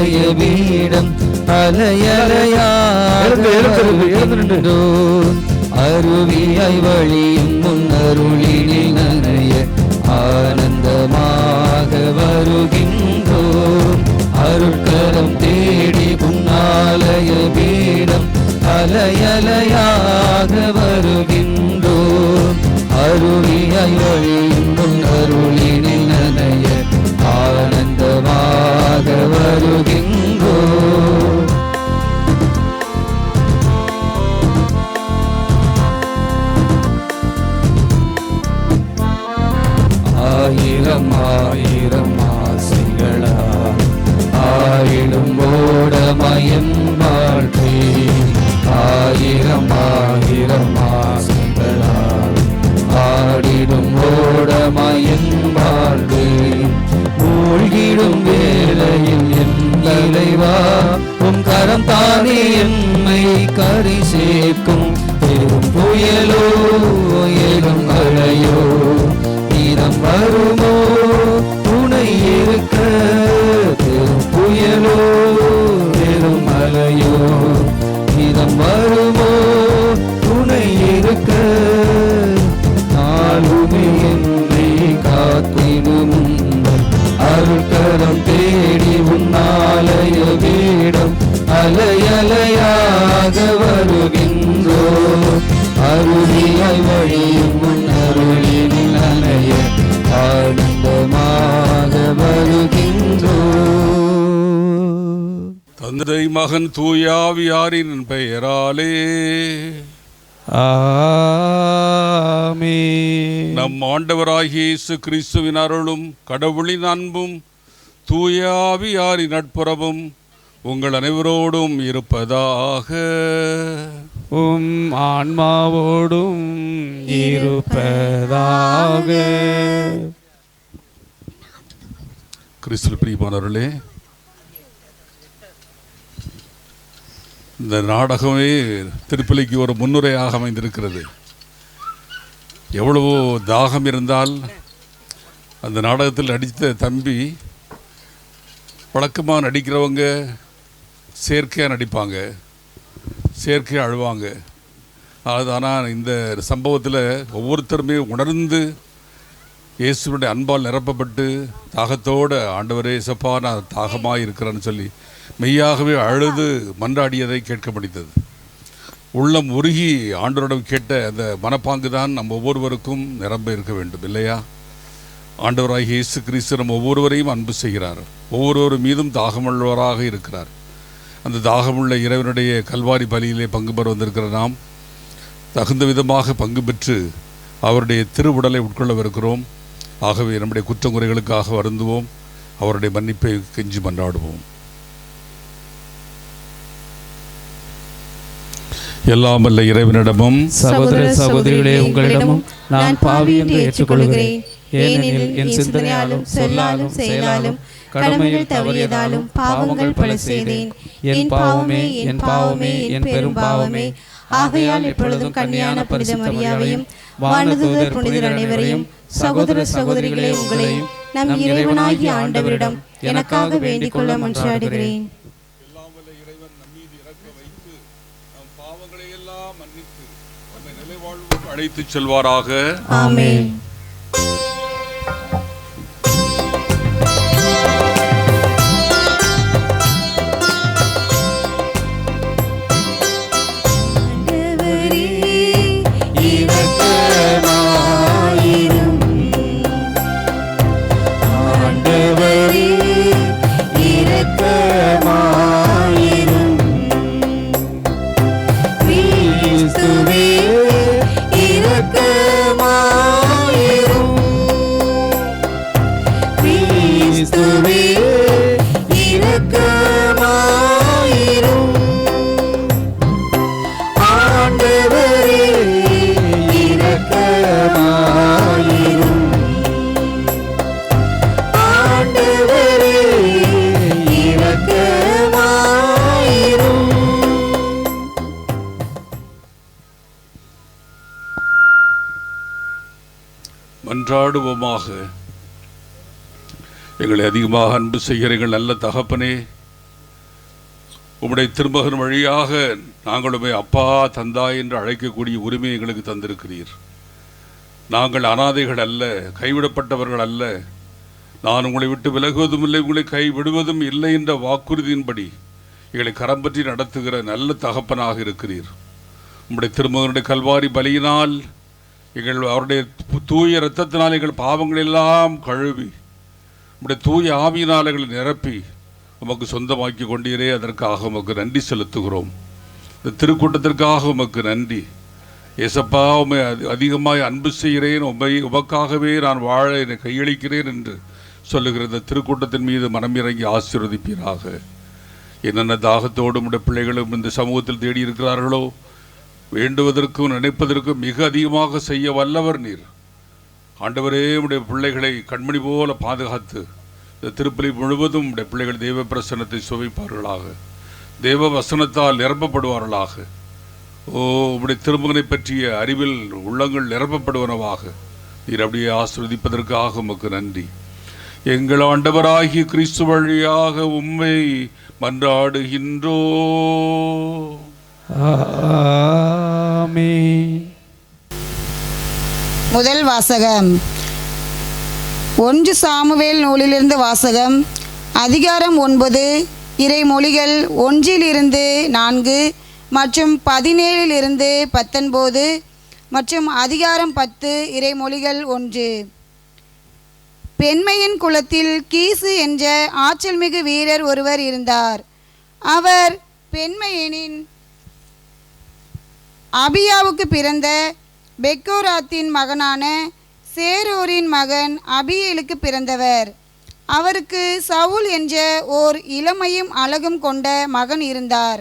ஆலய பீடம் அலையலையாகிறோம். அருவியாய் வழியும் முன்னருளினில் நனைய ஆனந்தமாக வருகின்றோம். அருட்கரம் தேடி புன்னாலய பீடம் அலையலையாக வருகின்றோம். அருவியாய் வழியும் முன்னருளினில் நனைய ஆனந்தமாக வருகின்றோம். ஆயிரம் ஆயிரம் ஆசைகளா ஆயிடும் ஓடமயம் வாழ்க்கை. ஆயிரம் ஆயிரம் ஆசைகளா ஆடிடும் ஓடமயம் வாழ்க்கை. மூழ்கிடும் வேளையில் என் தலைவா உம் கரம் தானே எம்மை கரை சேர்க்கும். பெரும் புயலோ ஏதும் அலையோ நீரம் வருமோ துணை இருக்க. பெரும் புயலோ ஏதும் அலையோ நீரம் வருமோ துணை இருக்க. நாளுமே என்னை காத்திடும் அருட்கரம் தேடி உன்னாலய பீடம் அலையலையாக வருகின்றோம். அருவியாய் வழியும் முன்னருளினில் நனைய ஆனந்தமாக வருகின்றோம். தந்தை மகன் தூயாவியாரின் பெயராலே ஆமென். நம் ஆண்டவராகிய இயேசு கிறிஸ்துவின் அருளும் கடவுளின் அன்பும் தூயாவியாரின் நட்புறவும் உங்கள் அனைவரோடும் இருப்பதாக. உம் ஆன்மாவோடும் இருப்பதாக. கிறிஸ்துவில் பிரியமானவர்களே, இந்த நாடகமே திருப்பலிக்கு ஒரு முன்னுரையாக அமைந்திருக்கிறது. எவ்வளவோ தாகம் இருந்தால் அந்த நாடகத்தில் நடித்த தம்பி வழக்கமாக நடிக்கிறவங்க செயற்கையாக நடிப்பாங்க, செயற்கையாக அழுவாங்க. ஆனால் இந்த சம்பவத்தில் ஒவ்வொருத்தருமே உணர்ந்து இயேசுடைய அன்பால் நிரப்பப்பட்டு தாகத்தோடு ஆண்டவரே இயேசப்பா நான் தாகமாக இருக்கிறேன்னு சொல்லி மெய்யாகவே அழுது மன்றாடியதை கேட்க முடிந்தது. உள்ளம் உருகி ஆண்டவரிடம் கேட்ட அந்த மனப்பாங்கு தான் நம்ம ஒவ்வொருவருக்கும் நிரம்ப இருக்க வேண்டும், இல்லையா? ஆண்டவராகிய இயேசு கிறிஸ்து நம்ம ஒவ்வொருவரையும் அன்பு செய்கிறார், ஒவ்வொருவர் மீதும் தாகமுள்ளவராக இருக்கிறார். அந்த தாகமுள்ள இறைவனுடைய கல்வாரி பலியிலே பங்கு பெற வந்திருக்கிற நாம் தகுந்த விதமாக பங்கு பெற்று அவருடைய திருவுடலை உட்கொள்ளவிருக்கிறோம். ஆகவே நம்முடைய குற்றங்குறைகளுக்காக வருந்துவோம், அவருடைய மன்னிப்பை கெஞ்சி மன்றாடுவோம். எல்லாம் வல்ல இறைவனிடமும் சகோதர சகோதரிகளே உங்களிடமும் நான் பாவி என்று ஏற்றுக்கொள்கிறேன். ஏனெனில் என் சிந்தனையாலும் சொல்லாலும் செயலாலும் கடமையில் தவறியதாலும் பாவங்கள் பல செய்தேன். என் பாவமே என் பாவமே என் பெரும் பாவமே. ஆகையால் எப்பொழுதும் கன்னியான பரிசுத்த மரியாவையும் வானதூதர் புனிதர் அனைவரையும் சகோதர சகோதரிகளே உங்களையும் நம் இறைவனாகிய ஆண்டவரிடம் எனக்காக வேண்டிக் கொள்ள மன்றாடுகிறேன். அழைத்து செல்வாராக. ஆமென். மன்றாடுவோமாக. எங்களை அதிகமாக அன்பு செய்கிற எங்கள் நல்ல தகப்பனே, உம்முடைய திருமகன் வழியாக நாங்களுமே அப்பா தந்தாய் என்று அழைக்கக்கூடிய உரிமை எங்களுக்கு தந்திருக்கிறீர். நாங்கள் அனாதைகள் அல்ல, கைவிடப்பட்டவர்கள் அல்ல. நான் உங்களை விட்டு விலகுவதும் இல்லை, உங்களை கைவிடுவதும் இல்லை என்ற வாக்குறுதியின்படி எங்களை கரம் பற்றி நடத்துகிற நல்ல தகப்பனாக இருக்கிறீர். உம்முடைய திருமகனுடைய கல்வாரி பலியினால் அவருடைய தூய இரத்தத்தினால் எங்கள் பாவங்கள் எல்லாம் கழுவி உம்முடைய தூய ஆவியினால் எங்களை நிரப்பி உமக்கு சொந்தமாக்கி கொண்டீரே, அதற்காக உமக்கு நன்றி செலுத்துகிறோம். இந்த திருக்கூட்டத்திற்காக உமக்கு நன்றி. ஏசப்பா, உம்மை அதிகமாய் அன்பு செய்கிறேன், உமக்காகவே நான் வாழ என்னை கையளிக்கிறேன் என்று சொல்லுகிற இந்த திருக்கூட்டத்தின் மீது மனம் இறங்கி ஆசீர்வதிப்பீராக. என்னென்ன தாகத்தோடு உடைய பிள்ளைகளும் இந்த சமூகத்தில் தேடி இருக்கிறார்களோ, வேண்டுவதற்கும் நினைப்பதற்கும் மிக அதிகமாக செய்ய வல்லவர் நீர். ஆண்டவரே, உடைய பிள்ளைகளை கண்மணி போல பாதுகாத்து இந்த திருப்பலி முழுவதும் உடைய பிள்ளைகள் தெய்வ பிரசன்னத்தை சுவைப்பார்களாக, தேவ வசனத்தால் நிரப்பப்படுவார்களாக. உடைய திருமகனை பற்றிய அறிவில் உள்ளங்கள் நிரப்பப்படுவனவாக நீர் அப்படியே ஆசீர்வதிப்பதற்காக உமக்கு நன்றி. எங்கள் ஆண்டவராகிய கிறிஸ்து வழியாக உம்மை மன்றாடுகின்றோ. ஆமென். முதல் வாசகம் 1 சாமுவேல் நூலிலிருந்து வாசகம். அதிகாரம் 9, இறைமொழிகள் 1-4 மற்றும் 17-19 மற்றும் அதிகாரம் 10, இறைமொழிகள் 1. பெண்மையின் குலத்தில் கீசு என்ற ஆற்றல்மிகு வீரர் ஒருவர் இருந்தார். அவர் பெண்மையனின் அபியாவுக்கு பிறந்த பெக்கோராத்தின் மகனான சேரோரின் மகன் அபியேலுக்கு பிறந்தவர். அவருக்கு சவுல் என்ற ஓர் இளமையும் அழகும் கொண்ட மகன் இருந்தார்.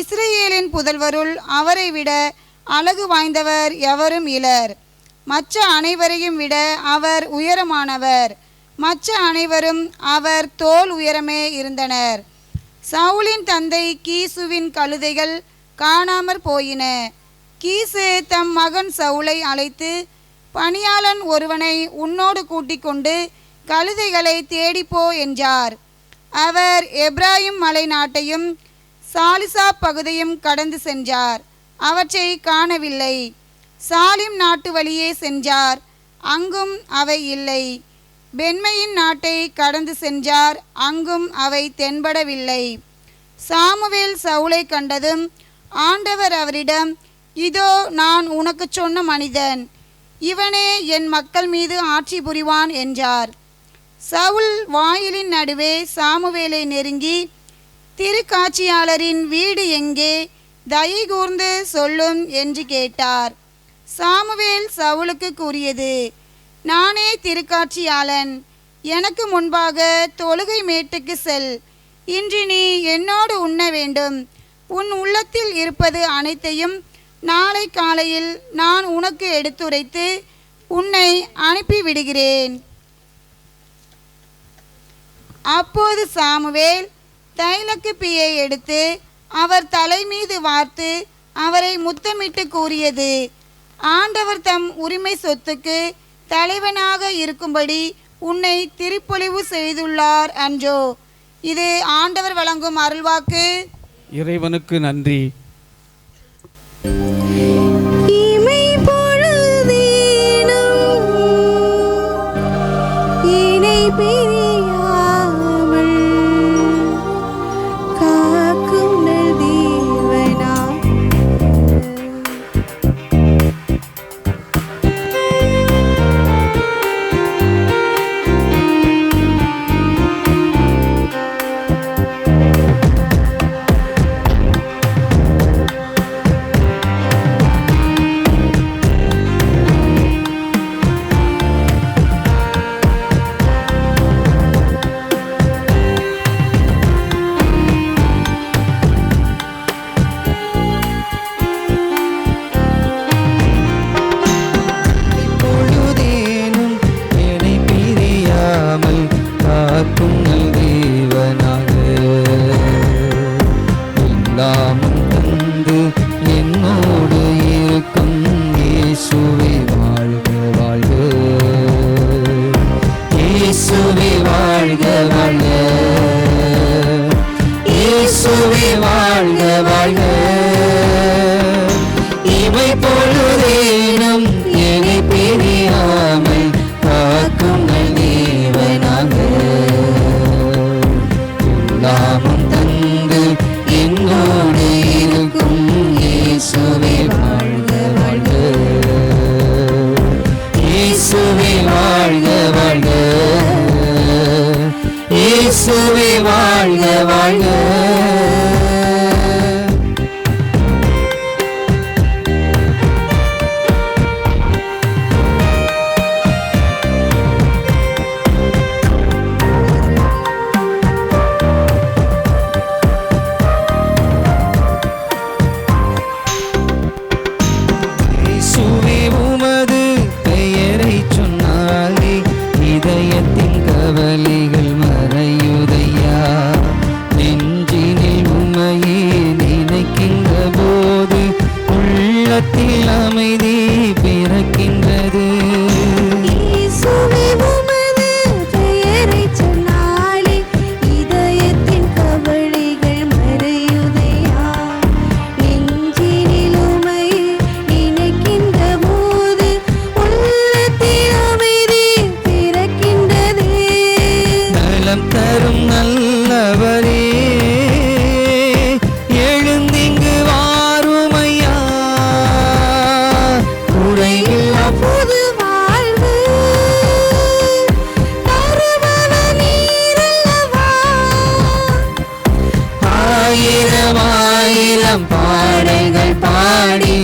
இஸ்ரேலின் புதல்வருள் அவரை விட அழகு வாய்ந்தவர் எவரும் இலர். மற்ற அனைவரையும் விட அவர் உயரமானவர். மற்ற அனைவரும் அவர் தோல் உயரமே இருந்தனர். சவுலின் தந்தை கீசுவின் கழுதைகள் காணாமற் போயின. கீசு தம் மகன் சவுலை அழைத்து, பணியாளன் ஒருவனை உன்னோடு கூட்டிக் கொண்டு கழுதைகளை தேடிப்போ என்றார். அவர் எப்ராயிம் மலை நாட்டையும் சாலிசா பகுதியும் கடந்து சென்றார். அவற்றை காணவில்லை. சாலிம் நாட்டு வழியே சென்றார். அங்கும் அவை இல்லை. பென்மையின் நாட்டை கடந்து சென்றார். அங்கும் அவை தென்படவில்லை. சாமுவேல் சவுலை கண்டதும் ஆண்டவர் அவரிடம், இதோ நான் உனக்கு சொன்ன மனிதன், இவனே என் மக்கள் மீது ஆட்சி புரிவான் என்றார். சவுல் வாயிலின் நடுவே சாமுவேலை நெருங்கி, திருக்காட்சியாளரின் வீடு எங்கே, தயை கூர்ந்து சொல்லும் என்று கேட்டார். சாமுவேல் சவுலுக்கு கூறியது, நானே திருக்காட்சியாளன். எனக்கு முன்பாக தொழுகை மேட்டுக்கு செல். இன்று நீ என்னோடு உண்ண வேண்டும். உன் உள்ளத்தில் இருப்பது அனைத்தையும் நாளை காலையில் நான் உனக்கு எடுத்துரைத்து உன்னை அனுப்பிவிடுகிறேன். அப்போது சாமுவேல் தைலக்குப்பியை எடுத்து அவர் தலை மீது வார்த்து அவரை முத்தமிட்டு கூறியது, ஆண்டவர் தம் உரிமை சொத்துக்கு தலைவனாக இருக்கும்படி உன்னை திருப்பொழிவு செய்துள்ளார் அன்றோ. இது ஆண்டவர் வழங்கும் அருள்வாக்கு. இறைவனுக்கு நன்றி. இயேசுவே வாழ்க வாழ்க. இவை பொழுதேனும் என்னை பிரியாமல் காக்கும் தேவனாக, எல்லாமும் தந்து என்னோடு இருக்கும் இயேசுவே வாழ்க வாழ்க. இயேசுவே வாழ்க வாழ்க. இயேசுவே வாழ்க வாழ்க. இயேசுவே உமது பெயரைச் சொன்னாலே இதயத்தின் கவலைகள் மறையுதையா. நெஞ்சினில் உம்மையே நினைக்கின்ற போது உள்ளத்தில் அமைதி பிறக்கின்றது. இயேசுவே உமது பெயரைச் சொன்னாலே இதயத்தின் கவலைகள் மறையுதையா. நெஞ்சினில் உம்மை நினைக்கின்ற போது உள்ளத்தில் அமைதி பிறக்கின்றது. நலம் தரும் நல்லவரே, எழுந்திங்கு வாருமையா. குறையில்லா புது வாழ்வு தருபவர் நீரல்லவா. ஆயிரம் ஆயிரம் பாடல்கள் பாடி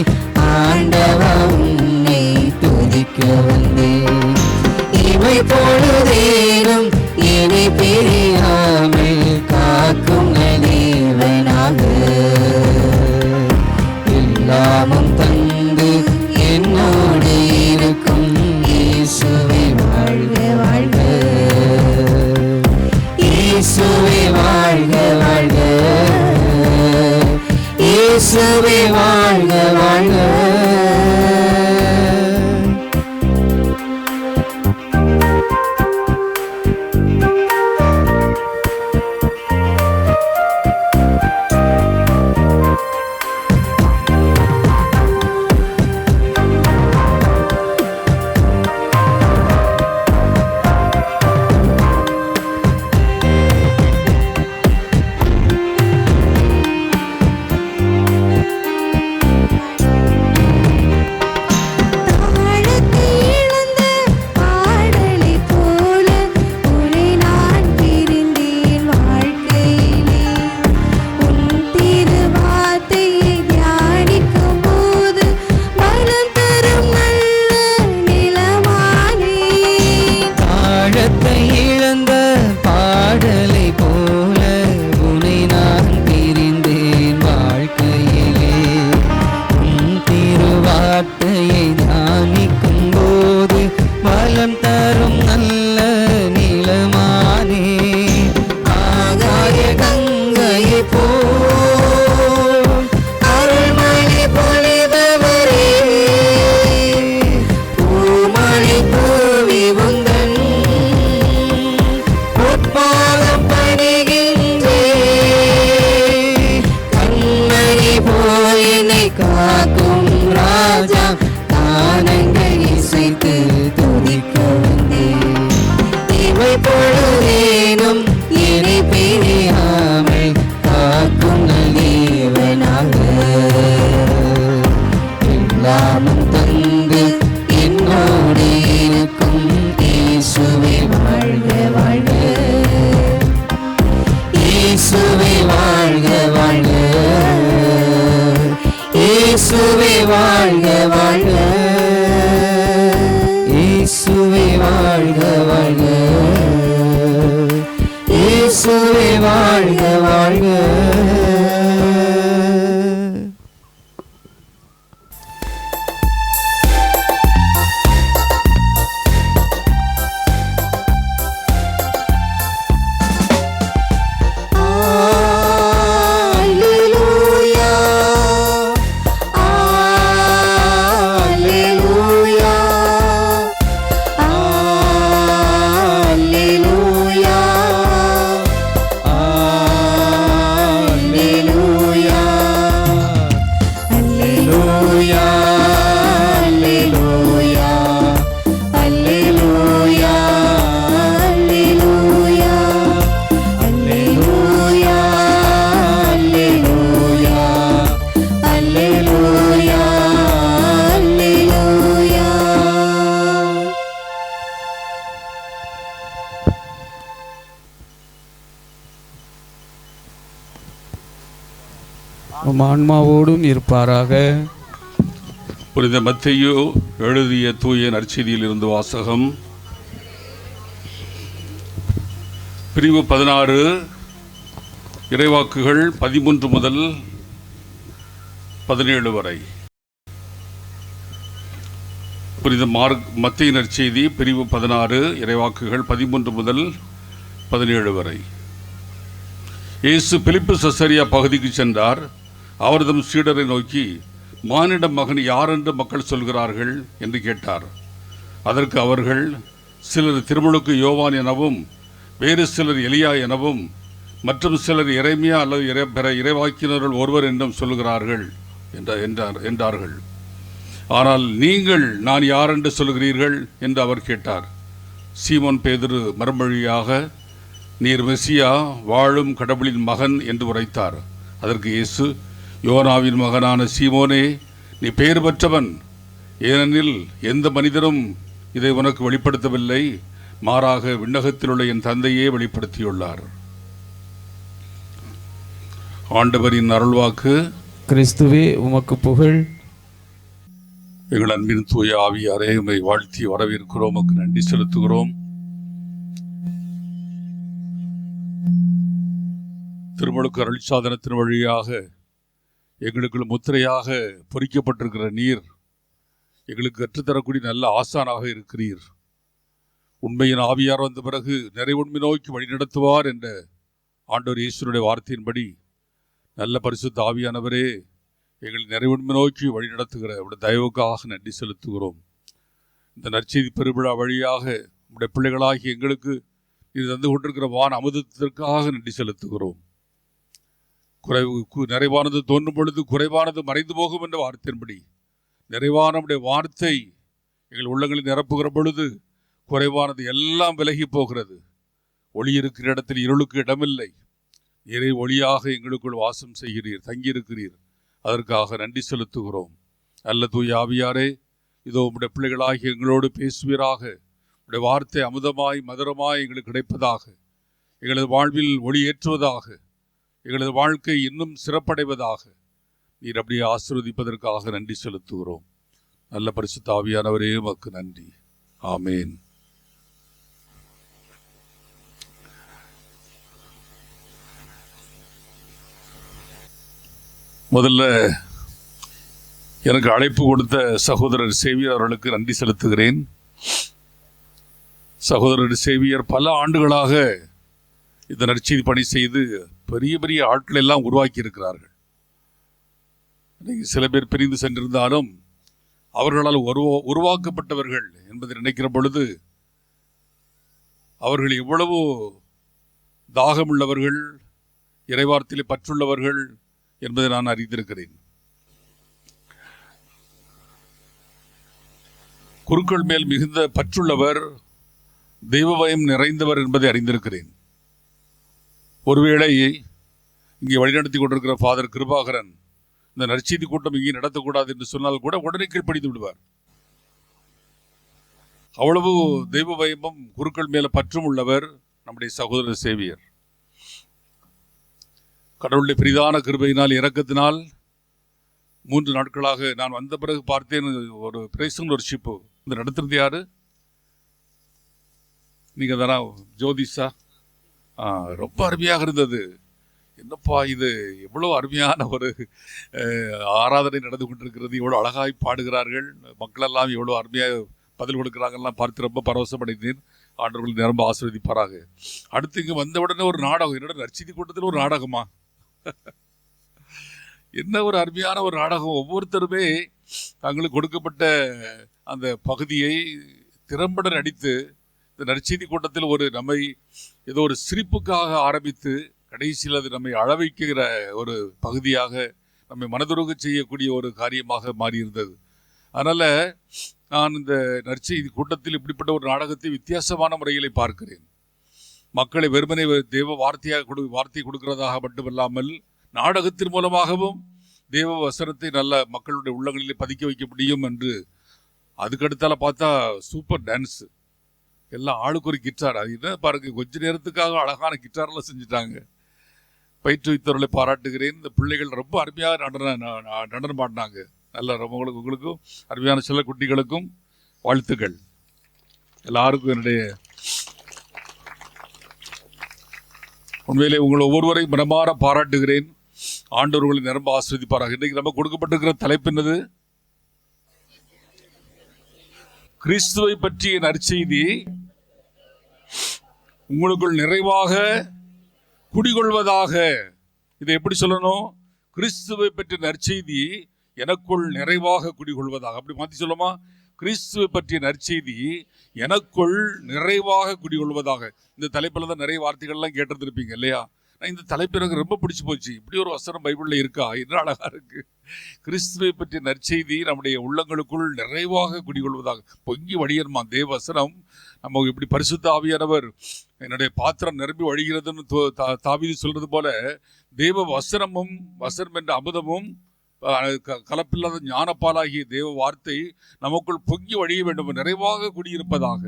ஆண்டவா உன்னை துதிக்க வந்தேன். இவை பொழுதேனும் என்னை பிரியாமல் காக்கும் தேவனாக, எல்லாமும் தந்து என்னோடு இருக்கும் இயேசுவே வாழ்க வாழ்க. இயேசுவே வாழ்க வாழ்க. இயேசுவே வாழ்க வாழ்க. தாழத்தை இழந்த பாடலைப் போல உன்னை நான் பிரிந்தேன் வாழ்க்கையிலே. உன் திருவார்த்தையை தியானிக்கும் போது பலம் தரும் நல்ல நிலமானேன். தாழத்தை இழந்த பாடலை போல உனை நான் பிரிந்தேன் வாழ்க்கையிலே. உன் திருவார்த்தையை தியானிக்கும் போது பலம் தரும் நல்ல நிலமானே. ஆகாய கங்கையை போல் அருள்மழை பொழிபவரே, பூமழை பூவி உந்தன் பொற்பாதம் பணிகின்றேன். கண்மணி போல் என்னை காக்கும் ராஜா, தானங்கள் இசைத்து துதிக்க வந்தேன். இவை பொழுதேனும் என்னை பிரியாமல் காக்கும் தேவனாக, எல்லாமும் தந்து என்னோடு இருக்கும் இயேசுவே வாழ்க வாழ்க. இயேசுவே வாழ்க வாழ்க. இயேசுவே வாழ்க வாழ்க. இயேசுவே வாழ்க வாழ்க. இயேசுவே வாழ்க வாழ்க. அல்லேலூயா உம் ஆன்மாவோடும் இருப்பாராக. புனித மத்தேயு எழுதிய தூய நற்செய்தியில் இருந்து வாசகம். பிரிவு 16 இறைவாக்குகள் 13 முதல் 17 வரை. புனித மத்தேயு நற்செய்தி பிரிவு 16 இறைவாக்குகள் 13 முதல் 17 வரை. இயேசு பிலிப்பு சசரியா பகுதிக்கு சென்றார். அவர் தம் சீடரை நோக்கி, மானிட மகன் யார் என்று மக்கள் சொல்கிறார்கள் என்று கேட்டார். அதற்கு அவர்கள், சிலர் திருமுழுக்கு யோவான் எனவும், வேறு சிலர் எலியா எனவும், மற்றும் சிலர் எரேமியா அல்லது பிற இறைவாக்கினர்கள் ஒருவர் என்றும் சொல்கிறார்கள் என்றார்கள். ஆனால் நீங்கள் நான் யார் என்று சொல்கிறீர்கள் என்று அவர் கேட்டார். சீமோன் பேதுரு மறுமொழியாக, நீர் மெசியா, வாழும் கடவுளின் மகன் என்று உரைத்தார். அதற்கு இயேசு, யோனாவின் மகனான சீமோனே, நீ பெயர் பெற்றவன், ஏனெனில் எந்த மனிதரும் இதை உனக்கு வெளிப்படுத்தவில்லை, மாறாக விண்ணகத்தில் உள்ள என் தந்தையே வெளிப்படுத்தியுள்ளார். ஆண்டவரின் அருள்வாக்கு. கிறிஸ்துவே உமக்கு புகழ். எங்கள் அன்பின் தூய ஆவியாரே, உம்மை வாழ்த்தி வரவேற்கிறோம், உமக்கு நன்றி செலுத்துகிறோம். திருமுழுக்கு அருள் சாதனத்தின் வழியாக எங்களுக்குள் முத்திரையாக பொறிக்கப்பட்டிருக்கிற நீர் எங்களுக்கு கற்றுத்தரக்கூடிய நல்ல ஆசானாக இருக்கிறீர். உண்மையின் ஆவியார் வந்த பிறகு நிறைவுண்மை நோக்கி வழிநடத்துவார் என்ற ஆண்டவர் இயேசுனுடைய வார்த்தையின்படி நல்ல பரிசுத்த ஆவியானவரே, எங்களை நிறைவுண்மை நோக்கி வழிநடத்துகிற உடைய தயவுக்காக நன்றி செலுத்துகிறோம். இந்த நற்செய்தி பெருவிழா வழியாக உடைய பிள்ளைகளாகி எங்களுக்கு இது தந்து கொண்டிருக்கிற வான் அமுதத்திற்காக நன்றி செலுத்துகிறோம். நிறைவானது தோன்றும் பொழுது குறைவானது மறைந்து போகும் என்ற வார்த்தையின்படி நிறைவான வார்த்தை எங்கள் உள்ளங்களில் நிரப்புகிற பொழுது குறைவானது எல்லாம் விலகி போகிறது. ஒளி இருக்கிற இடத்தில் இருளுக்கு இடமில்லை. இறை ஒளியாக எங்களுக்குள் வாசம் செய்கிறீர், தங்கியிருக்கிறீர். அதற்காக நன்றி செலுத்துகிறோம். நல்ல தூய ஆவியாரே, இதோ உடைய பிள்ளைகளாகி எங்களோடு பேசுவீராக. உடைய வார்த்தை அமுதமாய் மதுரமாய் எங்களுக்கு கிடைப்பதாக, எங்களது வாழ்வில் ஒளி ஏற்றுவதாக, எங்களது வாழ்க்கை இன்னும் சிறப்படைவதாக நீர் அப்படியே ஆசீர்வதிப்பதற்காக நன்றி செலுத்துகிறோம். நல்ல பரிசுத்த ஆவியானவரே, உமக்கு நன்றி. ஆமேன். முதல்ல எனக்கு அழைப்பு கொடுத்த சகோதரர் சேவியர் அவர்களுக்கு நன்றி செலுத்துகிறேன். சகோதரர் சேவியர் பல ஆண்டுகளாக இந்த நற்செய்தி பணி செய்து பெரிய பெரிய ஆட்கள் எல்லாம் உருவாக்கி இருக்கிறார்கள். சில பேர் பிரிந்து சென்றிருந்தாலும் அவர்களால் உருவாக்கப்பட்டவர்கள் என்பதை நினைக்கிற பொழுது அவர்கள் எவ்வளவு தாகமுள்ளவர்கள், இறைவார்த்தையிலே பற்றுள்ளவர்கள் என்பதை நான் அறிந்திருக்கிறேன். குருக்கள் மேல் மிகுந்த பற்றுள்ளவர், தெய்வ பயம் நிறைந்தவர் என்பதை அறிந்திருக்கிறேன். ஒருவேளை இங்கே வழிநடத்தி கொண்டிருக்கிற ஃபாதர் கிருபாகரன் இந்த நற்செய்தி கூட்டம் இங்கே நடத்தக்கூடாது என்று சொன்னால் கூட உடனே கீழ்ப்படிந்து விடுவார். அவ்வளவு தெய்வ பயமும் குருக்கள் மேல பற்றும் உள்ளவர் நம்முடைய சகோதரர் சேவியர். கடவுளுடைய பெரிதான கிருபையினால், இரக்கத்தினால் 3 நாட்களாக நான் வந்த பிறகு பார்த்தேன். ஒரு பிரேசன் ஒர்ஷிப்பு இந்த நடத்துறது யாரு? நீங்க தானா? ஜோதிஷா. ரொம்ப அருமையாக இருந்தது. என்னப்பா இது, எவ்வளோ அருமையான ஒரு ஆராதனை நடந்து கொண்டிருக்கிறது, எவ்வளோ அழகாய் பாடுகிறார்கள், மக்களெல்லாம் எவ்வளோ அருமையாக பதில் கொடுக்குறாங்கலாம் பார்த்து ரொம்ப பரவசமடைந்தேன். ஆண்டவர்கள் நிரம்ப ஆசீர்வதிப்பாராக. அடுத்து இங்கே வந்த உடனே ஒரு நாடகம், என்னோட நற்செய்தி கூட்டத்தில் ஒரு நாடகமா? என்ன ஒரு அருமையான ஒரு நாடகம். ஒவ்வொருத்தருமே தங்களுக்கு கொடுக்கப்பட்ட அந்த பகுதியை திறம்பட நடித்து இந்த நற்செய்தி கூட்டத்தில் ஒரு நம்மை ஏதோ ஒரு சிரிப்புக்காக ஆரம்பித்து கடைசியில் அது நம்மை அழவைக்கிற ஒரு பகுதியாக, நம்மை மனதுருக செய்யக்கூடிய ஒரு காரியமாக மாறியிருந்தது. அதனால் நான் இந்த நற்செய்தி கூட்டத்தில் இப்படிப்பட்ட ஒரு நாடகத்தை வித்தியாசமான முறையில் பார்க்கிறேன். மக்களை வெறுமனை தெய்வ வார்த்தை கொடுக்கிறதாக மட்டுமல்லாமல் நாடகத்தின் மூலமாகவும் தேவ வசனத்தை நல்ல மக்களுடைய உள்ளங்களிலே பதிக்க வைக்க முடியும் என்று. அதுக்கடுத்தால பார்த்தா சூப்பர் டான்ஸ், எல்லாம் ஆளுக்கு ஒரு கிட்டார். அது என்ன பாருங்க, கொஞ்ச நேரத்துக்காக அழகான கிட்டாரெல்லாம் செஞ்சுட்டாங்க. பயிற்றுவித்தவர்களை பாராட்டுகிறேன். இந்த பிள்ளைகள் ரொம்ப அருமையாக நடனம் பாடினாங்க. நல்ல உங்களுக்கும் அருமையான சில குட்டிகளுக்கும் வாழ்த்துக்கள். எல்லாருக்கும் என்னுடைய உண்மையிலே உங்களை ஒவ்வொருவரையும் மனமாற பாராட்டுகிறேன். ஆண்டவர்களை நிரம்ப ஆஸ்வதிப்பாராக. இன்றைக்கு நம்ம கொடுக்கப்பட்டிருக்கிற தலைப்பு என்னது? கிறிஸ்துவை பற்றிய நற்செய்தி உங்களுக்குள் நிறைவாக குடிகொள்வதாக. இதை எப்படி சொல்லணும்? கிறிஸ்துவை பற்றிய நற்செய்தி எனக்குள் நிறைவாக குடிகொள்வதாக. அப்படி மாற்றி சொல்லுமா? கிறிஸ்துவை பற்றிய நற்செய்தி எனக்குள் நிறைவாக குடிகொள்வதாக. இந்த தலைப்பில் தான் நிறைய வார்த்தைகள்லாம் கேட்டிருந்திருப்பீங்க இல்லையா? இந்த தலைப்பு எனக்கு ரொம்ப பிடிச்சி போச்சு. இப்படி ஒரு வசனம் பைபிளில் இருக்கா? என்ன அழகா இருக்கு. கிறிஸ்துவை பற்றிய நற்செய்தி நம்முடைய உள்ளங்களுக்குள் நிறைவாக குடிகொள்வதாக. பொங்கி வடியன்மா தேவ வசனம். நம்ம இப்படி பரிசுத்த ஆவியானவர் என்னுடைய பாத்திரம் நிரம்பி வழிகிறதுன்னு தாவீது சொல்றது போல, தேவ வசனமும் வசனம் என்ற அமுதமும் கலப்பில்லாத ஞானப்பாலாகிய தேவ வார்த்தை நமக்குள் பொங்கி வழிய வேண்டும், நிறைவாக குடியிருப்பதாக.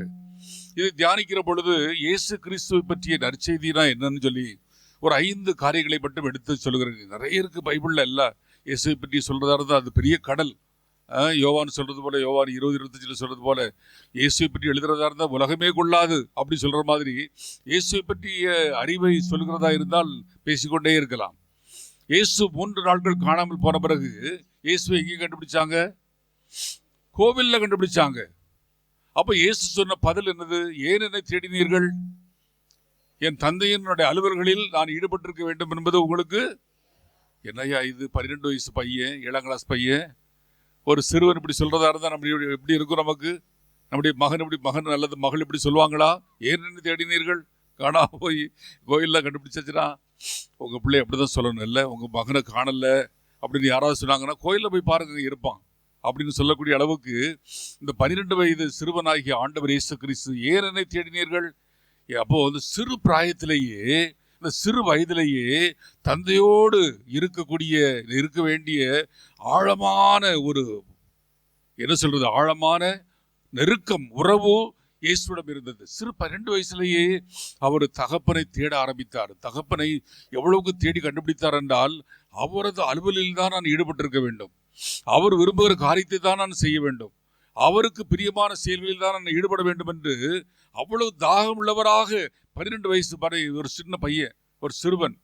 இதை தியானிக்கிற பொழுது இயேசு கிறிஸ்துவை பற்றிய நற்செய்தினா என்னன்னு சொல்லி ஒரு 5 காரியங்களை மட்டும் எடுத்து சொல்லுகிறேன். நிறைய இருக்கு பைபிள்ல. எல்லாம் இயேசுவை பற்றி சொல்றதா இருந்தால் அது பெரிய கடல். யோவான் சொல்றது போல, யோவான் 20:25 சொல்றது போல, இயேசுவை பற்றி எழுதுறதா இருந்தால் உலகமே கொள்ளாது அப்படி சொல்ற மாதிரி இயேசுவை பற்றிய அறிவை சொல்கிறதா இருந்தால் பேசிக்கொண்டே இருக்கலாம். இயேசு 3 நாட்கள் காணாமல் போன பிறகு இயேசுவை எங்கே கண்டுபிடிச்சாங்க? கோவில்ல கண்டுபிடிச்சாங்க. அப்ப இயேசு சொன்ன பதில் என்னது? ஏன் என்னை தேடினீர்கள்? என் தந்தையினுடைய அலுவல்களில் நான் ஈடுபட்டிருக்க வேண்டும் என்பது உங்களுக்கு என்னையா இது? 12 வயசு பையன், 7ஆம் கிளாஸ் பையன், ஒரு சிறுவன் இப்படி சொல்றதா இருந்தா நம்ம எப்படி இருக்கும்? நமக்கு நம்முடைய மகன் அல்லது மகள் இப்படி சொல்லுவாங்களா? ஏன் என்னை தேடினீர்கள்? காணா போய் கோயிலில் கண்டுபிடிச்சாச்சுன்னா உங்கள் பிள்ளை அப்படிதான் சொல்லணும். இல்லை உங்கள் மகனை காணல அப்படின்னு யாராவது சொன்னாங்கன்னா கோயிலில் போய் பாருங்க இருப்பான் அப்படின்னு சொல்லக்கூடிய அளவுக்கு இந்த 12 வயது சிறுவனாகிய ஆண்டவர் இயேசு கிறிஸ்து ஏன் என்னை தேடினீர்கள்? அப்போ வந்து சிறு பிராயத்திலேயே, இந்த சிறு வயதிலேயே தந்தையோடு இருக்க வேண்டிய ஆழமான ஒரு என்ன சொல்றது, ஆழமான நெருக்கம், உறவு இயேசுவிடம் இருந்தது. சிறு 12 வயசுலேயே அவர் தகப்பனை தேட ஆரம்பித்தார். தகப்பனை எவ்வளவுக்கு தேடி கண்டுபிடித்தார் என்றால், அவரது அலுவலில் தான் நான் ஈடுபட்டிருக்க வேண்டும், அவர் விரும்புகிற காரியத்தை தான் நான் செய்ய வேண்டும், அவருக்கு பிரியமான செயல்களில் தான் நான் ஈடுபட வேண்டும் என்று அவ்வளவு தாகம் உள்ளவராக 12 வயசு வரை ஒரு சின்ன பையன், ஒரு சிறுவன்,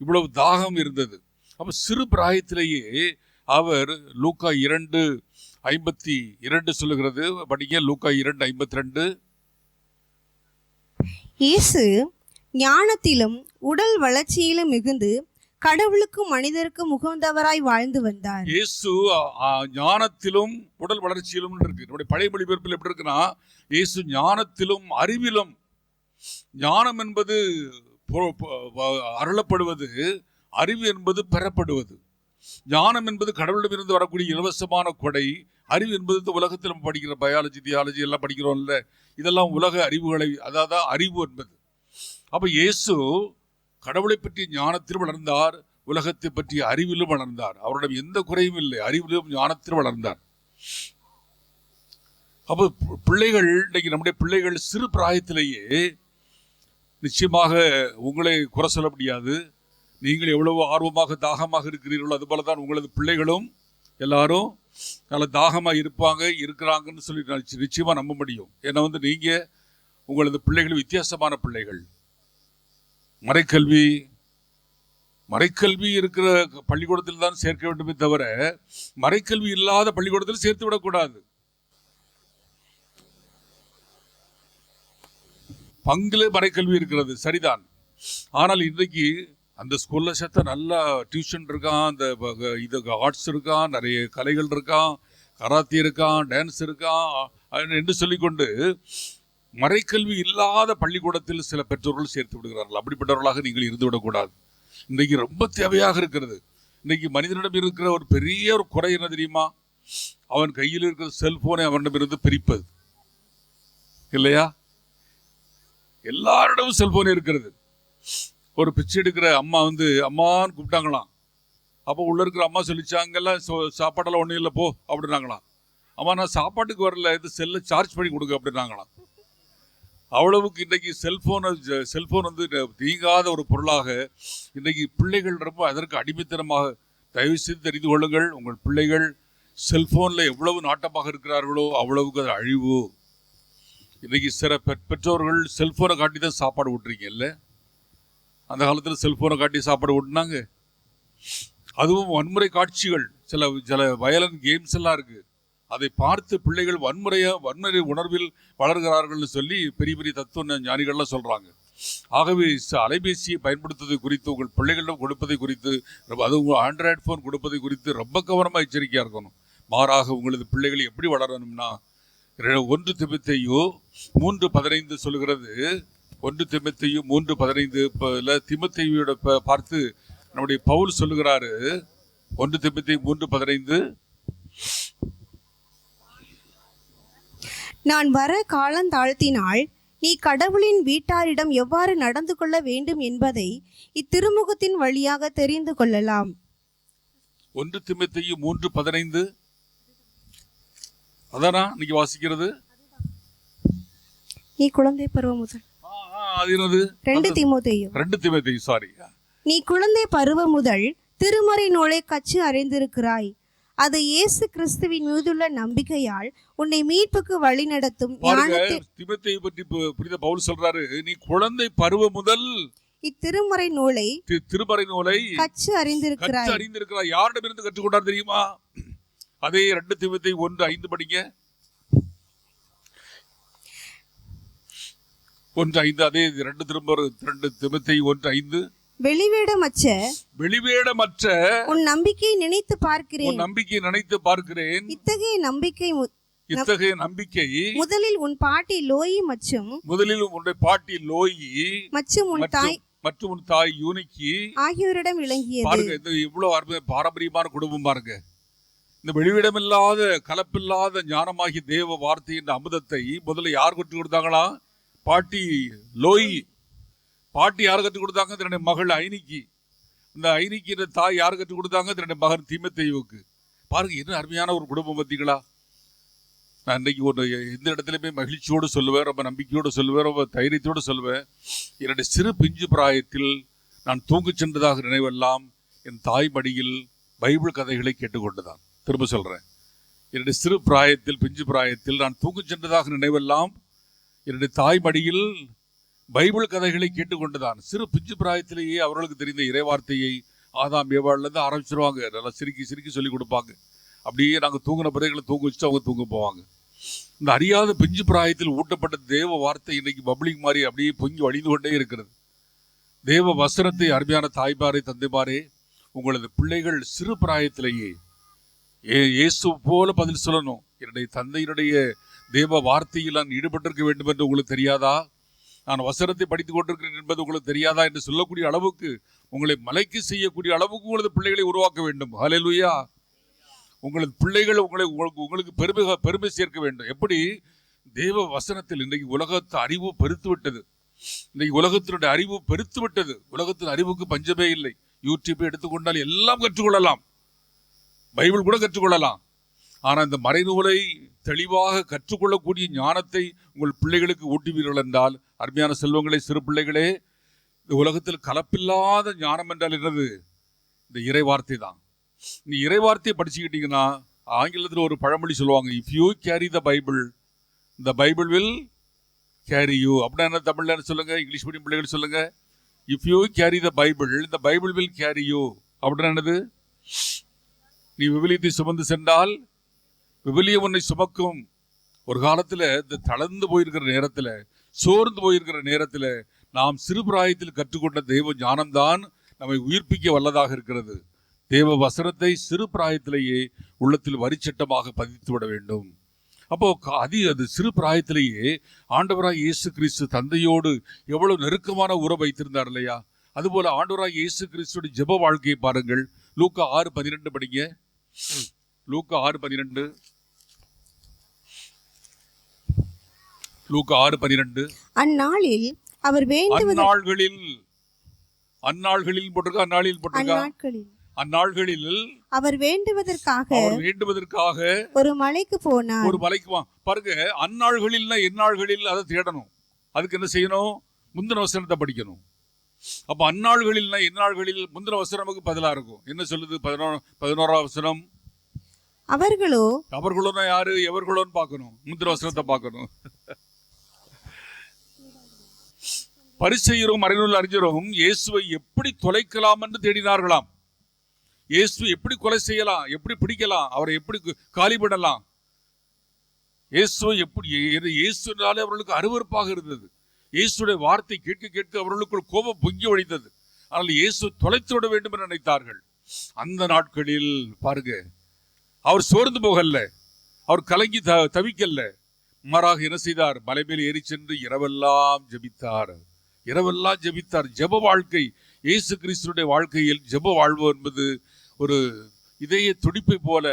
இவ்வளவு தாகம் இருந்தது. அப்ப சிறு பிராயத்திலேயே அவர் லூக்கா 2:52 சொல்லுகிறது. படிங்க, லூக்கா 2:52. இயேசு ஞானத்திலும் உடல் வளர்ச்சியிலும் மிகுந்து கடவுளுக்கும் மனிதருக்கும் முகந்தவராய் வாழ்ந்து வந்தார். இயேசு ஞானத்திலும் உடல் வளர்ச்சியிலும் இருக்கு. நம்முடைய பழைய மொழிபெயர்ப்பில் எப்படி இருக்குன்னா, இயேசு ஞானத்திலும் அறிவிலும். ஞானம் என்பது அருளப்படுவது, அறிவு என்பது பெறப்படுவது. ஞானம் என்பது கடவுளிடமிருந்து வரக்கூடிய இலவசமான கொடை. அறிவு என்பது உலகத்தில் நம்ம படிக்கிற பயாலஜி, தியாலஜி எல்லாம் படிக்கிறோம்ல, இதெல்லாம் உலக அறிவுகளை, அதாவது அறிவு என்பது. அப்ப இயேசு கடவுளை பற்றிய ஞானத்திலும் வளர்ந்தார், உலகத்தை பற்றிய அறிவிலும் வளர்ந்தார். அவரிடம் எந்த குறையும் இல்லை, அறிவிலும் ஞானத்திலும் வளர்ந்தார். அப்போ பிள்ளைகள், இன்னைக்கு நம்முடைய பிள்ளைகள் சிறு பிராயத்திலேயே, நிச்சயமாக உங்களை குறை சொல்ல முடியாது, நீங்கள் எவ்வளவு ஆர்வமாக தாகமாக இருக்கிறீர்களோ அதுபோல தான் உங்களது பிள்ளைகளும் எல்லாரும் நல்ல தாகமாக இருக்கிறாங்கன்னு சொல்லி நிச்சயமா நம்ப முடியும். ஏன்னா நீங்க உங்களது பிள்ளைகள் வித்தியாசமான பிள்ளைகள். மறைக்கல்வி இருக்கிற பள்ளிக்கூடத்தில் தான் சேர்க்க வேண்டுமே தவிர மறைக்கல்வி இல்லாத பள்ளிக்கூடத்தில் சேர்த்து விடக்கூடாது. பங்குல மறைக்கல்வி இருக்கிறது சரிதான். ஆனால் இன்றைக்கு அந்த ஸ்கூல்ல சேர்த்த நல்லா டியூஷன் இருக்கான், அந்த இது ஆர்ட்ஸ் இருக்கான், நிறைய கலைகள் இருக்கான், கராத்தே இருக்கான், டான்ஸ் இருக்கான் என்று சொல்லிக்கொண்டு மறைக்கல்வி இல்லாத பள்ளிக்கூடத்தில் சில பெற்றோர்கள் சேர்த்து விடுகிறார்கள். அப்படிப்பட்டவர்களாக நீங்கள் இருந்து விடக்கூடாது. இன்றைக்கு ரொம்ப தேவையாக இருக்கிறது. இன்றைக்கு மனிதனிடம் இருக்கிற ஒரு பெரிய ஒரு குறை என்ன தெரியுமா? அவன் கையில் இருக்கிற செல்போனை அவனிடமிருந்து பிரிப்பது இல்லையா? எல்லாரிடமும் செல்போன் இருக்கிறது. ஒரு பிச்சை எடுக்கிற அம்மா அம்மான்னு கூப்பிட்டாங்களாம். அப்போ உள்ள இருக்கிற அம்மா சொல்லிச்சாங்கெல்லாம் சாப்பாடெல்லாம் ஒன்றும் இல்லை போ அப்படின்னாங்களாம். அம்மா நான் சாப்பாட்டுக்கு வரல, இது செல்லை சார்ஜ் பண்ணி கொடுக்க அப்படின்னாங்களாம். அவ்வளவுக்கு இன்றைக்கு செல்போன் வந்து நீங்காத ஒரு பொருளாக இன்றைக்கு பிள்ளைகள் ரொம்ப அதற்கு அடிமைத்தனமாக. தயவு செய்து தெரிந்து கொள்ளுங்கள், உங்கள் பிள்ளைகள் செல்போனில் எவ்வளவு நாட்டமாக இருக்கிறார்களோ அவ்வளவுக்கு அது அழிவு. இன்றைக்கி சில பெற்றோர்கள் செல்ஃபோனை காட்டி தான் சாப்பாடு ஊட்டுறீங்கல்ல. அந்த காலத்தில் செல்ஃபோனை காட்டி சாப்பாடு ஊட்டினாங்க. அதுவும் வன்முறை காட்சிகள், சில வயலன் கேம்ஸ் எல்லாம் இருக்குது. அதை பார்த்து பிள்ளைகள் வன்முறை உணர்வில் வளர்கிறார்கள்னு சொல்லி பெரிய பெரிய தத்துவ ஞானிகள்லாம் சொல்கிறாங்க. ஆகவே அலைபேசியை பயன்படுத்துவதை குறித்து, உங்கள் பிள்ளைகளிடம் கொடுப்பதை குறித்து, அதுவும் ஆண்ட்ராய்டு ஃபோன் கொடுப்பதை குறித்து ரொம்ப கவனமாக எச்சரிக்கையாக இருக்கணும். மாறாக உங்களது பிள்ளைகளை எப்படி வளரணும்னா 1 திமோத்தேயு 3:15 சொல்லுகிறது. 1 திமோத்தேயு 3:15 திமோத்தேயுவோட பார்த்து நம்முடைய பவுல் சொல்லுகிறாரு. 1 திமோத்தேயு 3:15, நான் வர காலந்தாழ்த்தினால் நீ கடவுளின் வீட்டாரிடம் எவ்வாறு நடந்து கொள்ள வேண்டும் என்பதை இத்திருமுகத்தின் வழியாக தெரிந்து கொள்ளலாம். 1 திமோத்தேயு 3:15 அதானா இன்னைக்கு வாசிக்கிறது? நீ குழந்தை பருவம் முதல். அது என்னது? 2 தீமோத்தேயு சாரி. நீ குழந்தை பருவம் முதல் திருமறை நூலை கற்று அறிந்திருக்கிறாய். அது இயேசு கிறிஸ்துவின் மீதுள்ள நம்பிக்கையால் உன்னை மீட்புக்கு வழி நடத்தும். தீமோத்தேயு பற்றி புனித பவுல் சொல்றாரு, நீ குழந்தை பருவம் முதல் இத்திருமறை நூலை கற்று அறிந்திருக்கிறாய். யாரிடமிருந்து கற்றுக்கொண்டார் தெரியுமா? அதே 2 தீமோத்தேயு 1:5 படிங்க. 1:5 அதே 2 தீமோத்தேயு 1:5 வெளிவேடமற்ற உன் நம்பிக்கையை நினைத்து பார்க்கிறேன். இத்தகைய நம்பிக்கை முதலில் உன் பாட்டி லோயி மற்றும் உன் தாய் யூனிக்கி ஆகியோரிடம் விளங்கியது. பாருங்க, இந்த இவ்வளவு அருமையான பாரம்பரியமான குடும்பம் பாருங்க. இந்த வெளிவிடமில்லாத கலப்பில்லாத ஞானமாகிய தேவ வார்த்தையின் அமுதத்தை முதல்ல யார் கற்றுக் கொடுத்தாங்களா? பாட்டி லோயி. பாட்டி யார் கற்றுக் கொடுத்தாங்க? தன்னுடைய மகள் ஐனிக்கு. இந்த ஐனிக்கு தாய் யார் கற்றுக் கொடுத்தாங்க? தன்னுடைய மகன் தீமோத்தேயுவுக்கு. பாருங்க, என்ன அருமையான ஒரு குடும்பம் பார்த்தீங்களா? நான் இன்னைக்கு எந்த இடத்துலையுமே மகிழ்ச்சியோடு சொல்லுவேன், ரொம்ப நம்பிக்கையோடு சொல்லுவேன், ரொம்ப தைரியத்தோடு சொல்லுவேன். என்னுடைய சிறு பிஞ்சு பிராயத்தில் நான் தூங்கிச் சென்றதாக நினைவெல்லாம் என் தாய் மடியில் பைபிள் கதைகளை கேட்டுக்கொண்டுதான். திரும்ப சொல்றேன், என்னுடைய சிறு பிராயத்தில் பிஞ்சு பிராயத்தில் நான் தூங்கிச் சென்றதாக நினைவெல்லாம் என்னுடைய தாய் மடியில் பைபிள் கதைகளை கேட்டுக்கொண்டுதான். சிறு பிஞ்சு பிராயத்திலேயே அவர்களுக்கு தெரிந்த இறைவார்த்தையை ஆதாம் ஏவாள்லேருந்து ஆரம்பிச்சிருவாங்க. நல்லா சிரிக்கி சொல்லி கொடுப்பாங்க. அப்படியே நாங்கள் தூங்கின பிறகுகளை தூங்க வச்சுட்டு அவங்க தூங்க போவாங்க. இந்த அறியாத பிஞ்சு பிராயத்தில் ஊட்டப்பட்ட தேவ வார்த்தை இன்னைக்கு பப்ளிக் மாதிரி அப்படியே பொங்கி வழிந்து கொண்டே இருக்கிறது. தேவ வசனத்தை அருமையான தாய்மாரே தந்தைமாரே, உங்களது பிள்ளைகள் சிறு பிராயத்திலேயே இயேசு போல பதில் சொல்லணும். என்னுடைய தந்தையினுடைய தேவ வார்த்தையில் நான் ஈடுபட்டிருக்க வேண்டும் என்று உங்களுக்கு தெரியாதா? நான் வசனத்தை படித்துக் கொண்டிருக்கிறேன் என்பது உங்களுக்கு தெரியாதா என்று சொல்லக்கூடிய அளவுக்கு, உங்களை மலைக்கு செய்யக்கூடிய அளவுக்கு உங்களது பிள்ளைகளை உருவாக்க வேண்டும். ஹல்லேலூயா. உங்களது பிள்ளைகள் உங்களுக்கு பெருமை சேர்க்க வேண்டும். எப்படி? தேவ வசனத்தில் இன்றைக்கு உலகத்து அறிவு பெருத்து விட்டது. இன்றைக்கு உலகத்தினுடைய அறிவு பெருத்து விட்டது. உலகத்தின் அறிவுக்கு பஞ்சமே இல்லை. யூடியூப்பை எடுத்துக்கொண்டால் எல்லாம் கற்றுக்கொள்ளலாம், பைபிள் கூட கற்றுக்கொள்ளலாம். ஆனால் இந்த மறைநூலை தெளிவாக கற்றுக்கொள்ளக்கூடிய ஞானத்தை உங்கள் பிள்ளைகளுக்கு ஊட்டுவீர்கள் என்றால், அருமையான செல்வங்களே, சிறு பிள்ளைகளே, இந்த உலகத்தில் கலப்பில்லாத ஞானம் என்றால் என்னது? இந்த இறை வார்த்தை தான். நீ இறை வார்த்தையை படிச்சுக்கிட்டீங்கன்னா, ஆங்கிலத்தில் ஒரு பழமொழி சொல்லுவாங்க, if you carry the Bible the Bible will carry you. அப்படின்னா என்ன தமிழ்ல சொல்லுங்க, இங்கிலீஷ் மீடியம் பிள்ளைகள் சொல்லுங்க. If you carry the Bible the Bible will carry you. அப்படின்னா என்னது? நீ விவிலியத்தை சுமந்து சென்றால் விவிலியம் உன்னை சுமக்கும். ஒரு காலத்தில் இந்த தளர்ந்து போயிருக்கிற நேரத்தில், சோர்ந்து போயிருக்கிற நேரத்தில், நாம் சிறு பிராயத்தில் கற்றுக்கொண்ட தெய்வ ஞானம்தான் நம்மை உயிர்ப்பிக்க வல்லதாக இருக்கிறது. தேவ வசனத்தை சிறு பிராயத்திலேயே உள்ளத்தில் வரிச்சட்டமாக பதித்து விட வேண்டும். அப்போ அது சிறு பிராயத்திலேயே ஆண்டவராய் இயேசு கிறிஸ்து தந்தையோடு எவ்வளவு நெருக்கமான உறவு வைத்திருந்தார் இல்லையா? அதுபோல ஆண்டவராய் இயேசு கிறிஸ்துடைய ஜெப வாழ்க்கையை பாருங்கள். லூக்கா 6:12 படிங்க. லூக்கா 6:12. லூக்கா 6:12. அந்நாளில் அவர் அந்நாள்களில் போட்டிருக்க. அந்நாள்களில் அவர் வேண்டுவதற்காக ஒரு மலைக்கு போனார். பாருங்க, அந்நாள்களில் எந்நாள்களில் அதை தேடணும். அதுக்கு என்ன செய்யணும்? முந்தின வசனத்தை படிக்கணும். அப்ப அந்நாள்களில்னா இந்நாள்களில் முந்தின வசனம் நமக்கு பதிலா இருக்கும். என்ன சொல்லுது? 11ஆம் வசனம். அவர்களோனா யாரு, எவர்களோன்னு பார்க்கணும். முந்தின வசனத்தை பார்க்கணும். பரிசேயரும் மறைநூல் அறிஞரும் இயேசுவை எப்படி தொலைக்கலாம் என்று தேடினார்களாம். இயேசு எப்படி கொலை செய்யலாம், எப்படி பிடிக்கலாம், அவரை எப்படி காலிபடலாம், இயேசுவை எப்படி, இயேசுனாலே அவர்களுக்கு அருவருப்பாக இருந்தது. இயேசுடைய வார்த்தை கேட்க கேட்க அவர்களுக்குள் கோபம் பொங்கி வழிந்தது. ஆனால் இயேசு தொலைத்து விட வேண்டும் என்று நினைத்தார்கள். அந்த நாட்களில் பாருங்க, அவர் சோர்ந்து போகல, அவர் கலங்கி தவிக்கல்ல. மாறாக என்ன செய்தார்? மலை மேல் ஏறி சென்று இரவெல்லாம் ஜெபித்தார். இரவெல்லாம் ஜெபித்தார். ஜெப வாழ்க்கை, இயேசு கிறிஸ்துடைய வாழ்க்கையில் ஜெப வாழ்வு என்பது ஒரு இதய துடிப்பை போல.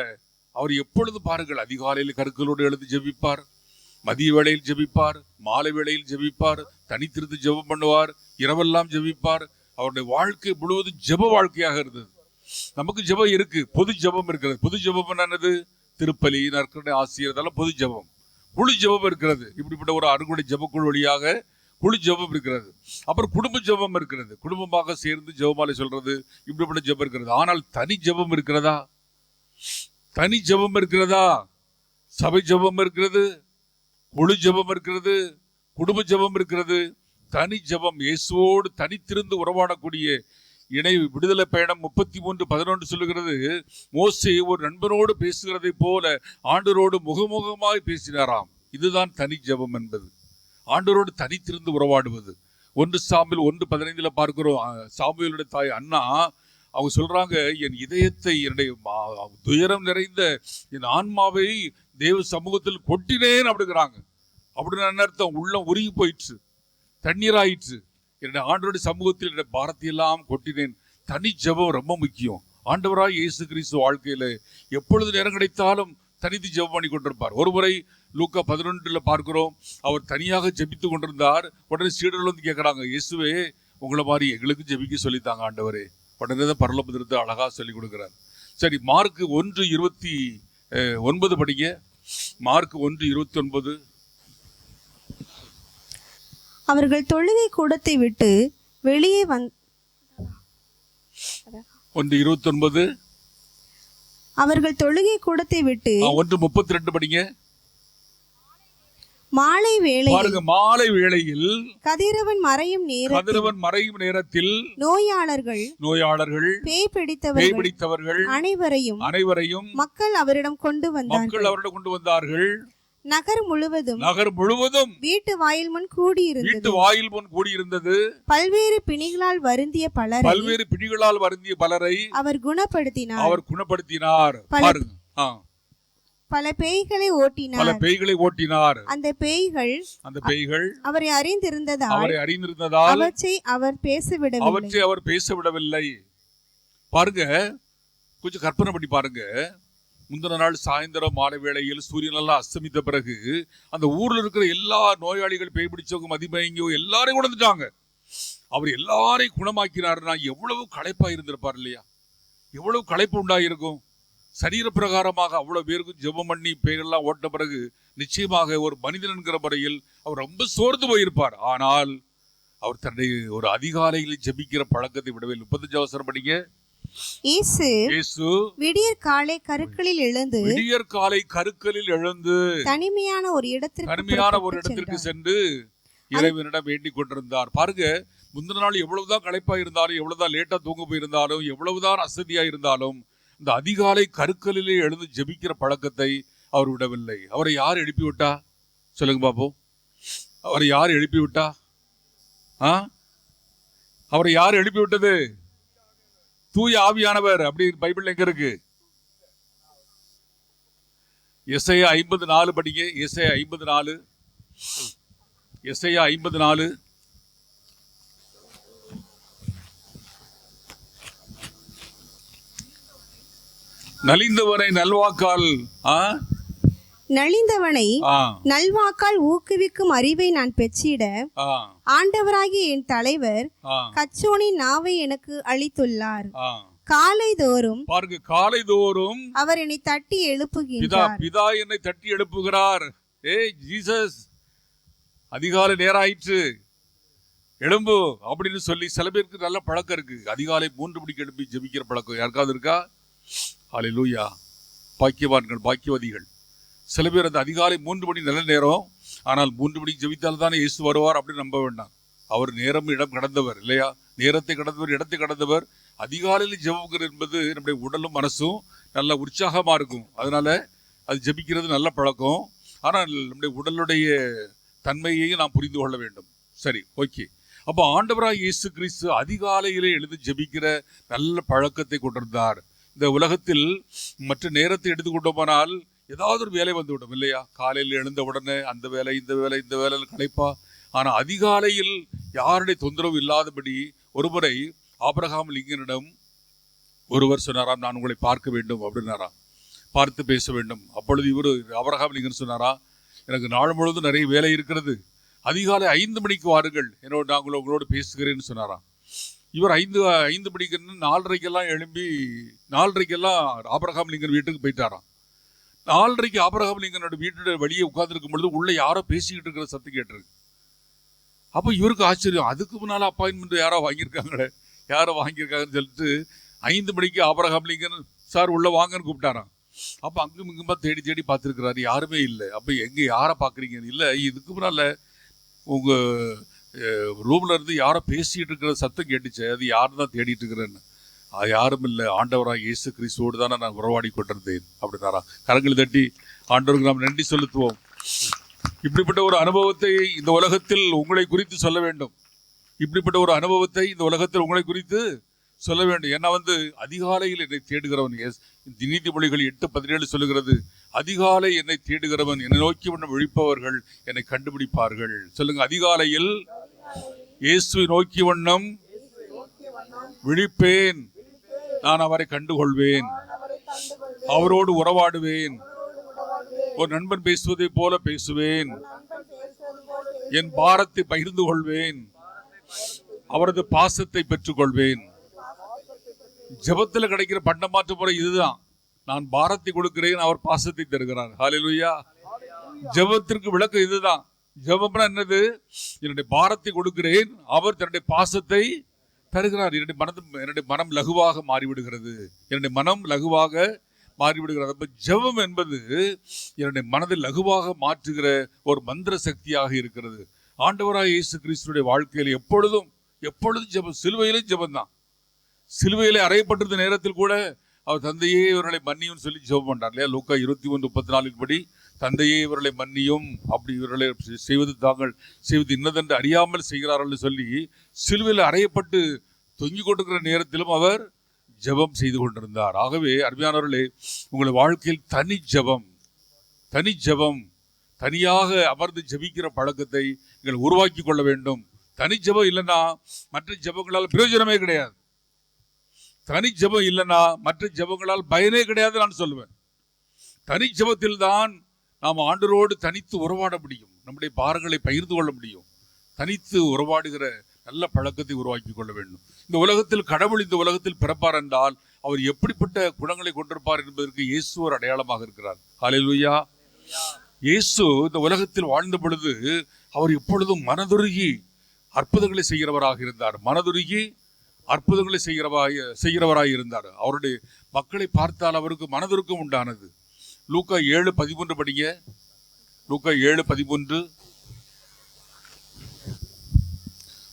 அவர் எப்பொழுது பாருங்கள், அதிகாலையில் கருக்களோடு எழுந்து ஜெபிப்பார், மதிய வேளையில் ஜெபிப்பார், மாலை வேளையில் ஜெபிப்பார், தனித்திருந்து ஜெபம் பண்ணுவார், இரவெல்லாம் ஜெபிப்பார். அவருடைய வாழ்க்கை முழுவதும் ஜெப வாழ்க்கையாக இருந்தது. நமக்கு ஜெபம் இருக்கு, பொது ஜெபம் இருக்கிறது. பொது ஜெபம் என்னது? திருப்பலி, நற்கருணை, ஆசிரியர், அதெல்லாம் பொது ஜெபம். குழு ஜெபம் இருக்கிறது. இப்படிப்பட்ட ஒரு அருங்குடை ஜெபக்குழு வழியாக குழு ஜெபம் இருக்கிறது. அப்புறம் குடும்ப ஜெபம் இருக்கிறது, குடும்பமாக சேர்ந்து ஜெபமாலை சொல்றது, இப்படிப்பட்ட ஜெபம் இருக்கிறது. ஆனால் தனி ஜெபம் இருக்கிறதா? தனி ஜெபம் இருக்கிறதா? சபை ஜெபம் இருக்கிறது, குழு ஜெபம் இருக்கிறது, குடும்ப ஜெபம் இருக்கிறது. தனி ஜெபம், இயேசுவோடு தனித்திருந்து உறவாடக்கூடிய இணை விடுதலை பயணம் 33:11 சொல்லுகிறது, மோசே ஒரு நண்பனோடு பேசுகிறதை போல ஆண்டவரோடு முகமுகமாய் பேசினாராம். இதுதான் தனி ஜெபம் என்பது, ஆண்டவரோடு தனித்திருந்து உறவாடுவது. 1 சாமுவேல் 1:15 பார்க்கிறோம். சாமுவேலுடைய தாய் அண்ணா அவங்க சொல்றாங்க, என் இதயத்தை, என்னுடைய துயரம் நிறைந்த என் ஆன்மாவை தேவ சமூகத்தில் கொட்டினேன் அப்படிங்கிறாங்க. அப்படின்னு அர்த்தம், உள்ளம் உருகி போயிடுச்சு, தண்ணீராயிற்று. என்னுடைய ஆண்டவருடைய சமூகத்தில் என்னுடைய பாரத்தை எல்லாம் கொட்டினேன். தனி ஜெபம் ரொம்ப முக்கியம். ஆண்டவராய் இயேசு கிறிஸ்து வாழ்க்கையில எப்பொழுது நேரம் கிடைத்தாலும் தனித்து ஜெபம் பண்ணி கொண்டிருப்பார். ஒருமுறை லூக்கா 11 பார்க்கிறோம், அவர் தனியாக ஜெபித்து கொண்டிருந்தார். உடனே சீடர்கள் வந்து கேட்கிறாங்க, இயேசுவே உங்களை மாதிரி எங்களுக்கு ஜெபிக்க சொல்லித்தாங்க ஆண்டவரே. உடனே தான் பரலோகத்திலிருந்து அழகா சொல்லி கொடுக்கிறார். சரி, மார்க் 1:29 படிங்க. மார்க் 1:29. அவர்கள் தொழுகை கூடத்தை விட்டு வெளியே 1:29. அவர்கள் தொழுகை கூடத்தை விட்டு 1:32 படிங்க. மாலை வேளையில் பாருங்க, மாலை வேளையில் கதிரவன் மறையும் நேரத்தில் நோயாளர்கள் பேய் பிடித்தவர்கள் அனைவரையும் மக்கள் அவரிடம் கொண்டு வந்தார்கள். நகர் முழுவதும் வீட்டு வாயில் முன் கூடியிருந்தது. பல்வேறு பிணிகளால் வருந்திய பலரை அவர் குணப்படுத்தினார். பல பேய்களை ஓட்டினார். அந்த பேய்கள் அவரை அறிந்திருந்ததால் அவற்றை அவர் பேசவிடவில்லை. பாருங்க, கொஞ்சம் கற்பனை பண்ணி பாருங்க. முந்தின நாள் சாயந்தரம் மாலை வேளையில் சூரியன் எல்லாம் அஸ்தமித்த பிறகு அந்த ஊர்ல இருக்கிற எல்லா நோயாளிகள், பேய் பிடிச்சவங்க, மதிமயங்கியோ எல்லாரையும் உணர்ந்துட்டாங்க. அவர் எல்லாரையும் குணமாக்கினார்னா எவ்வளவு களைப்பா இருந்திருப்பார் இல்லையா? எவ்வளவு களைப்பு உண்டாயிருக்கும். சரீர பிரகாரமாக அவ்வளவு பேருக்கும் ஜெபம் பண்ணி பேரெல்லாம் ஓட்ட பிறகு நிச்சயமாக ஒரு மனிதன் என்கிற முறையில் அவர் ரொம்ப சோர்ந்து போயிருப்பார். ஆனால் அவர் தன்னை ஒரு அதிகாலையில் ஜெபிக்கிற பழக்கத்தை விடவே 35 அவசரம் படிங்க. இயேசு விடியற் காலை கருக்களில் எழுந்து தனிமையான ஒரு இடத்திற்கு சென்று இறைவனிடம் வேண்டிக் கொண்டிருந்தார். பாருங்க, முந்தின நாள் எவ்வளவுதான் களைப்பா இருந்தாலும், எவ்வளவுதான் லேட்டா தூங்க போயிருந்தாலும், எவ்வளவுதான் அசதியா இருந்தாலும், இந்த அதிகாலை கருக்களிலே எழுந்து ஜெபிக்கிற பழக்கத்தை அவர் விடவில்லை. அவரை யார் எழுப்பி விட்டா? சொல்லுங்க பாப்போம். அவரை யார் எழுப்பி விட்டா? அவரை யார் எழுப்பி விட்டது? தூய ஆவியானவர். அப்படி பைபிள் எங்க இருக்கு? எசையா 54 படிங்க. எசையா 54. நலிந்தவனை நல்வாக்கால் ஊக்குவிக்கும் அறிவை நான் பெற்றிட ஆண்டவராகிய என் தலைவர் கச்சோனின் நாவை எனக்கு அளித்துள்ளார். காலைதோறும் அவர் என்னை தட்டி எழுப்புகிறார். பிதா என்னை தட்டி எழுப்புகிறார். ஏய் ஜீசஸ், அதிகாலை நேரம் ஆயிற்று, எழும்பு அப்படின்னு சொல்லி சில பேருக்கு நல்ல பழக்கம் இருக்கு. அதிகாலை 3 மணிக்கு எழுப்பி ஜெபிக்கிற பழக்கம் யாருக்காவது இருக்கா? ஹல்லேலூயா. பாக்கியவான்கள், பாக்கியவதிகள். சில பேர் அந்த அதிகாலை 3 மணி நல்ல நேரம், ஆனால் 3 மணிக்கு ஜெபித்தால் தானே இயேசு வருவார் அப்படின்னு நம்ப வேண்டாம். அவர் நேரம் இடம் கடந்தவர் இல்லையா? நேரத்தை கடந்தவர், இடத்தை கடந்தவர். அதிகாலையில் ஜெபிக்கிறது என்பது நம்முடைய உடலும் மனசும் நல்ல உற்சாகமா இருக்கும். அதனால அது ஜெபிக்கிறது நல்ல பழக்கம். ஆனால் நம்முடைய உடலுடைய தன்மையையும் நாம் புரிந்து கொள்ள வேண்டும். சரி, ஓகே. அப்போ ஆண்டவராய் இயேசு கிறிஸ்து அதிகாலையிலே எழுந்து ஜெபிக்கிற நல்ல பழக்கத்தை கொண்டிருந்தார். இந்த உலகத்தில் மற்ற நேரத்தை எடுத்துக்கொண்டோமானால் ஏதாவது ஒரு வேலை வந்துவிடும் இல்லையா? காலையில் எழுந்த உடனே அந்த வேலை இந்த வேலை இந்த வேலையில் களைப்பா. ஆனால் அதிகாலையில் யாருடைய தொந்தரவு இல்லாதபடி ஒருமுறை ஆபிரகாம் லிங்கனிடம் ஒருவர் சொன்னாராம், நான் உங்களை பார்க்க வேண்டும் அப்படின்னாராம், பார்த்து பேச வேண்டும். அப்பொழுது இவர் ஆபிரகாம் லிங்கன் சொன்னாரா, எனக்கு நாள் முழுவதும் நிறைய வேலை இருக்கிறது, அதிகாலை 5 மணிக்கு வாருங்கள், என்னோட நான் உங்களோடு பேசுகிறேன்னு சொன்னாராம். இவர் 5 மணிக்குன்னு 4:30 எழும்பி 4:30 ஆபிரகாம் லிங்கன் வீட்டுக்கு போயிட்டாராம். 4:30 ஆபிரகாம் லிங்கனோட வீட்டோட வெளியே உட்கார்ந்துருக்கும் பொழுது உள்ள யாரோ பேசிக்கிட்டு இருக்கிற சத்தம் கேட்டிருக்கு. அப்போ இவருக்கு ஆச்சரியம், அதுக்கு முன்னால் அப்பாயின்மெண்ட் யாரோ வாங்கியிருக்காங்கன்னு சொல்லிட்டு 5 மணிக்கு ஆபிரகாம் லிங்கன் சார் உள்ள வாங்கன்னு கூப்பிட்டாராம். அப்போ அங்கும் இங்குமா தேடி தேடி பார்த்துருக்கிறாரு, யாருமே இல்லை. அப்போ எங்கே யாரை பார்க்குறீங்க? இல்லை, இதுக்கு முன்னால் உங்கள் ரூமில் இருந்து யாரோ பேசிகிட்டு இருக்கிற சத்தம் கேட்டுச்சு, அது யாரும் தான் தேடிட்டு இருக்கிறேன்னு. அது யாரும் இல்லை, ஆண்டவராக இயேசு கிறிஸ்துவோடு தானே நான் உறவாடி கொண்டிருந்தேன் அப்படின்னாரா. கரங்களை தட்டி ஆண்டவருக்கு நாம் நன்றி செலுத்துவோம். இப்படிப்பட்ட ஒரு அனுபவத்தை இந்த உலகத்தில் உங்களை குறித்து சொல்ல வேண்டும். இப்படிப்பட்ட ஒரு அனுபவத்தை இந்த உலகத்தில் உங்களை குறித்து சொல்ல வேண்டும். ஏன்னா அதிகாலையில் என்னை தேடுகிறவன், நீதிமொழிகள் 8:17 சொல்லுகிறது, அதிகாலை என்னை தேடுகிறவன், என்னை நோக்கி வண்ணம் விழிப்பவர்கள் என்னை கண்டுபிடிப்பார்கள். சொல்லுங்க, அதிகாலையில் இயேசுவை நோக்கி வண்ணம் விழிப்பேன், நான் அவரை கண்டுகொள்வேன், அவரோடு உறவாடுவேன், ஒரு நண்பன் பேசுவதை போல பேசுவேன், என் பாரத்தை பகிர்ந்து கொள்வேன், அவரது பாசத்தை பெற்றுக்கொள்வேன். ஜெபத்தில் கிடைக்கிற பண்டமாற்று முறை இதுதான். நான் பாரத்தை கொடுக்கிறேன், அவர் பாசத்தை தருகிறார். ஹல்லேலூயா. ஜெபத்திற்கு விளக்கம் இதுதான். ஜெபம்னா என்னது? என்னுடைய பாரத்தை கொடுக்கிறேன், அவர் தன்னுடைய பாசத்தை தருகிறார். என்னுடைய மனம் லகுவாக மாறிவிடுகிறது. அப்ப ஜெபம் என்பது என்னுடைய மனதை லகுவாக மாற்றுகிற ஒரு மந்திர சக்தியாக இருக்கிறது. ஆண்டவராக இயேசு கிறிஸ்துடைய வாழ்க்கையில் எப்பொழுதும் ஜெபம், சிலுவையிலும் ஜெபம் தான். சிலுவையிலே அறையப்பட்டிருந்த நேரத்தில் கூட அவர் தந்தையே இவர்களை மன்னியும் சொல்லி ஜெபம் பண்ணார் இல்லையா? லூக்கா 21:34 படி தந்தையே இவர்களை மன்னியும், அப்படி இவர்களை செய்வது இன்னதென்று அறியாமல் செய்கிறார்கள் சொல்லி சிலுவையில் அறையப்பட்டு தொங்கிக் கொண்டிருக்கிற நேரத்திலும் அவர் ஜெபம் செய்து கொண்டிருந்தார். ஆகவே அருமையானவர்களே, உங்கள் வாழ்க்கையில் தனி ஜெபம் தனியாக அமர்ந்து ஜெபிக்கிற பழக்கத்தை நீங்கள் உருவாக்கி கொள்ள வேண்டும். தனி ஜெபம் இல்லைன்னா மற்ற ஜெபங்களால் பிரயோஜனமே கிடையாது. தனி ஜெபம் இல்லைன்னா மற்ற ஜெபங்களால் பயனே கிடையாது நான் சொல்லுவேன். தனி ஜெபத்தில் தான் நாம் ஆண்டவரோடு தனித்து உறவாட முடியும், நம்முடைய பாரங்களை பகிர்ந்து கொள்ள முடியும். தனித்து உறவாடுகிற நல்ல பழக்கத்தை உருவாக்கி கொள்ள வேண்டும். இந்த உலகத்தில் கடவுள் இந்த உலகத்தில் பிறப்பார் என்றால் அவர் எப்படிப்பட்ட குணங்களை கொண்டிருப்பார் என்பதற்கு இயேசு ஒரு அடையாளமாக இருக்கிறார். ஹல்லேலூயா. இயேசு இந்த உலகத்தில் வாழ்ந்த பொழுது அவர் எப்பொழுதும் மனதுருகி அற்புதங்களை செய்கிறவராக இருந்தார். அற்புதங்களை செய்கிறவராய் இருந்தார். அவருடைய மக்களை பார்த்தால் அவருக்கு மனதுருக்கம் உண்டானது. லூக்கா 7:13 படிங்க. லூக்கா 7:13.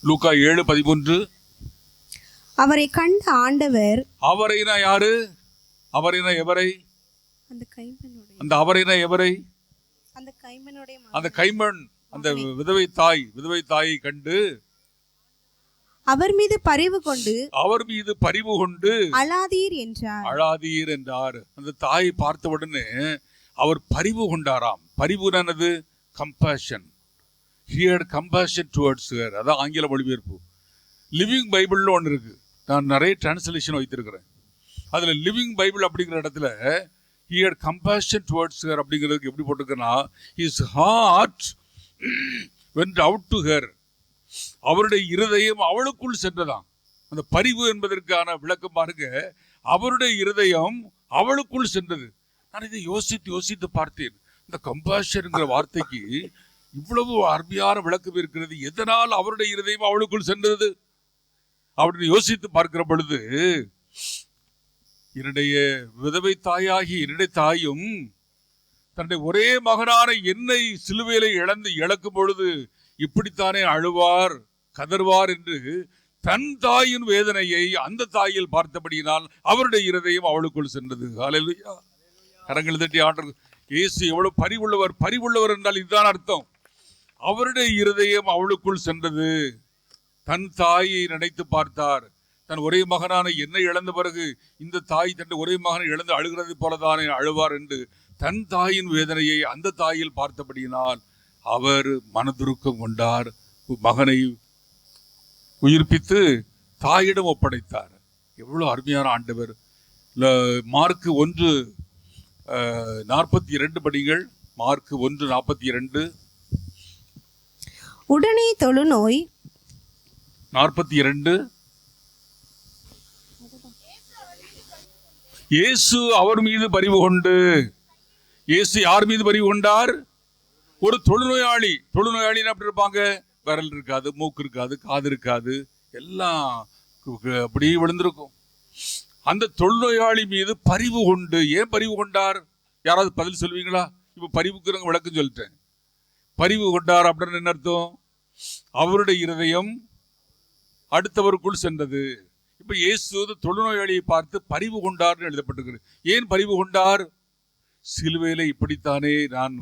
லூக்கா 7:13. அவரை கண்ட ஆண்டவர், அவரைனா யாரு? அவரைனா எவரை? அந்த அவரைனா எவரை? அந்த கைமண், அந்த விதவை தாயை கண்டு அவர் மீது பரிவு கொண்டு அழாதீர் என்றார். அந்த தாயை பார்த்த உடனே அவர் பரிவு கொண்டாராம். பரிவுனானது compassion. He had compassion towards her. அதான் ஆங்கில மொழிபெயர்ப்பு. லிவிங் பைபிள்னு ஒன்று இருக்கு, நான் நிறைய டிரான்ஸ்லேஷன் வைத்திருக்கிறேன். அதுல லிவிங் பைபிள் அப்படிங்கிற இடத்துல he had compassion towards her அப்படிங்கிறதுக்கு எப்படி போட்டிருக்கேன்னா, his heart went out to her. அவருடைய இருதயம் அவளுக்குள் சென்றதாம். அந்த பரிவு என்பதற்கான விளக்கம் பாருங்க, அவருடைய இருதயம் அவளுக்குள் சென்றது. நான் இதை யோசித்து பார்த்தேன். இந்த கம்பேஷன்ங்கிற வார்த்தைக்கு இவ்வளவு அருமையான விளக்கம் இருக்கிறது. எதனால் அவருடைய இருதயம் அவளுக்குள் சென்றது அப்படின்னு யோசித்து பார்க்கிற பொழுது, என்னுடைய விதவை தாயாகி என்னுடைய தாயும் தன்னுடைய ஒரே மகனான என்னை சிலுவையிலே இழக்கும் பொழுது இப்படித்தானே அழுவார் கதறுவார் என்று தன் தாயின் வேதனையை அந்த தாயில் பார்த்தபடியினால் அவருடைய இருதயம் அவளுக்குள் சென்றது. ஹல்லேலூயா. கரங்கள் தட்டி ஆண்டவர் இயேசு எவ்வளவு பரிவுள்ளவர். பரிவுள்ளவர் என்றால் இதுதான் அர்த்தம். அவருடைய இருதயம் அவளுக்குள் சென்றது. தன் தாயை நினைத்து பார்த்தார். தன் ஒரே மகனான என்னை இழந்த பிறகு இந்த தாய் தன் ஒரே மகனை இழந்து அழுகிறது போலதானே அழுவார் என்று தன் தாயின் வேதனையை அந்த தாயில் பார்த்தபடியினால் அவர் மனதுருக்கம் கொண்டார். மகனை உயிர்ப்பித்து தாயிடம் ஒப்படைத்தார். எவ்வளவு அருமையான ஆண்டவர். மார்க் 1:42 படிகள். மார்க் 1:42. உடனே தொழுநோய் 42. இயேசு அவர் மீது பரிவு கொண்டு. இயேசு யார் மீது பரிவு கொண்டார்? ஒரு தொழுநோயாளி. தொழுநோயாளின்னு அப்படி இருப்பாங்க. விரல் இருக்காது, மூக்கு இருக்காது, காது இருக்காது, எல்லாம் அப்படியே விழுந்திருக்கும். அந்த தொழுநோயாளி மீது பரிவு கொண்டு. ஏன் பரிவு கொண்டார்? யாராவது பதில் சொல்வீங்களா? இப்ப பரிவுக்கு விளக்கம் சொல்லிட்டேன். பரிவு கொண்டார் அப்படின்னு என்ன அர்த்தம்? அவருடைய இருதயம் அடுத்தவருக்குள் சென்றது. இப்ப இயேசு தொழுநோயாளியை பார்த்து பரிவு கொண்டார்னு எழுதப்பட்டிருக்கிறது. ஏன் பரிவு கொண்டார்? சிலுவையில இப்படித்தானே நான்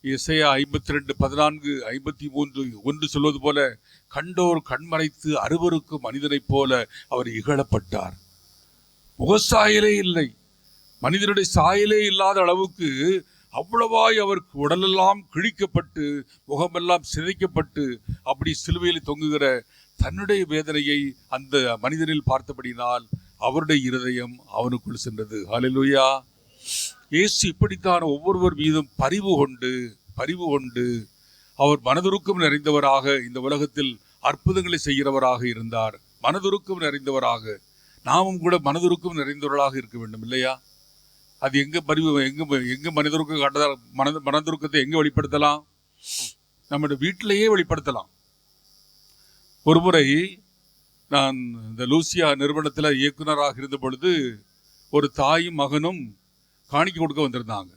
எசையா 52:14, 53 1 சொல்வது போல, கண்டோர் கண்மறைத்து அருவருக்கும் மனிதனைப் போல அவர் இகழப்பட்டார். முகசாயலே இல்லை, மனிதனுடைய சாயலே இல்லாத அளவுக்கு அவ்வளவாய் அவர் உடலெல்லாம் கிழிக்கப்பட்டு முகமெல்லாம் சிதைக்கப்பட்டு அப்படி சிலுவையில் தொங்குகிற தன்னுடைய வேதனையை அந்த மனிதனில் பார்த்தபடினால் அவருடைய இருதயம் அவனுக்குள் சென்றது. ஹல்லேலூயா. இயேசு இப்படித்தான் ஒவ்வொருவர் மீதும் பரிவு கொண்டு அவர் மனதுருக்கம் நிறைந்தவராக இந்த உலகத்தில் அற்புதங்களை செய்கிறவராக இருந்தார். மனதுருக்கம் நிறைந்தவராக நாமும் கூட மனதுருக்கம் நிறைந்தவர்களாக இருக்க வேண்டும் இல்லையா? அது எங்க பரிவு, எங்க மனதுருக்கம் காட்டுதல்? மனதுருக்கத்தை எங்க வெளிப்படுத்தலாம்? நம்முடைய வீட்டிலேயே வெளிப்படுத்தலாம். ஒருமுறை நான் இந்த லூசியா நிறுவனத்தில் இயக்குனராக இருந்த பொழுது ஒரு தாயும் மகனும் காணிக்கை கொடுக்க வந்திருந்தாங்க.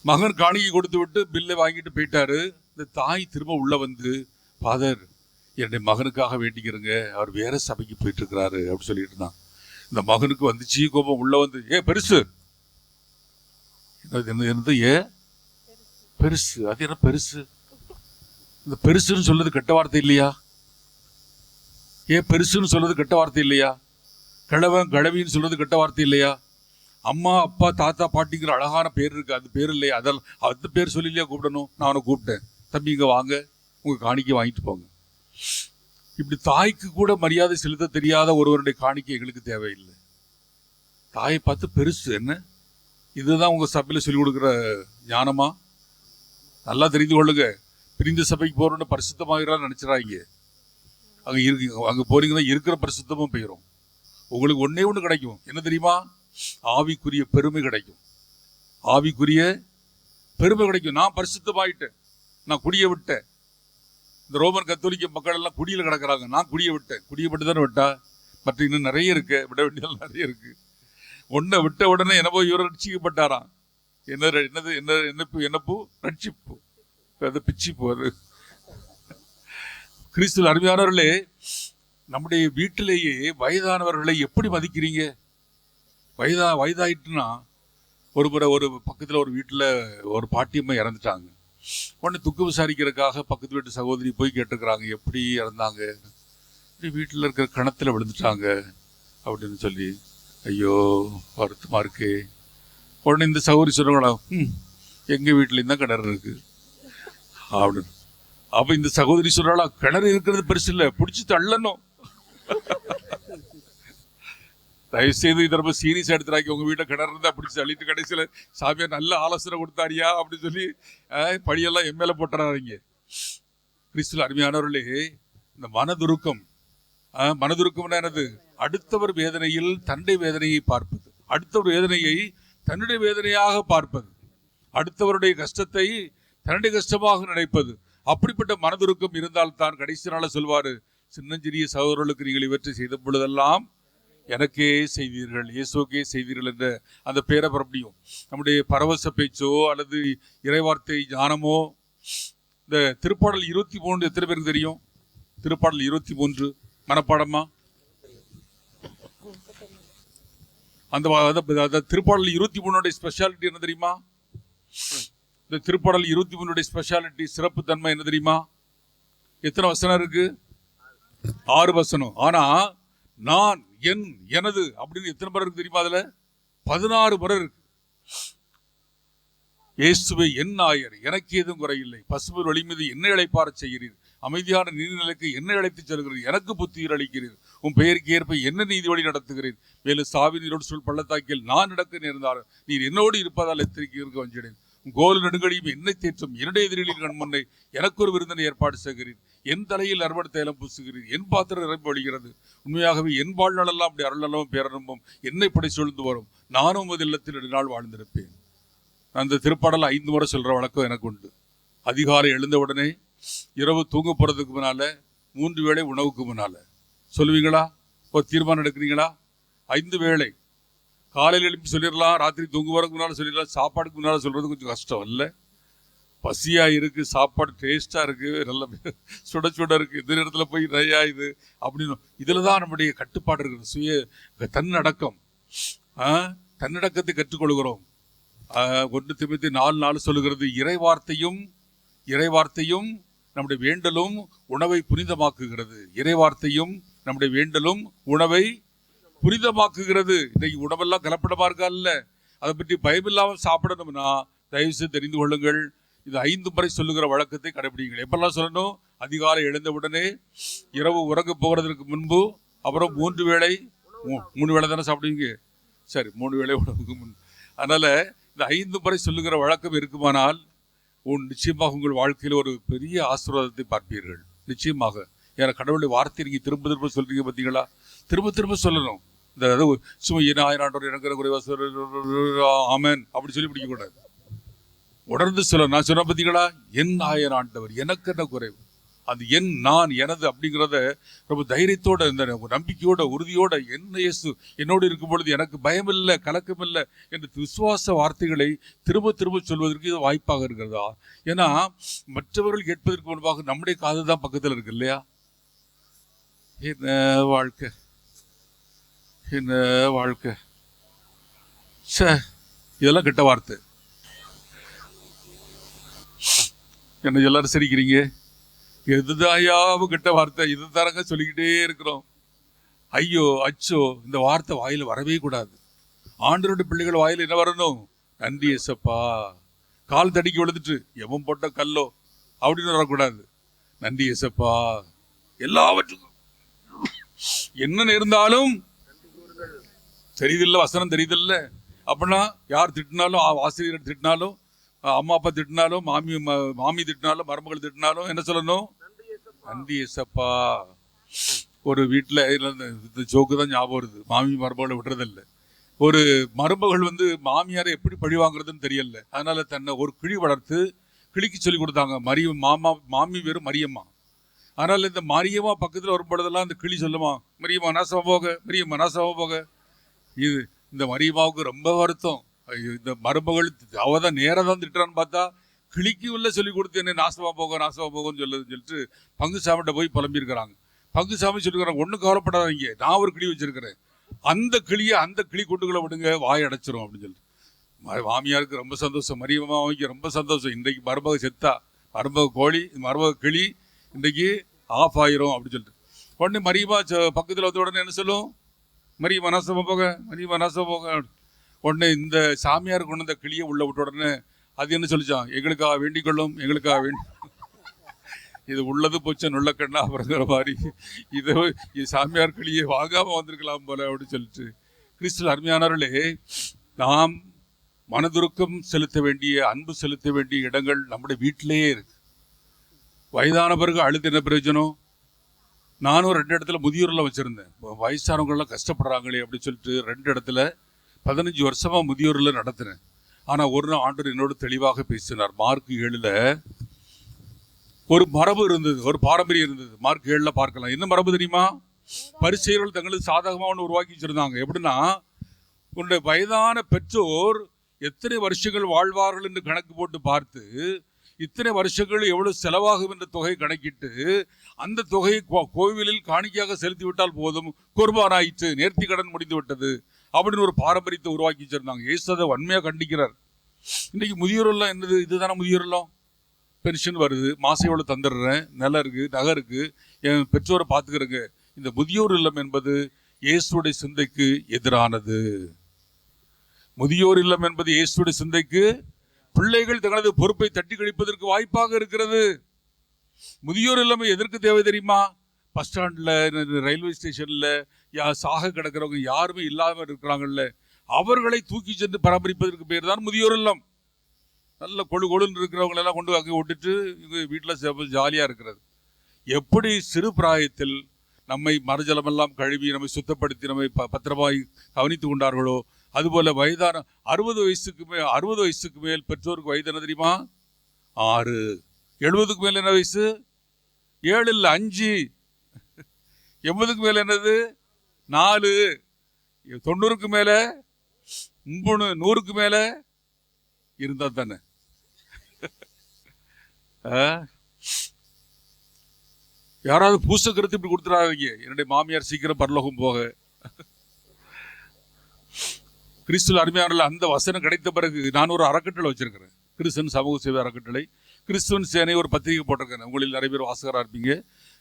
மகன் காணிக்கை கொடுத்து விட்டு பில்லை வாங்கிட்டு போயிட்டாரு. இந்த தாய் திரும்ப உள்ள வந்து, ஃபாதர் என்னுடைய மகனுக்காக வேண்டிக்கிறங்க, அவர் வேற சபைக்கு போயிட்டு இருக்கிறாரு அப்படின்னு சொல்லிட்டு இருந்தான். இந்த மகனுக்கு வந்துச்சு கோபம். உள்ள வந்து, பெருசு என்னது? பெருசு? அது என்ன பெருசு? இந்த பெருசுன்னு சொல்றது கெட்ட வார்த்தை இல்லையா? பெருசுன்னு சொல்றது கெட்ட வார்த்தை இல்லையா? கிழவன் கிழவின்னு சொல்றது கெட்ட வார்த்தை இல்லையா? அம்மா அப்பா தாத்தா பாட்டிங்கிற அழகான பேர் இருக்கு, அது பேர் இல்லையா? அதெல்லாம் அந்த பேர் சொல்லி இல்லையா கூப்பிடணும்? நான் அவனை கூப்பிட்டேன், தம்பி இங்க வாங்க, உங்க காணிக்கை வாங்கிட்டு போங்க. இப்படி தாய்க்கு கூட மரியாதை செலுத்த தெரியாத ஒருவருடைய காணிக்கை எங்களுக்கு தேவையில்லை. தாயை பார்த்து பெருசு என்ன? இதுதான் உங்க சபையில சொல்லிக் கொடுக்குற ஞானமா? நல்லா தெரிந்து கொள்ளுங்க. பிரிந்த சபைக்கு போறோம்னு பரிசுத்தமாகிறான்னு நினைச்சிடாங்க. அங்க போறீங்கன்னா இருக்கிற பரிசுத்தமும் போயிடும். உங்களுக்கு ஒன்னே ஒன்று கிடைக்கும். என்ன தெரியுமா? ஆவிக்குரிய பெருமை கிடைக்கும். ஆவிக்குரிய பெருமை கிடைக்கும். நான் பரிசுத்தமாயிட்டேன், நான் குடிய விட்டேன். இந்த ரோமன் கத்தோலிக்க மக்கள் எல்லாம் குடியில கிடக்குறாங்க. நான் குடிய விட்டேன். குடியப்பட்டு தானே விட்டா? மற்ற இன்னும் நிறைய இருக்கு, விட வேண்டியதெல்லாம் நிறைய இருக்கு. ஒன்றை விட்ட உடனே என்ன போய் இவரை ரட்சிக்கப்பட்டாராம். என்னப்பூ ரட்சிப்பு, அது பிச்சிப்பூ. அது கிறிஸ்துவ அருமையானவர்களே, நம்முடைய வீட்டிலேயே வயதானவர்களை எப்படி மதிக்கிறீங்க? வயதாயிட்டுனா ஒரு பக்கத்தில் ஒரு வீட்டில் ஒரு பாட்டியம்மா இறந்துட்டாங்க. உடனே துக்க விசாரிக்கிறதுக்காக பக்கத்து வீட்டு சகோதரி போய் கேட்டுக்கிறாங்க, எப்படி இறந்தாங்க? வீட்டில் இருக்கிற கிணத்துல விழுந்துட்டாங்க அப்படின்னு சொல்லி. ஐயோ வருத்தமா இருக்கு. உடனே இந்த சகோதரி சொல்றாங்களா, எங்க வீட்டில் தான் கிணறு இருக்கு அப்படின்னு. அப்ப இந்த சகோதரி சொல்றாளா, கிணறு இருக்கிறது பெருசு இல்லை, பிடிச்சி தள்ளணும். தயவுசெய்து இதை ரொம்ப சீரியஸ் எடுத்துறாக்கி, உங்க வீட்டை கிணறு இருந்தா பிடிச்சி தள்ளிட்டு கடைசியில சாமியார் நல்ல ஆலோசனை கொடுத்தாரியா அப்படின்னு சொல்லி படியெல்லாம் எம்எல்ஏ போட்டுறாங்க. கிறிஸ்துவ அருமையானவர்களே, இந்த மனதுருக்கம் என்னது? அடுத்தவர் வேதனையில் தன்னுடைய வேதனையை பார்ப்பது, அடுத்தவர் வேதனையை தன்னுடைய வேதனையாக பார்ப்பது. அடுத்தவருடைய கஷ்டத்தை தன்னுடைய கஷ்டமாக நினைப்பது. அப்படிப்பட்ட மனதுருக்கம் இருந்தால்தான் கடைசி நாள சொல்வாரு, சின்னஞ்சிறிய சகோதரர்களுக்கு நீங்கள் இவற்றை செய்த பொழுதெல்லாம் எனக்கே செய்தீர்கள், இயேசுக்கே செய்தீர்கள் என்ற அந்த பேரை பெற முடியும். நம்முடைய பரவச பேச்சோ அல்லது இறைவார்த்தை ஞானமோ. இந்த திருப்பாடல் 23 எத்தனை பேருக்கு தெரியும்? திருப்பாடல் 23 மனப்பாடமா? அந்த திருப்பாடல் 23 ஸ்பெஷாலிட்டி என்ன தெரியுமா? இந்த திருப்பாடல் 23 ஸ்பெஷாலிட்டி, சிறப்பு தன்மை என்ன தெரியுமா? எத்தனை வசனம் இருக்கு? 6 வசனம். ஆனா நான், என், எனது அப்படின்னு எத்தனை முறை இருக்கு தெரியுமா? அதுல 16 முறை இருக்கு. இயேசுவே என் ஆயர், எனக்கு ஏதும் குறையில்லை. பசும்புல் வழி மீது என்னை இளைப்பாற செய்கிறீர், அமைதியான நீர்நிலைக்கு என்னை அழைத்து செல்கிறீர், எனக்கு புத்துயிர் அளிக்கிறீர், உன் பெயருக்கு ஏற்ப என்ன நீதி வழி நடத்துகிறீர். மேலும் சாவி நீரோடு சொல் பள்ளத்தாக்கில் நான் நடக்க நேர்ந்தாலும் நீர் என்னோடு இருப்பதால் எத்திரிக்கு இருக்க வஞ்சினேன். உன் கோல் நெடுங்கடியும் என்னை தேற்றும், என்னுடைய எதிரிகளின் கண்முன்னை எனக்கு ஒரு விருந்தினை ஏற்பாடு செய்கிறீர். என் தலையில் அறுவடை தைலம் பூசுகிறீர், என் பாத்திரம் நிரம்பி வழிகிறது. உண்மையாகவே என் வாழ்நாளெல்லாம் அப்படி அருளெல்லாம் பேரன்பும் என்னை படை சூழ்ந்து வரும். நானும் உமது இல்லத்தில் 2 நாள் வாழ்ந்திருப்பேன். அந்த திருப்பாடல் 5 முறை சொல்ற வழக்கம் எனக்கு உண்டு. அதிகாலை எழுந்த உடனே, இரவு தூங்க போறதுக்கு முன்னால, 3 வேளை உணவுக்கு முன்னால சொல்லுவீங்களா? ஒரு தீர்மானம் எடுக்கிறீங்களா? 5 வேளை காலையில் எழுப்பி சொல்லிடலாம், ராத்திரி தூங்குவதற்கு முன்னால சொல்லிடலாம். சாப்பாடுக்கு முன்னால சொல்றது கொஞ்சம் கஷ்டம் இல்லை? பசியா இருக்கு, சாப்பாடு டேஸ்டா இருக்கு, நல்ல சுட சுட இருக்கு, இந்த நேரத்துல போய் நிறையா இது அப்படின்னு இதுலதான் நம்முடைய கட்டுப்பாடு இருக்குது. சுய தன்னடக்கம், தன்னடக்கத்தை கற்றுக்கொள்கிறோம். 1 தீமோத்தேயு 4:4 சொல்லுகிறது, இறைவார்த்தையும் நம்முடைய வேண்டலும் உணவை புனிதமாக்குகிறது. இறைவார்த்தையும் நம்முடைய வேண்டலும் உணவை புனிதமாக்குகிறது. இன்னைக்கு உணவெல்லாம் கலப்படமா இருக்கா இல்ல? அதை பற்றி பயமில்லாமல் சாப்பிடணும்னா தயவு செய்து தெரிந்து கொள்ளுங்கள், இது 5 முறை சொல்லுகிற வழக்கத்தை கடைபிடிங்கள். எப்பெல்லாம் சொல்லணும்? அதிகாலை எழுந்த உடனே, இரவு உறங்க போகிறதுக்கு முன்பு, அப்புறம் 3 வேளை. 3 வேளை தானே சாப்பிடுவீங்க? சரி, 3 வேளை உணவுக்கு முன். அதனால இந்த 5 முறை சொல்லுகிற வழக்கம் இருக்குமானால் நிச்சயமாக உங்கள் வாழ்க்கையில் ஒரு பெரிய ஆசீர்வாதத்தை பார்ப்பீர்கள். நிச்சயமாக. ஏன்னா கடவுளுடைய வார்த்தை நீங்க திரும்ப திரும்ப சொல்றீங்க பார்த்தீங்களா? திரும்ப திரும்ப சொல்லணும். இந்த சும்மா 1000 ஆண்டவர் எனக்கு குறைவா ஆமென் அப்படி சொல்லி பிடிக்க கூடாது. உணர்ந்து சொல்ல. நான் சொன்ன பார்த்தீங்களா, என் 1000 ஆண்டவர் எனக்கு என்ன குறைவு. அந்த என், நான், எனது அப்படிங்கிறத ரொம்ப தைரியத்தோட, இந்த நம்பிக்கையோட, உறுதியோட, என்ன இயேசு என்னோடு இருக்கும் பொழுது எனக்கு பயம் இல்லை, கலக்கம் இல்லை என்ற விசுவாச வார்த்தைகளை திரும்ப திரும்ப சொல்வதற்கு இது வாய்ப்பாக இருக்கிறதா? ஏன்னா மற்றவர்கள் கேட்பதற்கு முன்பாக நம்முடைய காது தான் பக்கத்தில் இருக்கு இல்லையா? என்ன வாழ்க்கை, என்ன வாழ்க்கை, இதெல்லாம் கெட்ட வார்த்தை. என்ன எல்லாரும் சிரிக்கிறீங்க? எதுதாயாவும் கெட்ட வார்த்தை, இது தரங்க சொல்லிக்கிட்டே இருக்கிறோம். ஐயோ அச்சோ, இந்த வார்த்தை வாயில வரவே கூடாது. ஆண்டவருடைய பிள்ளைகள் வாயில என்ன வரணும்? நன்றி ஏசப்பா. கால் தடிக்கி விழுந்துட்டு எவன் போட்ட கல்லோ அப்படின்னு வரக்கூடாது. நன்றி ஏசப்பா. எல்லாவற்றுக்கும் என்ன நேர்ந்தாலும் தெரியுதில்ல, வசனம் தெரியுதில்ல. அப்படின்னா யார் திட்டினாலும், ஆசிரியர் திட்டினாலும், அம்மா அப்பா திட்டினாலும், மாமி திட்டினாலும், மருமகள் திட்டினாலும் என்ன சொல்லணும்? நன்றி ஏசப்பா. ஒரு வீட்டில் இந்த ஜோக்கு தான் ஞாபகம் வருது. மாமி மருமகளை விடுறதில்லை. ஒரு மருமகள் மாமியாரை எப்படி பழி வாங்குறதுன்னு தெரியல. அதனால தன்னை ஒரு கிளி வளர்த்து கிளிக்கு சொல்லி கொடுத்தாங்க. மாமி வேறு மரியம்மா. அதனால இந்த மரியம்மா பக்கத்தில் வரும்பொழுதெல்லாம் இந்த கிளி சொல்லுமா, மரியம்மா நாசமா போக, மரியம்மா நாசமா போக. இது இந்த மரியம்மாவுக்கு ரொம்ப வருத்தம். இந்த மருமகள் அவதான் நேரம் தான் திட்டுறான்னு பார்த்தா கிளிக்கு உள்ள சொல்லி கொடுத்து என்ன நாசமா போகன்னு சொல்லிட்டு பங்குசாமிட்ட போய் புலம்பியிருக்கிறாங்க. பங்குசாமி சொல்லிக்கிறாங்க, ஒன்றும் கவலைப்படாதீங்க, நான் ஒரு கிளி வச்சிருக்கிறேன், அந்த கிளி கொண்டுக்குள்ள விடுங்க, வாய் அடைச்சிரும் அப்படின்னு சொல்லிட்டு. மாமியாருக்கு ரொம்ப சந்தோஷம், மரியம்மாவுக்கு ரொம்ப சந்தோஷம். இன்றைக்கு மருமக செத்தா, மருமக கிளி இன்றைக்கு ஆஃப் ஆயிரும் அப்படின்னு சொல்லிட்டு. உடனே மரியம்மா பக்கத்தில் வந்த உடனே என்ன சொல்லும்? மரியம்மா நாசமா போக. உடனே இந்த சாமியார் கொண்டு இந்த கிளியை உள்ள விட்ட உடனே அது என்ன சொல்லிச்சான்? எங்களுக்காக வேண்டிக் கொள்ளும், எங்களுக்காக வேண்டி. இது உள்ளது போச்ச நுள்ளக்கண்ணா அப்படிங்கிற மாதிரி இது சாமியார் கிளியை வாங்காம வந்திருக்கலாம் போல அப்படின்னு சொல்லிட்டு. கிறிஸ்துவில் அருமையானவர்களே, நாம் மனதுருக்கம் செலுத்த வேண்டிய, அன்பு செலுத்த வேண்டிய இடங்கள் நம்முடைய வீட்டிலேயே இருக்கு. வயதான பிறகு அழுது என்ன பிரயோஜனம்? நானும் 2 இடத்துல முதியோரில் வச்சிருந்தேன். வயசானவங்களாம் கஷ்டப்படுறாங்களே அப்படின்னு சொல்லிட்டு 2 இடத்துல 15 வருஷமா முதியோரில் நடத்தினேன். ஆனால் ஒரு நாள் ஆண்டவர் என்னோடு தெளிவாக பேசினார். மார்க் 7ல் ஒரு மரபு இருந்தது, ஒரு பாரம்பரியம் இருந்தது. மார்க் 7ல் பார்க்கலாம். என்ன மரபு தெரியுமா? பரிசேயர்கள் தங்களுக்கு சாதகமாக ஒன்று உருவாக்கி வச்சிருந்தாங்க. எப்படின்னா, உன்னுடைய வயதான பெற்றோர் எத்தனை வருஷங்கள் வாழ்வார்கள் என்று கணக்கு போட்டு பார்த்து, இத்தனை வருஷங்கள் எவ்வளவு செலவாகும் என்ற தொகை கணக்கிட்டு, அந்த தொகையை கோவிலில் காணிக்கையாக செலுத்தி விட்டால் போதும், குர்பான் ஆயிற்று, நேர்த்தி கடன் முடிந்து விட்டது அப்படின்னு ஒரு பாரம்பரியத்தை உருவாக்கி வச்சிருந்தாங்க. இயேசு அதை வன்மையாக கண்டிக்கிறார். இன்னைக்கு முதியோர் இல்லம் என்னது? இதுதானே முதியோர் இல்லம். பென்ஷன் வருது, மாசம் எவ்வளோ தந்துடுறேன், நிலம் இருக்கு, நகை இருக்கு, என் பெற்றோரை பார்த்துக்கிறேங்க. இந்த முதியோர் இல்லம் என்பது இயேசுடைய சிந்தைக்கு எதிரானது. முதியோர் இல்லம் என்பது இயேசுடைய சிந்தைக்கு பிள்ளைகள் தங்களது பொறுப்பை தட்டி கழிப்பதற்கு வாய்ப்பாக இருக்கிறது. முதியோர் இல்லம் எதற்கு தேவை தெரியுமா? பஸ் ஸ்டாண்டில், ரயில்வே ஸ்டேஷனில் சாக கிடக்கிறவங்க யாருமே இல்லாமல் இருக்கிறாங்கல்ல, அவர்களை தூக்கி சென்று பராமரிப்பதற்கு பேர் தான் முதியோர் இல்லம். நல்ல கொழுன்னு இருக்கிறவங்களெல்லாம் கொண்டு அங்கே விட்டுட்டு இவங்க வீட்டில் ஜாலியாக இருக்கிறது. எப்படி சிறு பிராயத்தில் நம்மை மறுஜலமெல்லாம் கழுவி நம்மை சுத்தப்படுத்தி நம்மை பத்திரமாய் கவனித்து கொண்டார்களோ, அதுபோல வயதான 60 வயசுக்கு மேல் பெற்றோருக்கு வயது என்ன தெரியுமா? 6. 70க்கு மேல் என்ன வயசு? 7 இல்லை 5. 80க்கு மேல என்னது? 4. 90க்கு மேல 3. 100க்கு மேல இருந்தா தானே. யாராவது பூசக்கருத்து இப்படி கொடுத்துடாதீங்க, என்னுடைய மாமியார் சீக்கிரம் பரலோகம் போக. கிறிஸ்துவ அருமையானல அந்த வசனம் கிடைத்த பிறகு நான் ஒரு அறக்கட்டளை வச்சிருக்கிறேன், கிறிஸ்தன் சமூக சேவை அறக்கட்டளை. கிறிஸ்துவன் சேனை ஒரு பத்திரிகை போட்டிருக்கேன். உங்களில் நிறைய பேர் வாசகராக இருப்பீங்க.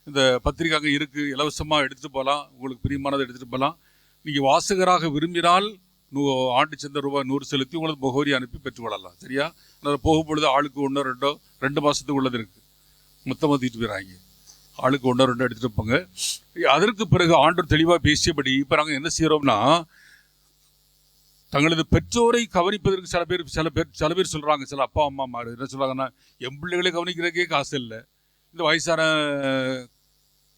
இந்த பத்திரிகை அங்கே இருக்குது, இலவசமாக எடுத்துகிட்டு போகலாம், உங்களுக்கு பிரியமானதை எடுத்துகிட்டு போகலாம். நீங்கள் வாசகராக விரும்பினால் ஆண்டு சந்த ரூபாய் 100 செலுத்தி உங்களுக்கு முகவரி அனுப்பி பெற்றுக்கொள்ளலாம். சரியா? நான் போகும்பொழுது ஆளுக்கு 1 2 மாதத்துக்கு உள்ளது இருக்குது, மொத்தமாக தூக்கிட்டு போயிடறாங்க. ஆளுக்கு 1 2 எடுத்துகிட்டு போங்க. அதற்கு பிறகு ஆண்டவர் தெளிவாக பேசியபடி இப்போ நாங்கள் என்ன செய்கிறோம்னா, தங்களது பெற்றோரை கவனிப்பதற்கு சில பேர் சொல்கிறாங்க, சில அப்பா அம்மா மாறு என்ன சொல்கிறாங்கன்னா, என் பிள்ளைகளை கவனிக்கிறதுக்கே காசு இல்லை, இந்த வயசான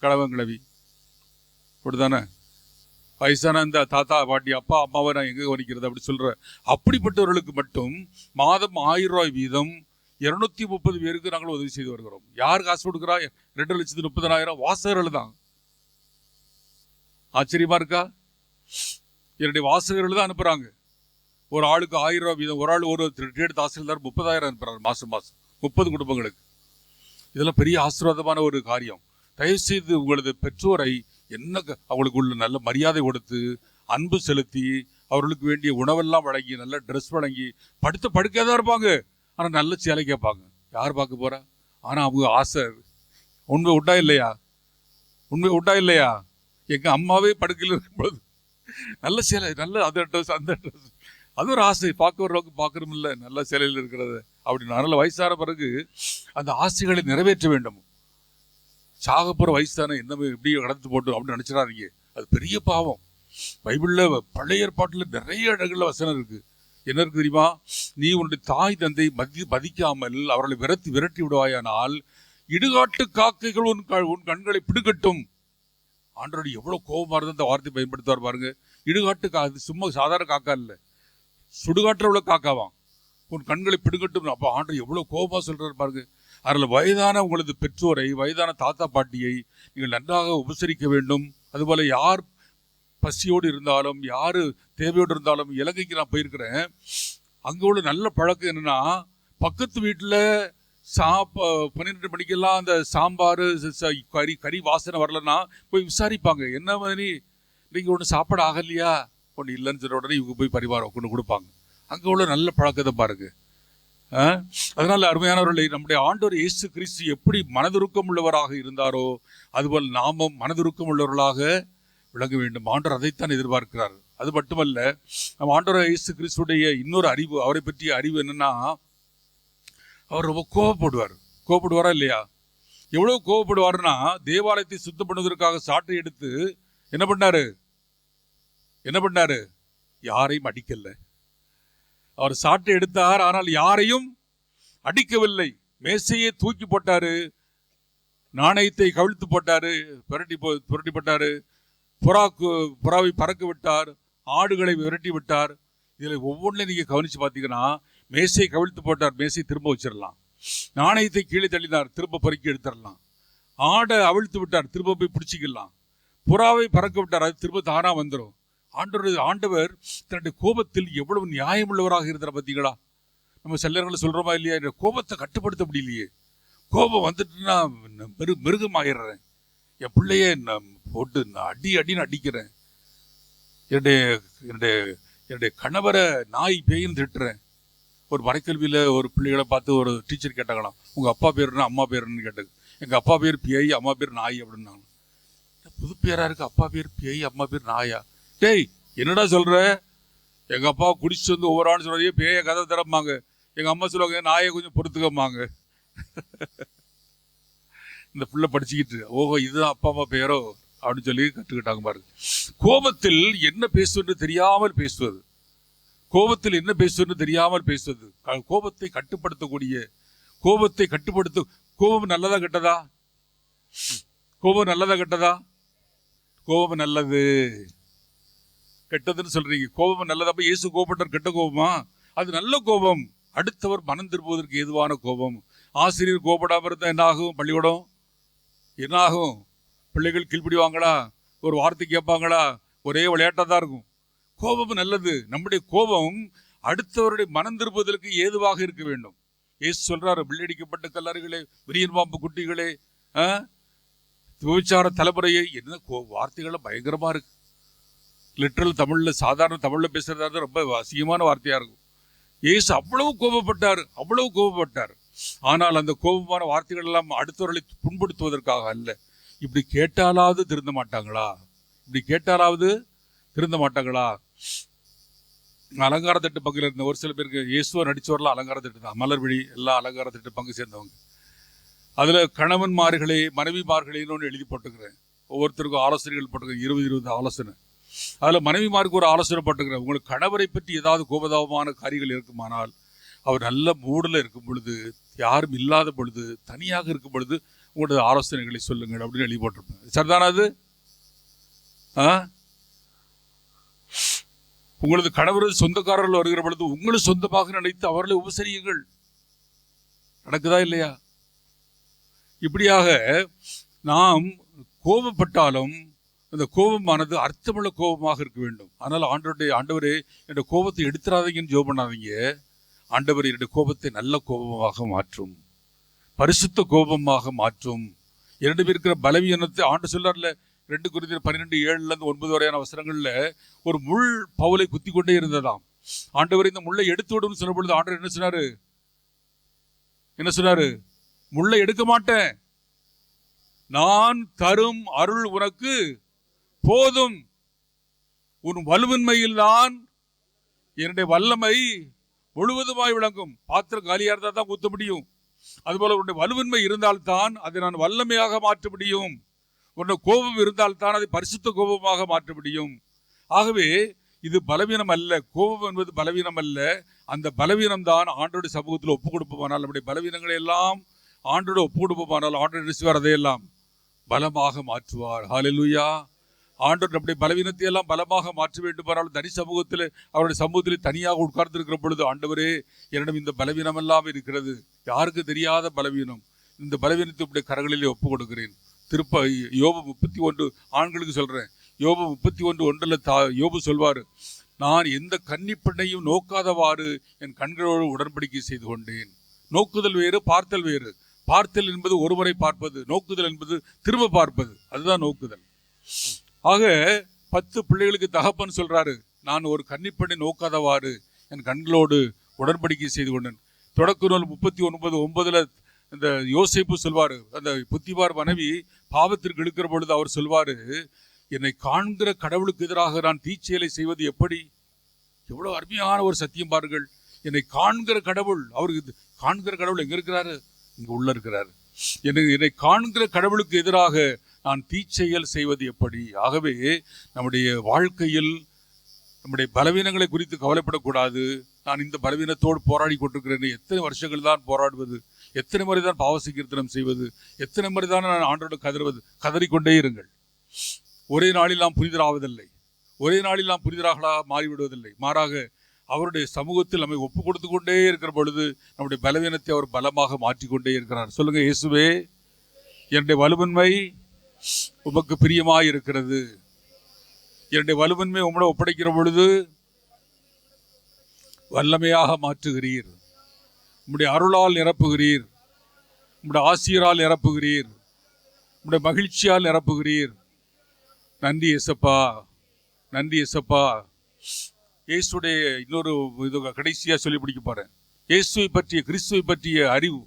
கிழவி அப்படித்தானே, வயசான இந்த தாத்தா பாட்டி அப்பா அம்மாவை நான் எங்கே கவனிக்கிறது அப்படி சொல்கிறேன். அப்படிப்பட்டவர்களுக்கு மட்டும் மாதம் 1000 ரூபாய் வீதம் 230 பேருக்கு நாங்கள் உதவி செய்து வருகிறோம். யார் காசு கொடுக்குறா? 2,30,000 வாசகர்கள் தான். ஆச்சரியமா இருக்கா? என்னுடைய வாசகர்கள் தான் அனுப்புகிறாங்க. ஒரு ஆளுக்கு 1000 ரூபாய் வீதம். ஒரு ஆள் ஒரு ரிட்டையர்டு தாசில்தார் 30,000 அனுப்புகிறார் மாதம் 30 குடும்பங்களுக்கு. இதெல்லாம் பெரிய ஆசீர்வாதமான ஒரு காரியம். தயவுசெய்து உங்களது பெற்றோரை அவங்களுக்கு உள்ள நல்ல மரியாதை கொடுத்து அன்பு செலுத்தி அவர்களுக்கு வேண்டிய உணவெல்லாம் வழங்கி நல்ல ட்ரெஸ் வழங்கி படுக்கையாக தான் இருப்பாங்க, ஆனால் நல்ல சேலை கேட்பாங்க. யார் பார்க்க போகிறா? ஆனால் அவங்க ஆசை உண்மை உண்டா இல்லையா? எங்கள் அம்மாவே படுக்கையில் இருக்கும்போது நல்ல சேலை, நல்ல அந்த ட்ரெஸ் அது ஒரு ஆசை. பார்க்க வர்றவங்க பார்க்குறோம் இல்லை, நல்ல சேலையில் இருக்கிறது அப்படின்னு. அதனால் வயசான பிறகு அந்த ஆசைகளை நிறைவேற்ற வேண்டும். சாகப்புற வயசு தானே, என்ன எப்படி கடந்து போட்டு அப்படின்னு நினச்சிடாதீங்க, அது பெரிய பாவம். பைபிளில் பழைய ஏற்பாட்டில் நிறைய இடங்களில் வசனம் இருக்குது. என்ன இருக்குது தெரியுமா? நீ உன்னுடைய தாய் தந்தை மதிக்காமல் அவர்களை விரட்டி விடுவாயானால் இடுகாட்டு காக்கைகள் உன் கண்களை பிடுக்கட்டும். ஆண்டவருடைய எவ்வளோ கோபமாக இருந்தால் அந்த வார்த்தை பயன்படுத்துவார் பாருங்க. இடுகாட்டு அது சும்மா சாதாரண காக்கா இல்லை, சுடுகாட்டில் உள்ள காக்காவான். உன் கண்களை பிடுக்கட்டும். அப்போ ஆண்டவர் எவ்வளோ கோபமாக சொல்கிறார் பாருங்க. அதில் வயதான உங்களது பெற்றோரை, வயதான தாத்தா பாட்டியை நீங்கள் நன்றாக உபசரிக்க வேண்டும். அதுபோல் யார் பசியோடு இருந்தாலும், யார் தேவையோடு இருந்தாலும், இலங்கைக்கு நான் போயிருக்கிறேன், அங்கே உள்ள நல்ல பழக்கம் என்னென்னா, பக்கத்து வீட்டில் 12 மணிக்கெல்லாம் அந்த சாம்பார் கறி வாசனை வரலன்னா போய் விசாரிப்பாங்க. என்ன மாதிரி நீங்கள் ஒன்று சாப்பாடு ஆகலையா? ஒன்று இல்லைன்னு சொல்ல உடனே இவங்க போய் பரிமாறம் கொண்டு கொடுப்பாங்க. அங்கே உள்ள நல்ல பழக்கத்தை பாருங்க. அதனால் அருமையானவர்களை, நம்முடைய ஆண்டவர் இயேசு கிறிஸ்து எப்படி மனதுருக்கம் உள்ளவராக இருந்தாரோ அதுபோல் நாமும் மனதுருக்கம் உள்ளவர்களாக விளங்க வேண்டும். ஆண்டவர் அதைத்தான் எதிர்பார்க்கிறார். அது மட்டுமல்ல, நம்ம ஆண்டவர் இயேசு கிறிஸ்துடைய இன்னொரு அறிவு, அவரை பற்றிய அறிவு என்னன்னா, அவர் ரொம்ப கோபப்படுவாரா இல்லையா? எவ்வளவு கோபப்படுவார்னா, தேவாலயத்தை சுத்தம் பண்ணுவதற்காக சாட்டை எடுத்து என்ன பண்ணாரு? யாரையும் அடிக்கல. அவர் சாட்டை எடுத்தார், ஆனால் யாரையும் அடிக்கவில்லை. மேசையை தூக்கி போட்டாரு, நாணயத்தை கவிழ்த்து போட்டாரு, புரட்டி போட்டாரு, புறாவை பறக்க விட்டார், ஆடுகளை விரட்டி விட்டார். இதில் ஒவ்வொன்றையும் நீங்கள் கவனித்து பார்த்தீங்கன்னா மேசையை கவிழ்த்து போட்டார், மேசை திரும்ப வச்சிடலாம். நாணயத்தை கீழே தள்ளினார், திரும்ப பொறுக்கி எடுத்துடலாம். ஆடை அவிழ்த்து விட்டார், திரும்ப போய் பிடிச்சிக்கலாம். புறாவை பறக்க விட்டார், அது திரும்ப தானா வந்துடும். ஆண்டவர் தன்னுடைய கோபத்தில் எவ்வளவு நியாயமுள்ளவராக இருந்தார் பார்த்தீங்களா? நம்ம சிலர்களை சொல்றோமா இல்லையா, இந்த கோபத்தை கட்டுப்படுத்த முடியலையே, கோபம் வந்துட்டுன்னா மிருகமாயிடுறேன், என் பிள்ளைய போட்டு அடின்னு அடிக்கிறேன், என்னுடைய கணவரை நாய் பேயின்னு திட்டுறேன். ஒரு மறைக்கல்வியில் ஒரு பிள்ளைகளை பார்த்து ஒரு டீச்சர் கேட்டாங்களாம், உங்கள் அப்பா பேருன்னா அம்மா பேருன்னு கேட்டது. எங்கள் அப்பா பேர் பேய், அம்மா பேர் நாய் அப்படின்னாங்க. புது பேராக இருக்கு, அப்பா பேர் பேய் அம்மா பேர் நாயா? டேய் என்னடா சொல்கிற? எங்கள் அப்பா குடிச்சிட்டு வந்து ஒவ்வொரு ஆண்டு சொல்கிறதே பேயை கதை தரம்பாங்க, எங்கள் அம்மா சொல்லுவாங்க நாயை கொஞ்சம் பொறுத்துக்கம்பாங்க. இந்த பிள்ளை படிச்சுக்கிட்டு ஓஹோ இதுதான் அப்பா அம்மா பேரோ அப்படின்னு சொல்லி கற்றுக்கிட்டாங்க பாருங்க. கோபத்தில் என்ன பேசுவது தெரியாமல் பேசுவது, கோபத்தில் என்ன பேசுவது தெரியாமல் பேசுவது, கோபத்தை கட்டுப்படுத்தக்கூடிய, கோபம் நல்லதா கெட்டதா? கோபம் நல்லதா கெட்டதா? கோபம் நல்லது. கெட்டதுன்னு சொல்றீங்க, கோபம் நல்லதா? அப்ப இயேசு கோபப்பட்டார், கெட்ட கோபமா? அது நல்ல கோபம், அடுத்தவர் மனம் திரும்புவதற்கு ஏதுவான கோபம். ஆசிரியர் கோபப்படாம இருந்தா என்ன ஆகும்? பள்ளிக்கூடம் என்ன ஆகும்? பிள்ளைகள் கீழ்ப்பிடிவாங்களா? ஒரு வார்த்தை கேட்பாங்களா? ஒரே விளையாட்டாக தான் இருக்கும். கோபம் நல்லது. நம்முடைய கோபம் அடுத்தவருடைய மனம் திரும்புவதற்கு ஏதுவாக இருக்க வேண்டும். இயேசு சொல்றாரு, பிள்ளடிக்கப்பட்ட கல்லறைகளே, விரியன் பாம்பு குட்டிகளே, விபச்சார தலைமுறையை, என்ன வார்த்தைகளை பயங்கரமா இருக்கு. லிட்டரல் தமிழ்ல, சாதாரண தமிழ்ல பேசுறதா ரொம்ப அசிங்கமான வார்த்தையா இருக்கும். இயேசு அவ்வளவு கோபப்பட்டார். ஆனால் அந்த கோபமான வார்த்தைகள் எல்லாம் அடுத்தவர்களை புண்படுத்துவதற்காக அல்ல. இப்படி கேட்டாலாவது திருந்த மாட்டாங்களா? அலங்கார தட்டு பங்குல இருந்த ஒரு சில பேருக்கு இயேசுவா நடிச்சவரெல்லாம் அலங்கார தட்டு தான், மலர்விழி எல்லாம் அலங்கார தட்டு பங்கு சேர்ந்தவங்க. அதுல கணவன்மார்களே மனைவிமார்களேன்னு எழுதி போட்டுக்கிறேன். ஒவ்வொருத்தருக்கும் ஆலோசனைகள் போட்டுக்கிறேன், 20 ஆலோசனை. அதுல மனைவிமாருக்கு ஒரு ஆலோசனை போட்டுக்கிறேன். உங்களுக்கு கணவரை பற்றி ஏதாவது கோபதாபமான காரியங்கள் இருக்குமானால், அவர் நல்ல மூடில் இருக்கும் பொழுது, யாரும் இல்லாத பொழுது, தனியாக இருக்கும் பொழுது உங்களோட ஆலோசனைகளை சொல்லுங்கள் அப்படின்னு எழுதி போட்டிருப்பேன். சரிதானா அது? உங்களது கணவர் சொந்தக்காரர்கள் வருகிற பொழுது உங்களும் சொந்தமாக நினைத்து அவர்களை உபசரியுங்கள். நடக்குதா இல்லையா? இப்படியாக நாம் கோபப்பட்டாலும் அந்த கோபமானது அர்த்தமுள்ள கோபமாக இருக்க வேண்டும். ஆனால் ஆண்டவரே என்னுடைய கோபத்தை எடுத்துறாதீங்கன்னு ஜெபம் பண்ணாதீங்க. ஆண்டவர் என்னுடைய கோபத்தை நல்ல கோபமாக மாற்றும், பரிசுத்த கோபமாக மாற்றும். இரண்டு பேருக்கிற பலவீனத்தை ஆண்டு சொல்லார்ல, 2 கொரிந்தியர் 12:7-9 வரையான அவசரங்கள்ல ஒரு முள் பவுலை குத்தி கொண்டே இருந்ததாம். ஆண்டவர் இந்த முள்ளை எடுத்து விடும் சொல்லும் பொழுது ஆண்டவர் என்ன சொன்னாரு? முள்ளை எடுக்க மாட்டேன், நான் தரும் அருள் உனக்கு போதும், உன் வலுவின்மையில் நான் என்னுடைய வல்லமை முழுவதுமாய் விளங்கும். பாத்திரம் காலியா இருந்தால் தான் குத்த முடியும். அதுபோல உன்னுடைய வலுவின்மை இருந்தால்தான் அதை நான் வல்லமையாக மாற்ற முடியும். உன்னுடைய கோபம் இருந்தால்தான் அதை பரிசுத்த கோபமாக மாற்ற முடியும். ஆகவே இது பலவீனம் அல்ல, கோபம் என்பது பலவீனம் அல்ல. அந்த பலவீனம் தான் ஆண்டோடைய சமூகத்தில் ஒப்பு கொடுப்போமானால், நம்முடைய பலவீனங்களை எல்லாம் ஆண்டோட ஒப்பு கொடுப்போமானால், ஆண்டோட நினைச்சுவார் அதையெல்லாம் பலமாக மாற்றுவார். ஹல்லேலூயா. ஆண்டவர் நம்முடைய பலவீனத்தை எல்லாம் பலமாக மாற்ற வேண்டுமானால், தனி சமூகத்தில் அவருடைய சமூகத்தில் தனியாக உட்கார்ந்து இருக்கிற பொழுது, ஆண்டவரே என்னிடம் இந்த பலவீனம் எல்லாம் இருக்கிறது, யாருக்கு தெரியாத பலவீனம், இந்த பலவீனத்தை உடைய கரங்களிலே ஒப்பு கொடுக்கிறேன். யோபு 31 ஆண்களுக்கு சொல்றேன். யோபு 31:1 யோபு சொல்வாரு, நான் எந்த கன்னிப்பெண்ணையும் நோக்காதவாறு என் கண்களோடு உடன்படிக்கை செய்து கொண்டேன். நோக்குதல் வேறு, பார்த்தல் வேறு. பார்த்தல் என்பது ஒருமுறை பார்ப்பது, நோக்குதல் என்பது திரும்ப பார்ப்பது, அதுதான் நோக்குதல். ஆக 10 பிள்ளைகளுக்கு தகப்பன் சொல்றாரு, நான் ஒரு கன்னிப்பெண்ணை நோக்காதவாறு என் கண்களோடு உடன்படிக்கை செய்து கொண்டேன். தொடக்க நூல் 39:9 இந்த யோசேப்பு சொல்வாரு, அந்த புத்திபார் மனைவி பாவத்திற்கு இழுக்கிற பொழுது அவர் சொல்வாரு, என்னை காண்கிற கடவுளுக்கு எதிராக நான் தீச்செயலை செய்வது எப்படி? எவ்வளவு அருமையான ஒரு சத்தியம் பாருங்கள். என்னை காண்கிற கடவுள், அவருக்கு காண்கிற கடவுள் எங்க இருக்கிறாரு? இங்க உள்ள இருக்கிறாரு. என்னை காண்கிற கடவுளுக்கு எதிராக நான் தீச்செயல் செய்வது எப்படி? ஆகவே நம்முடைய வாழ்க்கையில் நம்முடைய பலவீனங்களை குறித்து கவலைப்படக்கூடாது. நான் இந்த பலவீனத்தோடு போராடி கொண்டிருக்கிறேன், எத்தனை வருஷங்கள் தான் போராடுவது, எத்தனை முறை தான் பாவ சங்கீர்த்தனம் செய்வது, எத்தனை முறை தான் நான் ஆண்டோடு கதறிக்கொண்டே இருங்கள். ஒரே நாளில் நாம் புனிதராவதில்லை, ஒரே நாளில் நாம் புனிதராக மாறிவிடுவதில்லை. மாறாக அவருடைய சமூகத்தில் நம்மை ஒப்பு கொடுத்து கொண்டே இருக்கிற பொழுது நம்முடைய பலவீனத்தை அவர் பலமாக மாற்றிக்கொண்டே இருக்கிறார். சொல்லுங்க, இயேசுவே என்னுடைய வலுவன்மை உமக்கு பிரியமாய் இருக்கிறது. என்னுடைய வலுவன்மை உம்மிடம் ஒப்படைக்கிற பொழுது வல்லமையாக மாற்றுகிறீர். உம்முடைய அருளால் நிரப்புகிறீர். உம்முடைய ஆசிரியரால் நிரப்புகிறீர். உம்முடைய மகிழ்ச்சியால் நிரப்புகிறீர். நன்றி இயேசப்பா, நன்றி இயேசப்பா. இயேசுடைய இன்னொரு இது கடைசியாக சொல்லி பிடிக்க போறேன். இயேசுவை பற்றிய, கிறிஸ்துவை பற்றிய அறிவு.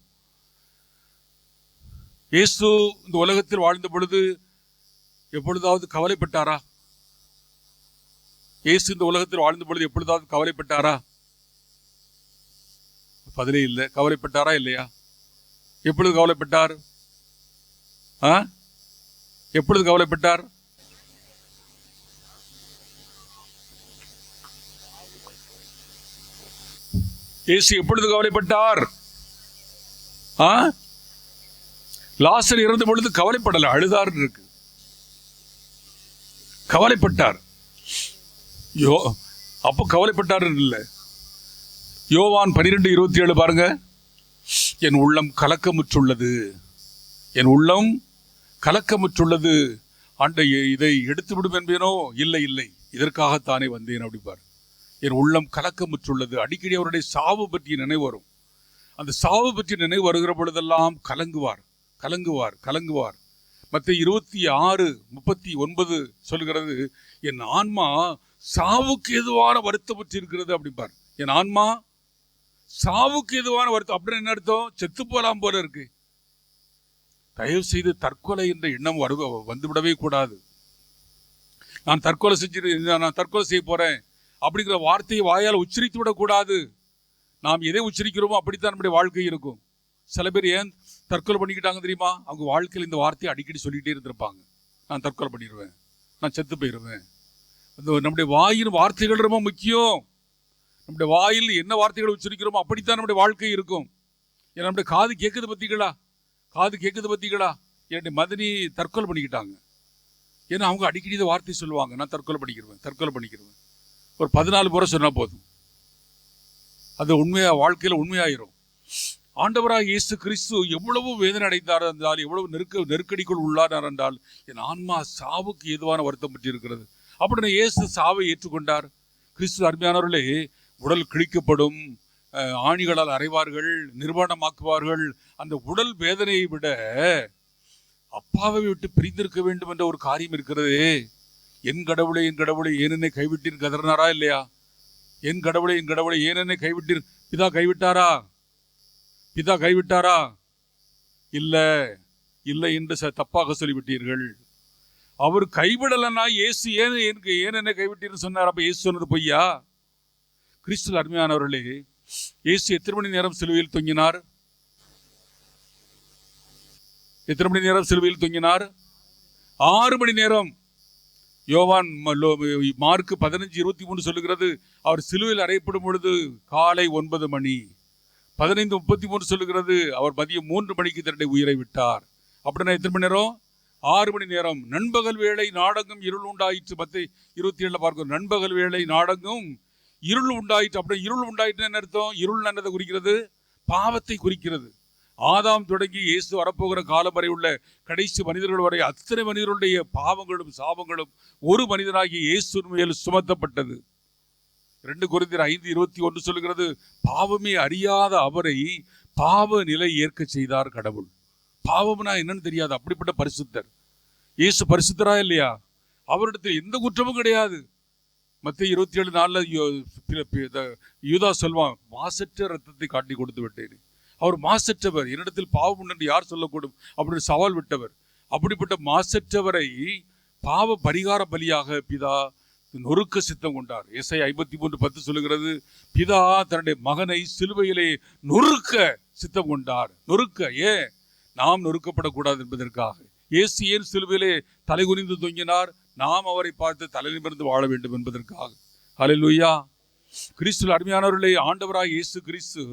இயேசு இந்த உலகத்தில் வாழ்ந்த பொழுது எப்பொழுதாவது கவலைப்பட்டாரா? இயேசு இந்த உலகத்தில் வாழ்ந்த பொழுது எப்பொழுதாவது கவலைப்பட்டாரா? பதிலே இல்லை. கவலைப்பட்டாரா இல்லையா? எப்பொழுது கவலைப்பட்டார்? எப்பொழுது கவலைப்பட்டார்? இயேசு எப்பொழுது கவலைப்பட்டார்? லாசர் இறந்த பொழுது கவலைப்படல, அழுதார் இருக்கு. கவலைப்பட்டார். அப்போ கவலைப்பட்டார் இல்லை. யோவான் 12:27 பாருங்க. என் உள்ளம் கலக்கமுற்றுள்ளது, என் உள்ளம் கலக்கமுற்றுள்ளது. ஆண்டை இதை எடுத்து விடும் என்பேனோ? இல்லை இல்லை, இதற்காகத்தானே வந்தேன் அப்படிப்பார். என் உள்ளம் கலக்கமுற்றுள்ளது. அடிக்கடி அவருடைய சாவு பற்றிய நினைவு வரும். அந்த சாவு பற்றிய நினைவு வருகிற பொழுதெல்லாம் கலங்குவார், கலங்குவார், கலங்குவார். மத்தேயு 26:39 சொல்கிறது, என் ஆன்மா சாவுக்கு எதுவான வருத்தம் பற்றி இருக்கிறது அப்படிப்பார். என் ஆன்மா சாவுக்கு எதுவான வருத்தம். அப்படின்னு என்ன அர்த்தம்? செத்து போலாம் போல இருக்கு. தயவு செய்து தற்கொலை என்ற எண்ணம் வந்துவிடவே கூடாது. நான் தற்கொலை செய்ய போறேன் அப்படிங்கிற வார்த்தையை வாயால் உச்சரித்து விடக்கூடாது. நாம் எதை உச்சரிக்கிறோமோ அப்படித்தான் நம்முடைய வாழ்க்கை இருக்கும். சில பேர் ஏன் தற்கொலை பண்ணிக்கிட்டாங்க தெரியுமா? அவங்க வாழ்க்கையில் இந்த வார்த்தையை அடிக்கடி சொல்லிக்கிட்டே இருந்திருப்பாங்க. நான் தற்கொலை பண்ணிடுவேன், நான் செத்து போயிடுவேன். நம்முடைய வாயின் வார்த்தைகள் ரொம்ப முக்கியம். நம்முடைய வாயில் என்ன வார்த்தைகளை உச்சரிக்கிறோமோ அப்படித்தான் நம்முடைய வாழ்க்கை இருக்கும். ஏன்னா நம்முடைய காது கேட்குது பத்திகளா, காது கேட்குது பத்திகளா. என்னுடைய மதனி தற்கொலை பண்ணிக்கிட்டாங்க. ஏன்னா அவங்க அடிக்கடி இந்த வார்த்தை சொல்லுவாங்க, நான் தற்கொலை பண்ணிக்கிடுவேன், தற்கொலை பண்ணிக்கிடுவேன். ஒரு 14 முறை சொன்னால் போதும், அது உண்மையா வாழ்க்கையில் உண்மையாயிரும். ஆண்டவராக இயேசு கிறிஸ்து எவ்வளவு வேதனை அடைந்தார் என்றால், எவ்வளவு நெருக்கடிக்குள் உள்ளார் என்றால், என் ஆன்மா சாவுக்கு ஏதுவான வருத்தம் பற்றி இருக்கிறது. அப்படின்னு இயேசு சாவை ஏற்றுக்கொண்டார். கிறிஸ்து அருமையானவர்களே, உடல் கிழிக்கப்படும், ஆணிகளால் அறைவார்கள், நிர்வாணமாக்குவார்கள். அந்த உடல் வேதனையை விட அப்பாவை விட்டு பிரிந்திருக்க வேண்டும் என்ற ஒரு காரியம் இருக்கிறது. என் கடவுளை, என் கடவுளை ஏன் என்னை கைவிட்டீர் கதறினாரா இல்லையா? என் கடவுளை, என் கடவுளை ஏன் என்னை கைவிட்டீர்? பிதா கைவிட்டாரா? பிதா கைவிட்டாரா? இல்லை, இல்லை என்று தப்பாக சொல்லிவிட்டீர்கள். அவர் கைவிடலன்னா இயேசு ஏன் என்னை கைவிட்டீர்னு சொன்னார். அப்ப இயேசு சொன்னது பொய்யா? கிறிஸ்து அருமையானவர்களே, இயேசு எத்தனை மணி நேரம் சிலுவையில் தொங்கினார்? எத்தனை மணி நேரம் சிலுவையில் தொங்கினார்? 6 மணி நேரம். யோவான் மார்க் 15:23 சொல்லுகிறது, அவர் சிலுவையில் அறையப்படும் பொழுது காலை 9 மணி. 15:33 சொல்லுகிறது, அவர் மதியம் 3 மணிக்கு தன்னுடைய உயிரை விட்டார். அப்படின்னா எத்தனை மணி நேரம்? 6 மணி நேரம். நண்பகல் வேளை நாடகம் இருள் உண்டாயிற்று. 10:27 பார்க்கிறோம். நண்பகல் வேளை நாடகம் இருள் உண்டாயிற்று. அப்படி இருள் உண்டாயிற்று என்ன அர்த்தம்? இருள் என்னதை குறிக்கிறது? பாவத்தை குறிக்கிறது. ஆதாம் தொடங்கி இயேசு வரப்போகிற காலம் வரை உள்ள கடைசி மனிதர்கள் வரை அத்தனை மனிதர்களுடைய பாவங்களும் சாபங்களும் ஒரு மனிதனாகிய இயேசு மேல் சுமத்தப்பட்டது. 2 கொரிந்தியர் 5:21 சொல்லுகிறது, பாவமே அறியாத அவரை பாவ நிலை ஏற்க செய்தார் கடவுள். பாவம்னா என்னன்னு தெரியாது, அப்படிப்பட்ட பரிசுத்தர். இயேசு பரிசுத்தரா இல்லையா? அவரிடத்தில் எந்த குற்றமும் கிடையாது. மத்தேயு 27:4 யூதா சொல்வான், மாசற்ற ரத்தத்தை காட்டி கொடுத்து விட்டேன். அவர் மாசற்றவர், என்னிடத்தில் பாவம் உண்டு என்று யார் சொல்லக்கூடும் அப்படின்னு சவால் விட்டவர். அப்படிப்பட்ட மாசற்றவரை பாவ பரிகார பலியாக பிதா நொறுக்க சித்தம் கொண்டார். ஏசாயா 53:10 சொல்லுகிறது, பிதா தன்னுடைய மகனை சிலுவையிலே நொறுக்க சித்தம் கொண்டார். நொறுக்க, ஏன்? நாம் நொறுக்கப்படக்கூடாது என்பதற்காக. இயேசு ஏன் சிலுவையிலே தலைகுனிந்து தொங்கினார்? நாம் அவரை பார்த்து தலை நிமிர்ந்து வாழ வேண்டும் என்பதற்காக. ஹல்லேலூயா. கிறிஸ்து அருமையானவர்களே, ஆண்டவராக இயேசு கிறிஸ்து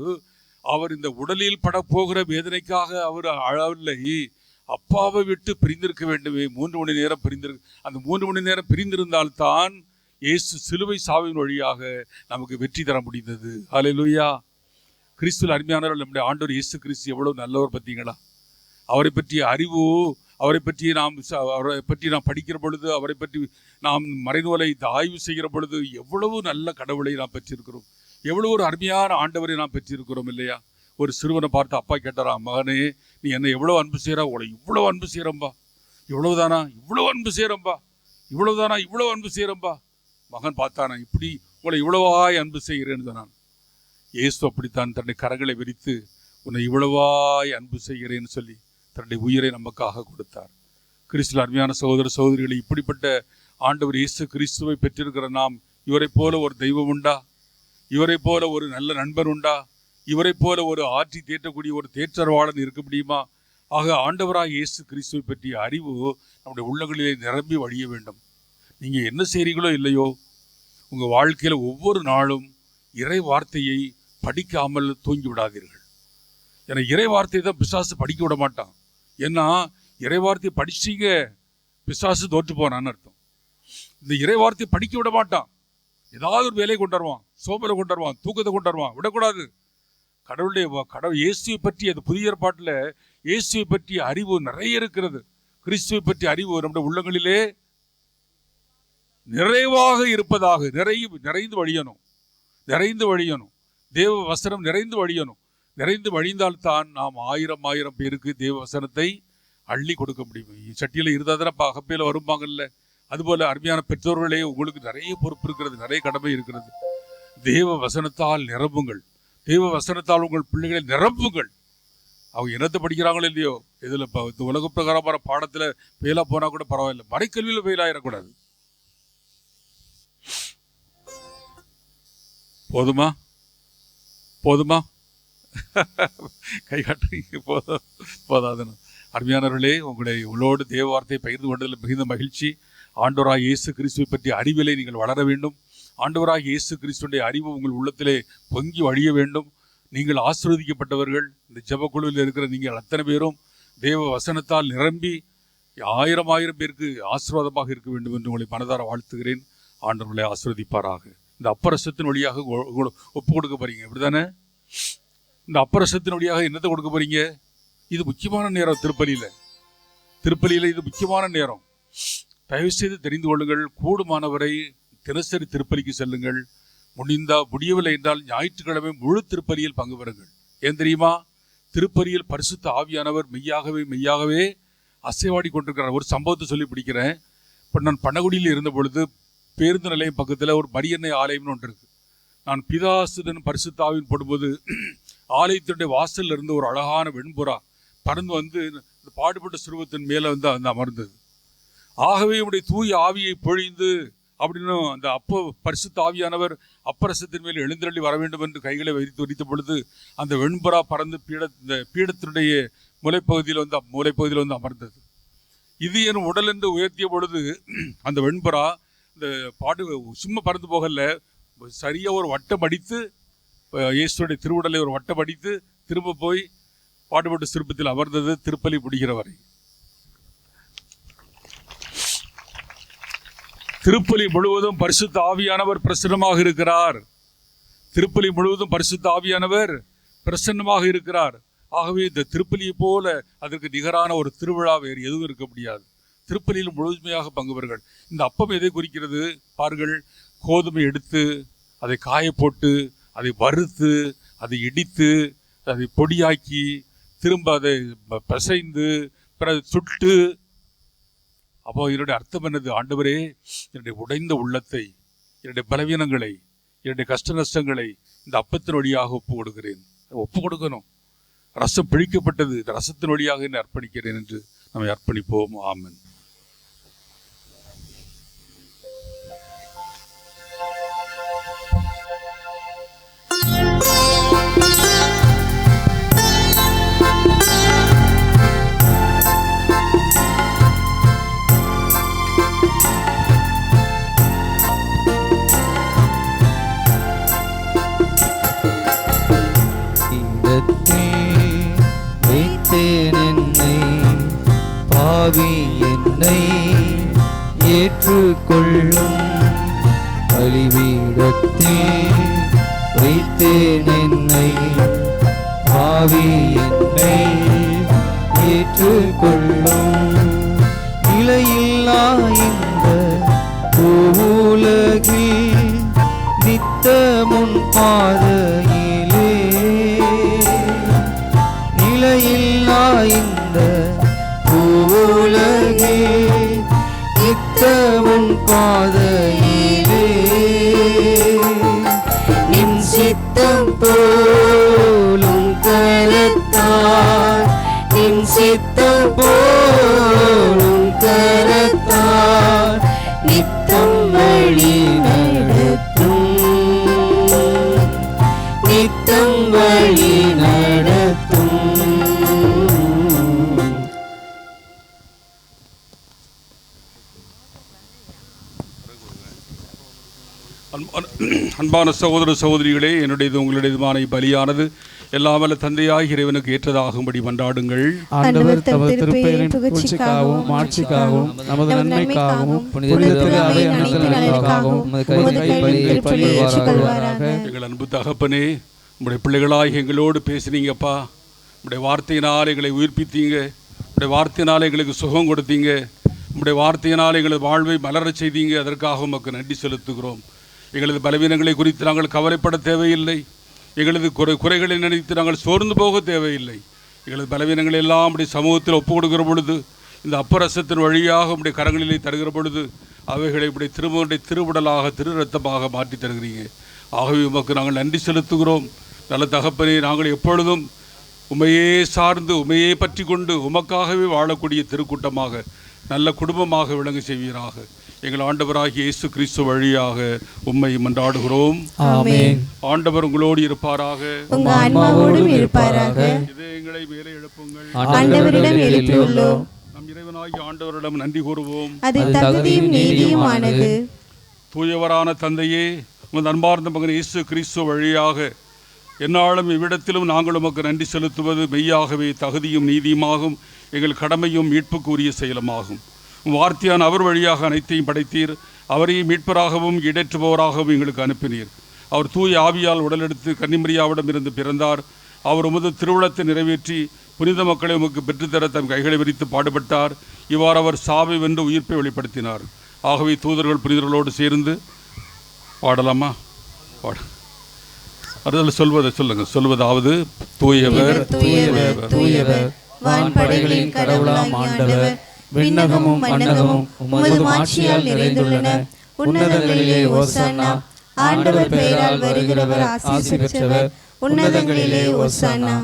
அவர் இந்த உடலில் படப்போகிற வேதனைக்காக அவர் அழவில்லை. அப்பாவை விட்டு பிரிந்திருக்க வேண்டுமே. 3 மணி நேரம் பிரிந்திருக்கு. அந்த 3 மணி நேரம் பிரிந்திருந்தால்தான் இயேசு சிலுவை சாவின் வழியாக நமக்கு வெற்றி தர முடிந்தது. ஹல்லேலூயா. கிறிஸ்துவில் அருமையானவர்கள், நம்முடைய ஆண்டவர் இயேசு கிறிஸ்து எவ்வளவு நல்லவர் பார்த்தீங்களா? அவரை பற்றிய அறிவு, அவரை பற்றி நாம் படிக்கிற பொழுது, அவரை பற்றி நாம் மறைநூலை ஆய்வு செய்கிற பொழுது எவ்வளவு நல்ல கடவுளை நாம் பெற்றிருக்கிறோம், எவ்வளவு ஒரு அருமையான ஆண்டவரை நாம் பெற்றிருக்கிறோம் இல்லையா? ஒரு சிறுவனை பார்த்து அப்பா கேட்டாராம், மகனே நீ என்ன எவ்வளோ அன்பு செய்கிறா? உங்களை இவ்வளோ அன்பு செய்கிறம்பா. இவ்வளவுதானா? இவ்வளோ அன்பு செய்கிறம்பா. இவ்வளவுதானா? இவ்வளோ அன்பு செய்கிறம்பா. மகன் பார்த்தானா, இப்படி உங்களை இவ்வளவாய் அன்பு செய்கிறேன்னு சொன்னான். இயேசு அப்படித்தான் தன்னுடைய கரங்களை விரித்து உன்னை இவ்வளவாய் அன்பு செய்கிறேன்னு சொல்லி தன்னுடைய உயிரை நமக்காக கொடுத்தார். கிறிஸ்துவில் அருமையான சகோதர சகோதரிகளை, இப்படிப்பட்ட ஆண்டவர் இயேசு கிறிஸ்துவை பெற்றிருக்கிற நாம் இவரை போல ஒரு தெய்வம் உண்டா? இவரை போல ஒரு நல்ல நண்பர் உண்டா? இவரை போல ஒரு ஆற்றி தேற்றக்கூடிய ஒரு தேற்றரவாளன் இருக்க முடியுமா? ஆக ஆண்டவராக இயேசு கிறிஸ்துவை பற்றிய அறிவு நம்முடைய உள்ளங்களிலே நிரம்பி வழிய வேண்டும். நீங்கள் என்ன செய்கிறீங்களோ இல்லையோ, உங்கள் வாழ்க்கையில் ஒவ்வொரு நாளும் இறை வார்த்தையை படிக்காமல் தூங்கி விடாதீர்கள். ஏன்னா இறை வார்த்தையை தான் பிசாசு படிக்க விட மாட்டான். ஏன்னா இறை வார்த்தையை படிச்சீங்க, பிசாசு தோற்று போனான்னு அர்த்தம். இந்த இறை வார்த்தையை படிக்க விட மாட்டான். ஏதாவது ஒரு வேலையை கொண்டு வருவான், சோம்பலை கொண்டு வருவான், தூக்கத்தை கொண்டு வருவான். விடக்கூடாது. கடவுள் இயேசுவை பற்றி, அது புதிய ஏற்பாட்டில் இயேசுவை பற்றிய அறிவு நிறைய இருக்கிறது. கிறிஸ்துவை பற்றிய அறிவு நம்முடைய உள்ளங்களிலே நிறைவாக இருப்பதாக, நிறைந்து வழியணும். தேவ வசனம் நிறைந்து வழியணும். நிறைந்து வழிந்தால்தான் நாம் ஆயிரம் பேருக்கு தேவ வசனத்தை அள்ளி கொடுக்க முடியும். சட்டியில் இருந்தாதான அகப்பையில் வரும்பாங்கல்ல, அதுபோல அருமையான பெற்றோர்களே, உங்களுக்கு நிறைய பொறுப்பு இருக்கிறது, நிறைய கடமை இருக்கிறது. தேவ வசனத்தால் நிரம்புங்கள். தேவ வசனத்தால் உங்கள் பிள்ளைகளை நிரம்புங்கள். அவங்க என்னத்தை படிக்கிறாங்களோ இல்லையோ, இதில் இந்த உலக பிரகாரமான பாடத்தில் ஃபெயிலாக போனால் கூட பரவாயில்லை, மறைக்கல்வியில் ஃபெயிலாகிடக்கூடாது. போதுமா கை காட்டுறீங்க? போதாதுன்னு. அருமையானவர்களே, உங்களோடு தேவ வார்த்தையை பகிர்ந்து கொண்டதில் மிகுந்த மகிழ்ச்சி. ஆண்டவராக இயேசு கிறிஸ்துவை பற்றிய அறிவிலே நீங்கள் வளர வேண்டும். ஆண்டவராக இயேசு கிறிஸ்துடைய அறிவு உங்கள் உள்ளத்திலே பொங்கி வழிய வேண்டும். நீங்கள் ஆசீர்வதிக்கப்பட்டவர்கள். இந்த ஜெபக்குழுவில் இருக்கிற நீங்கள் அத்தனை பேரும் தேவ வசனத்தால் நிரம்பி ஆயிரம் பேருக்கு ஆசீர்வாதமாக இருக்க வேண்டும் என்று உங்களை மனதார வாழ்த்துகிறேன். ஆண்டவர்களை ஆசீர்வதிப்பாராக. இந்த அப்பரசத்தின் வழியாக ஒப்பு கொடுக்க போறீங்க, இப்படிதானே? இந்த அப்பரசத்தின் வழியாக என்னத்தை கொடுக்க போறீங்க? இது முக்கியமான நேரம். திருப்பலியில் இது முக்கியமான நேரம். தயவு செய்து தெரிந்து கொள்ளுங்கள். கூடுமானவரை தினசரி திருப்பலிக்கு செல்லுங்கள். முடியவில்லை என்றால் ஞாயிற்றுக்கிழமை முழு திருப்பலியில் பங்கு பெறுங்கள். ஏன் தெரியுமா? திருப்பலியில் பரிசுத்த ஆவியானவர் மெய்யாகவே அசைவாடி கொண்டிருக்கிறார். ஒரு சம்பவத்தை சொல்லி பிடிக்கிறேன். இப்போ நான் பண்ணகுடியில் இருந்த பொழுது பேருந்து நிலையம் பக்கத்தில் ஒரு மரியன்னை ஆலயம்னு ஒன்று இருக்குது. நான் பிதாசுதன் பரிசுத்தாவின் போடும்போது ஆலயத்தினுடைய வாசலில் இருந்து ஒரு அழகான வெண்புறா பறந்து வந்து இந்த பாடுபட்ட சுருவத்தின் மேலே வந்து அமர்ந்தது. ஆகவே உடைய தூய ஆவியை பொழிந்து அப்படின்னு அந்த பரிசுத்த ஆவியானவர் அப்பரசத்தின் மேல் எழுந்தருளி வர வேண்டும் என்று கைகளை வைத்த பொழுது அந்த வெண்புறா பறந்து இந்த பீடத்தினுடைய மூலைப்பகுதியில் வந்து அமர்ந்தது. இது என் உடல் என்று உயர்த்திய பொழுது அந்த வெண்புறா இந்த சும்மா பறந்து போகல, சரியாக ஒரு வட்டம் அடித்து இயேசுடைய திருவுடலை ஒரு வட்டம் அடித்து திரும்ப போய் பாடுபட்ட சிற்பத்தில் அமர்ந்தது. திருப்பலி முடிகிற வரை. திருப்பலி முழுவதும் பரிசுத்த ஆவியானவர் பிரசன்னமாக இருக்கிறார். திருப்பலி முழுவதும் பரிசுத்த ஆவியானவர் பிரசன்னமாக இருக்கிறார். ஆகவே இந்த திருப்பலியை போல அதற்கு நிகரான ஒரு திருவிழா வேறு எதுவும் இருக்க முடியாது. திருப்பலியில் முழுமையாக பங்கு பெறுங்கள். இந்த அப்பம் எதை குறிக்கிறது பாருங்கள். கோதுமை எடுத்து அதை காய போட்டு அதை வறுத்து அதை இடித்து அதை பொடியாக்கி திரும்ப அதை பிசைந்து பிறகு சுட்டு. அப்போ என்னுடைய அர்த்தம் என்னது? ஆண்டவரே, என்னுடைய உடைந்த உள்ளத்தை, என்னுடைய பலவீனங்களை, என்னுடைய கஷ்ட நஷ்டங்களை இந்த அப்பத்தின் வழியாக ஒப்பு கொடுக்கணும். ரசம் பிழிக்கப்பட்டது, இந்த ரசத்தின் வழியாக என்னை அர்ப்பணிக்கிறேன் என்று நம்மை அர்ப்பணிப்போம். ஆமென். என்னை ஏற்றுக்கொள்ளும் கரத்தில் வைத்தேன் என்னை, பாவி என்னை ஏற்றுக்கொள்ளும். நிலையில்லா இந்த உலகில் நித்தமுன் பாதையிலே, நிலையில்லா இந்த உலகில் நித்தமுன் பாதையிலே, நின் சித்தம் போலும் கரத்தால், நின் சித்தம் போலும் கரத்தால் நித்தம் வழி நடத்தும், நித்தம் வழி நடத்தும். அன்பான சகோதர சகோதரிகளே, என்னுடையது உங்களுடையதுமான பலியானது எல்லாம் வல்ல தந்தையாகிய இறைவனுக்கு ஏற்றதாகும்படி மன்றாடுங்கள். ஆண்டவர் தமது திருப்பெயரின் புகழ்ச்சிக்காகவும் மாட்சிக்காகவும் நமது நன்மைக்காகவும் புனித திரு அவை அனைத்து நலனுக்காகவும் உமது கைகளில் பலியாகுவாராக. எங்கள் அன்பு தகப்பனே, உங்களுடைய பிள்ளைகளாக எங்களோடு பேசுனீங்கப்பா. உங்களுடைய வார்த்தையினால் எங்களை உயிர்ப்பித்தீங்க. உங்களுடைய வார்த்தையினால் எங்களுக்கு சுகம் கொடுத்தீங்க. உங்களுடைய வார்த்தையினால் எங்களது வாழ்வை மலரச் செய்தீங்க. அதற்காக உமக்கு நன்றி செலுத்துகிறோம். எங்களது பலவீனங்களை குறித்து நாங்கள் கவலைப்பட தேவையில்லை. எங்களது குறைகளை நினைத்து நாங்கள் சோர்ந்து போக தேவையில்லை. எங்களது பலவீனங்களை எல்லாம் அப்படி சமூகத்தில் ஒப்பு கொடுக்கிற பொழுது, இந்த அப்பரசத்தின் வழியாக உடைய கரங்களிலே தருகிற பொழுது, அவைகளை இப்படி திருவுடலாக திரு ரத்தமாக மாற்றி தருகிறீங்க. ஆகவே உமக்கு நாங்கள் நன்றி செலுத்துகிறோம். நல்ல தகப்பனே, நாங்கள் எப்பொழுதும் உமையே சார்ந்து உமையே பற்றி கொண்டு உமக்காகவே வாழக்கூடிய திருக்கூட்டமாக நல்ல குடும்பமாக விளங்க செய்வீராக. எங்கள் ஆண்டவராகிய இயேசு கிறிஸ்து வழியாக உம்மை மன்றாடுகிறோம். ஆமென். ஆண்டவர் உங்களோடு இருப்பாராக, உங்கள் ஆன்மாவோடும் இருப்பாராக. இதயங்களை மேலே எழுப்புங்கள். ஆண்டவரிடம் எழுப்பியுள்ளோம். நம் இறைவனாகிய ஆண்டவரிடம் நன்றி கூறுவோம். அது தகுதியும் நீதியுமானது. தூயவரான தந்தையே, உமது அன்பார்ந்த மகன் இயேசு கிறிஸ்து வழியாக எந்நாளும் இவ்விடத்திலும் நாங்கள் உமக்கு நன்றி செலுத்துவது மெய்யாகவே தகுதியும் நீதியுமாகும். எங்கள் கடமையும் மீட்புக்குரிய செயலுமாகும். வார்த்தையான அவர் வழியாக அனைத்தையும் படைத்தீர். அவரையும் மீட்பராகவும் இடேற்றுபவராகவும் எங்களுக்கு அனுப்பினீர். அவர் தூய ஆவியால் உடலெடுத்து கன்னிமரியாவிடம் இருந்து பிறந்தார். அவர் உமது திருவுளத்தை நிறைவேற்றி புனித மக்களை உமக்கு பெற்றுத்தர தம் கைகளை விரித்து பாடுபட்டார். இவ்வாறு அவர் சாவை வென்று உயிர்ப்பை வெளிப்படுத்தினார். ஆகவே தூதர்கள் புனிதர்களோடு சேர்ந்து பாடலாமா? அதில் சொல்வதாவது தூயவர் தூயவர் தூயவர் வான்படைகளின் கடவுளாம் ஆண்டவர், விண்ணகமும் மண்ணகமும் உமது மாட்சியால் நிறைந்துள்ளன. உன்னதங்களிலே ஓசானா. ஆண்டவர் பெயரால் வருகிறவர் ஆசி பெற்றவர். உன்னதங்களிலே ஓசானா.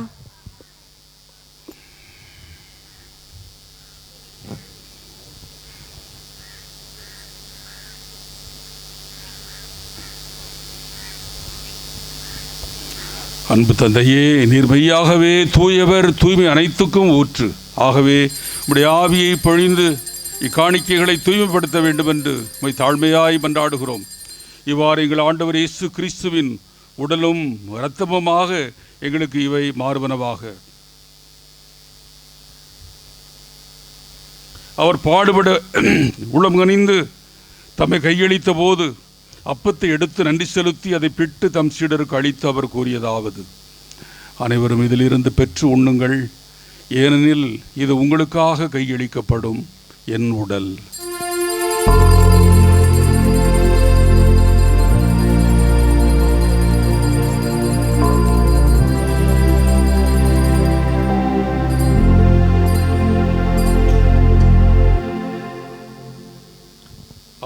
அன்பு தந்தையே, நீர் மெய்யாகவே தூயவர், தூய்மை அனைத்துக்கும் ஊற்று. ஆகவே உம்முடைய ஆவியை பொழிந்து இக்காணிக்கைகளை தூய்மைப்படுத்த வேண்டும் என்று உம்மை தாழ்மையாய் மன்றாடுகிறோம். இவ்வாறு எங்கள் ஆண்டவர் இயேசு கிறிஸ்துவின் உடலும் இரத்தமுமாக எங்களுக்கு இவை மாறுவனவாக. அவர் பாடுபட உளம் கனிந்து தம்மை கையளித்த போது அப்பத்தை எடுத்து நன்றி செலுத்தி அதை பிட்டு தம் சீடருக்கு அளித்து அவர் கூறியதாவது: அனைவரும் இதிலிருந்து பெற்று உண்ணுங்கள், ஏனெனில் இது உங்களுக்காக கையளிக்கப்படும் என் உடல்.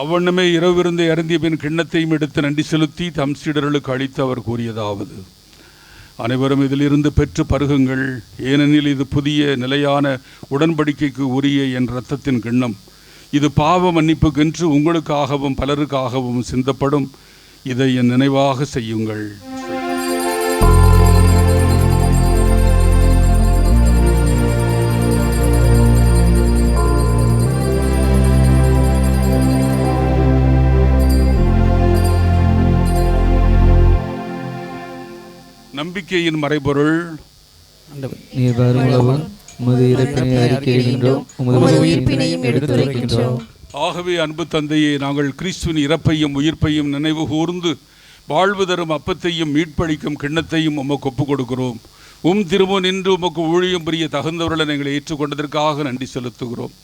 அவ்வண்ணமே இரவிருந்தை அருந்திய பின் கிண்ணத்தையும் எடுத்து நன்றி செலுத்தி தம் சீடர்களுக்கு அளித்து அவர் கூறியதாவது: அனைவரும் இதிலிருந்து பெற்று பருகுங்கள், ஏனெனில் இது புதிய நிலையான உடன்படிக்கைக்கு உரிய என் இரத்தத்தின் கிண்ணம். இது பாவ மன்னிப்புக்கென்று உங்களுக்காகவும் பலருக்காகவும் சிந்தப்படும். இதை என் நினைவாக செய்யுங்கள். நம்பிக்கையின் மறைபொருள்: நீர் வருமளவும் உமது இறப்பினை அறிக்கையிடுகின்றோம், உமது உயிர்ப்பினையும் எடுத்துரைக்கின்றோம். ஆகவே அன்பு தந்தையே, நாங்கள் கிறிஸ்துவின் இறப்பையும் உயிர்ப்பையும் நினைவு கூர்ந்து வாழ்வு தரும் அப்பத்தையும் மீட்பளிக்கும் கிண்ணத்தையும் உமக்கு ஒப்புக் கொடுக்கிறோம். திரும்ப நின்று உமக்கு ஊழியம் புரிய தகுந்தவர்களை எங்களை ஏற்றுக்கொண்டதற்காக நன்றி செலுத்துகிறோம்.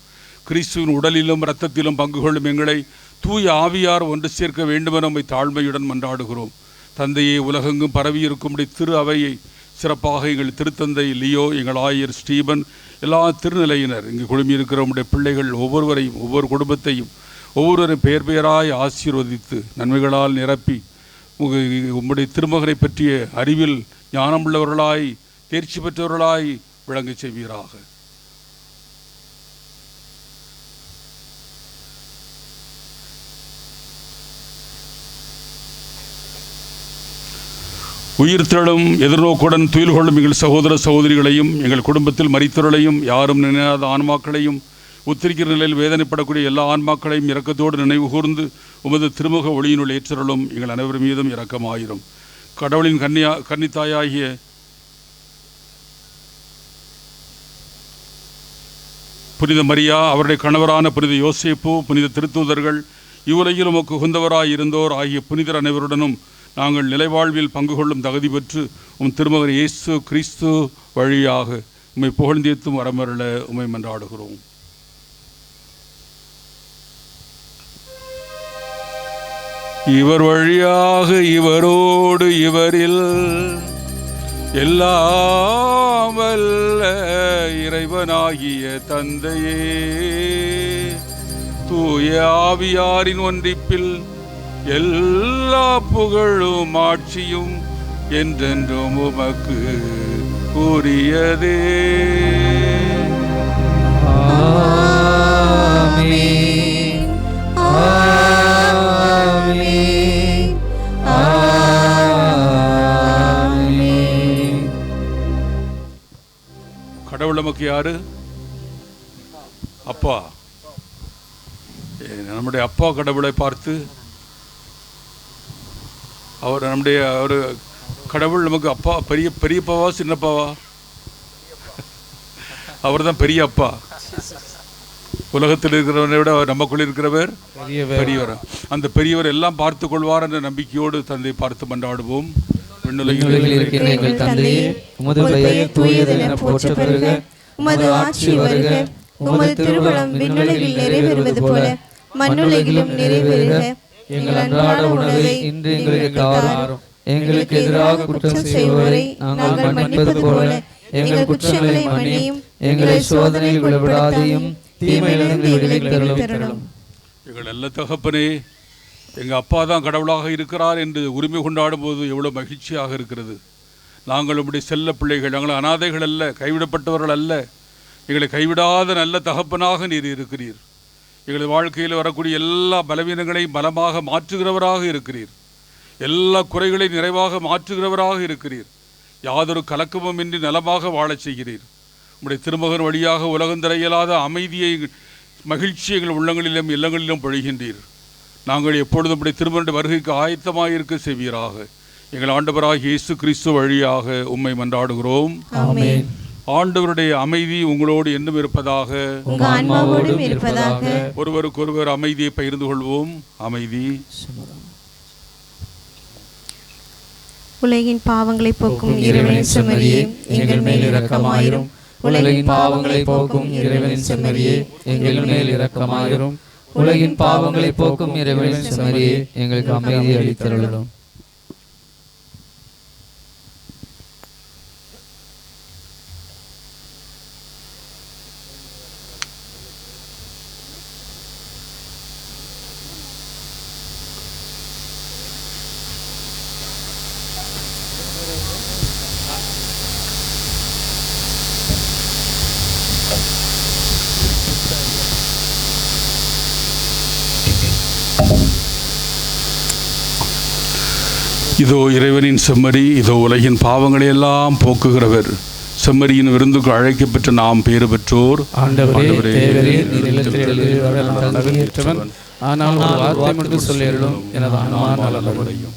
கிறிஸ்துவின் உடலிலும் இரத்தத்திலும் பங்கு கொள்ளும் எங்களை தூய ஆவியார் ஒன்று சேர்க்க வேண்டுமென நம்மை தாழ்மையுடன் மன்றாடுகிறோம். தந்தையை உலகெங்கும் பரவியிருக்கும்படி திரு அவையை சிறப்பாக எங்கள் திருத்தந்தை லியோ, எங்கள் ஆயர் ஸ்டீபன், எல்லா திருநிலையினர், இங்கு குழுமியிருக்கிற உம்முடைய பிள்ளைகள் ஒவ்வொருவரையும், ஒவ்வொரு குடும்பத்தையும், ஒவ்வொருவரையும் பெயர் பெயராய் ஆசீர்வதித்து நன்மைகளால் நிரப்பி உம்முடைய திருமகனை பற்றிய அறிவில் ஞானமுள்ளவர்களாய் தேர்ச்சி பெற்றவர்களாய் விளங்க செய்வீராக. உயிர்த்தெழும் எதிர்நோக்குடன் துயில் கொள்ளும் எங்கள் சகோதர சகோதரிகளையும், எங்கள் குடும்பத்தில் மரித்தவர்களையும், யாரும் நினையாத ஆன்மாக்களையும், உத்திரிக்கிற நிலையில் வேதனைப்படக்கூடிய எல்லா ஆன்மாக்களையும் இரக்கத்தோடு நினைவு கூர்ந்து உமது திருமுக ஒளியினுள் ஏற்றருளும். எங்கள் அனைவர் மீதும் இரக்கமாயிரும். கடவுளின் கன்னித்தாயாகிய புனித மரியா, அவருடைய கணவரான புனித யோசேப்பு, புனித திருத்தூதர்கள், இவ்வுலகில் உமக்கு உகந்தவராய் இருந்தோர் ஆகிய புனிதர் அனைவருடனும் நாங்கள் நிலைவாழ்வில் பங்கு கொள்ளும் தகுதி பெற்று திருமகன் இயேசு கிறிஸ்து வழியாக உம்மை புகழ்ந்தேத்தும் வரமருள உம்மை மன்றாடுகிறோம். இவர் வழியாக, இவரோடு, இவரில் எல்லாம் வல்ல இறைவனாகிய தந்தையே, தூய ஆவியாரின் ஒன்றிப்பில் எல்லா புகழும் ஆட்சியும் என்றென்றும் உமக்கு உரியதே. ஆமென். ஆமென். ஆமென். கடவுள் நமக்கு யாரு? அப்பா. நம்முடைய அப்பா கடவுளை பார்த்து அவர் நம்முடைய ஒரு கடவுள் நமக்கு அப்பா, பெரியப்பாவா சின்னப்பாவா? அவர் தான் பெரிய அப்பா. உலகத்தில் இருக்கிறவரை விட நமக்குள் இருக்கிறவர் பெரியவர். அந்த பெரியவர் எல்லாம் பார்த்து கொள்வார் என்ற நம்பிக்கையோடு தந்தை பார்த்து மன்றாடுவோம். விண்ணுலகில் இருக்கிற எங்கள் தந்தையே, உமது பெயர் தூயதென போற்றப் பெறுக. உமது ஆட்சி வருக. உமது திருவுளம் விண்ணுலகில் நிறைவேறுவது போல மண்ணுலகிலும் நிறைவேறுக. எங்கள் அன்றாட உணவை இன்று எங்களுக்கு தாரும். எங்களுக்கு எதிராக குற்றம் செய்வோரை நாங்கள் மன்னிப்பது போல எங்கள் குற்றங்களை மன்னியும். எங்களை சோதனையில் விடவிடாதையும் தீமையிலிருந்து விடுவித்தருளும். எங்கள் நல்ல தகப்பனே, எங்கள் அப்பா தான் கடவுளாக இருக்கிறார் என்று உரிமை கொண்டாடும் போது எவ்வளோ மகிழ்ச்சியாக இருக்கிறது. நாங்கள் உம்முடைய செல்ல பிள்ளைகள், நாங்கள் அனாதைகள் அல்ல, கைவிடப்பட்டவர்கள் அல்ல. எங்களை கைவிடாத நல்ல தகப்பனாக நீர் இருக்கிறீர். எங்களது வாழ்க்கையில் வரக்கூடிய எல்லா பலவீனங்களையும் பலமாக மாற்றுகிறவராக இருக்கிறீர். எல்லா குறைகளையும் நிறைவாக மாற்றுகிறவராக இருக்கிறீர். யாதொரு கலக்கமும் இன்றி நலமாக வாழச் செய்கிறீர். உம்முடைய திருமகன் வழியாக உலகந்தர இயலாத அமைதியை, மகிழ்ச்சி எங்கள் உள்ளங்களிலும் இல்லங்களிலும் பொழிகின்றீர். நாங்கள் எப்பொழுதும் உம்முடைய திருமகனுடைய வருகைக்கு ஆயத்தமாக இருக்க செய்வீராக. எங்கள் ஆண்டவராகிய இயேசு கிறிஸ்து வழியாக உம்மை மன்றாடுகிறோம். ஆமென். ஆண்டவருடைய அமைதி உங்களோடு என்னும் இருப்பதாக. ஒருவருக்கொருவர் அமைதியை பகிர்ந்து கொள்வோம். அமைதி. உலகின் பாவங்களை போக்கும் இறைவனின் செம்மறியே, எங்கள் மேல் இரக்கமாயிரும். உலகின் பாவங்களை போக்கும் இறைவனின் செம்மறியே, எங்கள் மேல் இரக்கமாயிரும். உலகின் பாவங்களை போக்கும் இறைவனின் செம்மறியே, எங்களுக்கு அமைதி அளித்தருளும். இதோ இறைவனின் செம்மறி, இதோ உலகின் பாவங்களையெல்லாம் போக்குகிறவர். செம்மறியின் விருந்துக்கு அழைக்கப்பட்ட நாம் பேறு பெற்றோர். ஆண்டவரே, ஆனால் ஒரு வார்த்தை மட்டும் சொல்லிடலும், எனது ஆன்மா நலமடையும்.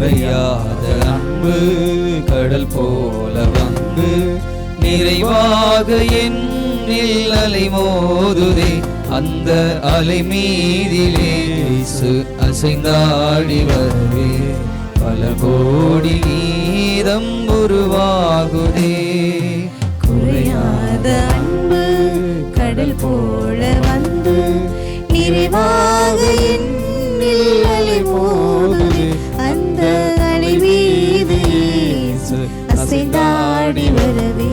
குறையாத அன்பு கடல் போல வந்து நிறைவாக என்னில் அலை மோதுதே. அந்த அலை மீதிலே இயேசு அசைந்தாடி வரவே பல கோடி கீதம் உருவாகுதே. குறையாத அன்பு கடல் போல வந்து நிறைவாக என்னில் அலை மோதுதே. அந்த அலை மீது இயேசு அசைந்தாடி வரவே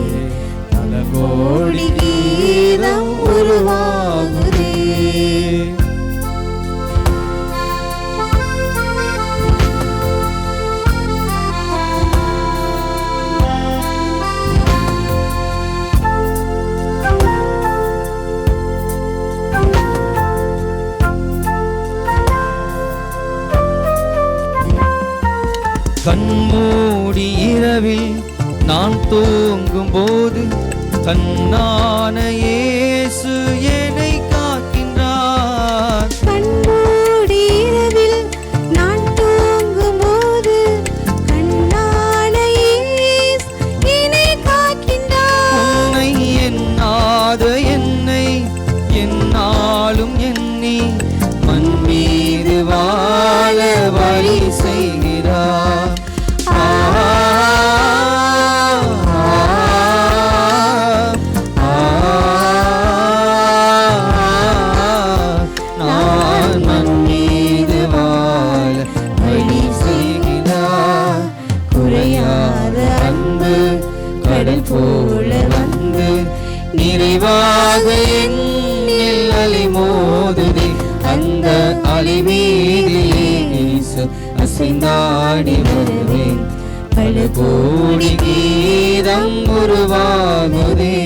பல கோடி கீதம் உருவாகுதே. கண்மூடி இரவில் நான் தூங்கும் போது கண்ணான இயேசு என்னை காக்கின்றார். கண்மூடி இரவில் நான் தூங்கும் போது கண்ணான இயேசு என்னை காக்கின்றார். உன்னை எண்ணாத என்னை என்னாலும் எண்ணி மண் மீது வாழ வழி செய்கிறார். நான் மண் மீது வாழ வழி செய்கிறார். குறையாத அன்பு கடல் போல வந்து நிறைவாக என்னில் அலை மோதுதே. அந்த அலை மீதிலே இயேசு அசைந்தாடி வருவேன் பல கோடி கீதம் உருவாகுதே.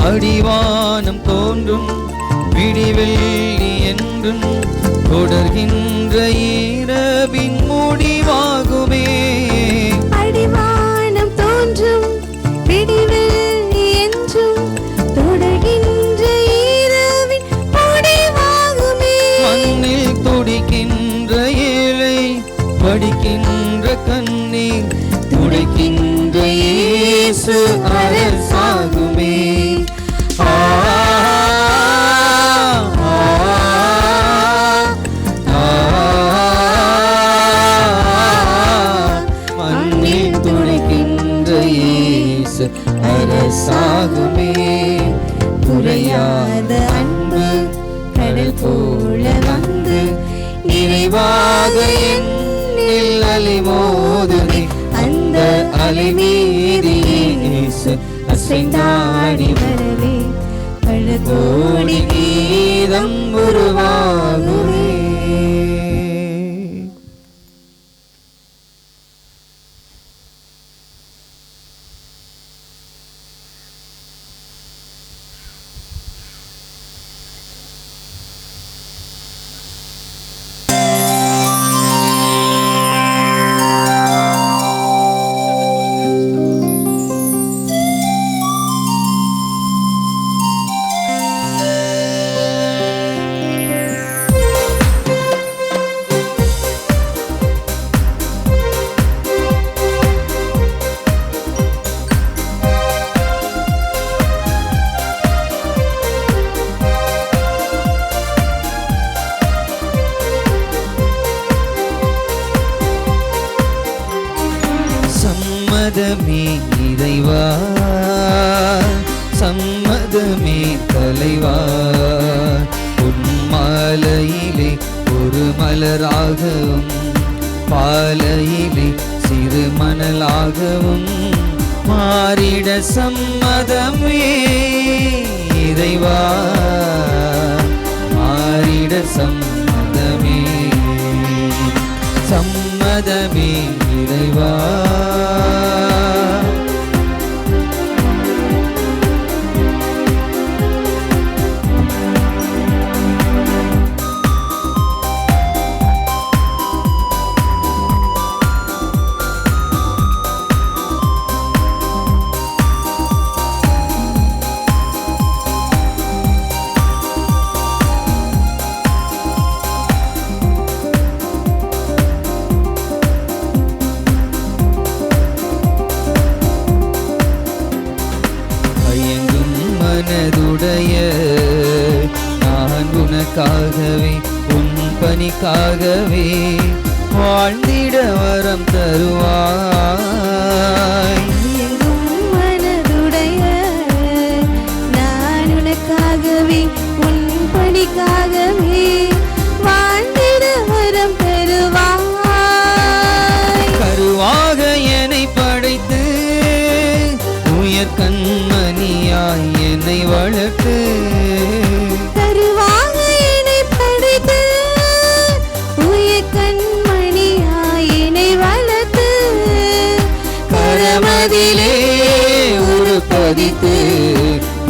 அடிவானம் தோன்றும் விடிவெள்ளி என்றும் தொடர்கின்ற இரவின் முடிவாகுமே. அடிவானம் தோன்றும் விடிவெள்ளி என்றும் தொடர்கின்ற இரவின் முடிவாகுமே. மண்ணில் துடிக்கின்ற ஏழை படிக்கின்ற கண்ணீர் துடைக்கின்ற இயேசு அரசாகுமே. மண்ணில் துடைக்கின்ற இயேசு அரசாகுமே. குறையாத அன்பு கடல் போல வந்து நிறைவாக என்னில் அலை மோதுதே. அந்த அலை மீது இயேசு அசைந்தாடி வரவே பல கோடி கீதம் உருவாகுமே. சம்மதமே இறைவா சம்மதமே தலைவா. உன் மாலையிலே ஒரு மலராகவும் பாலையிலே சிறு மணலாகவும் மாறிட சம்மதமே இறைவா மாறிட சம்மதமே சம்மதமே இறைவா. உனக்காகவே உன் பணிக்காகவே வாழ்ந்திட வரம் தருவாய். எங்கும் மனதுடைய நான் உனக்காகவே உன் பணிக்காகவே வாழ்ந்திட வரம் தருவாய். கருவாக என்னை படைத்து உயர் கண்மணியாய் என்னை வளர்த்து கருவாக என்னை படைத்து உயர் கண்மணியாய் என்னை வளர்த்து கரமதிலே உருப்பதித்து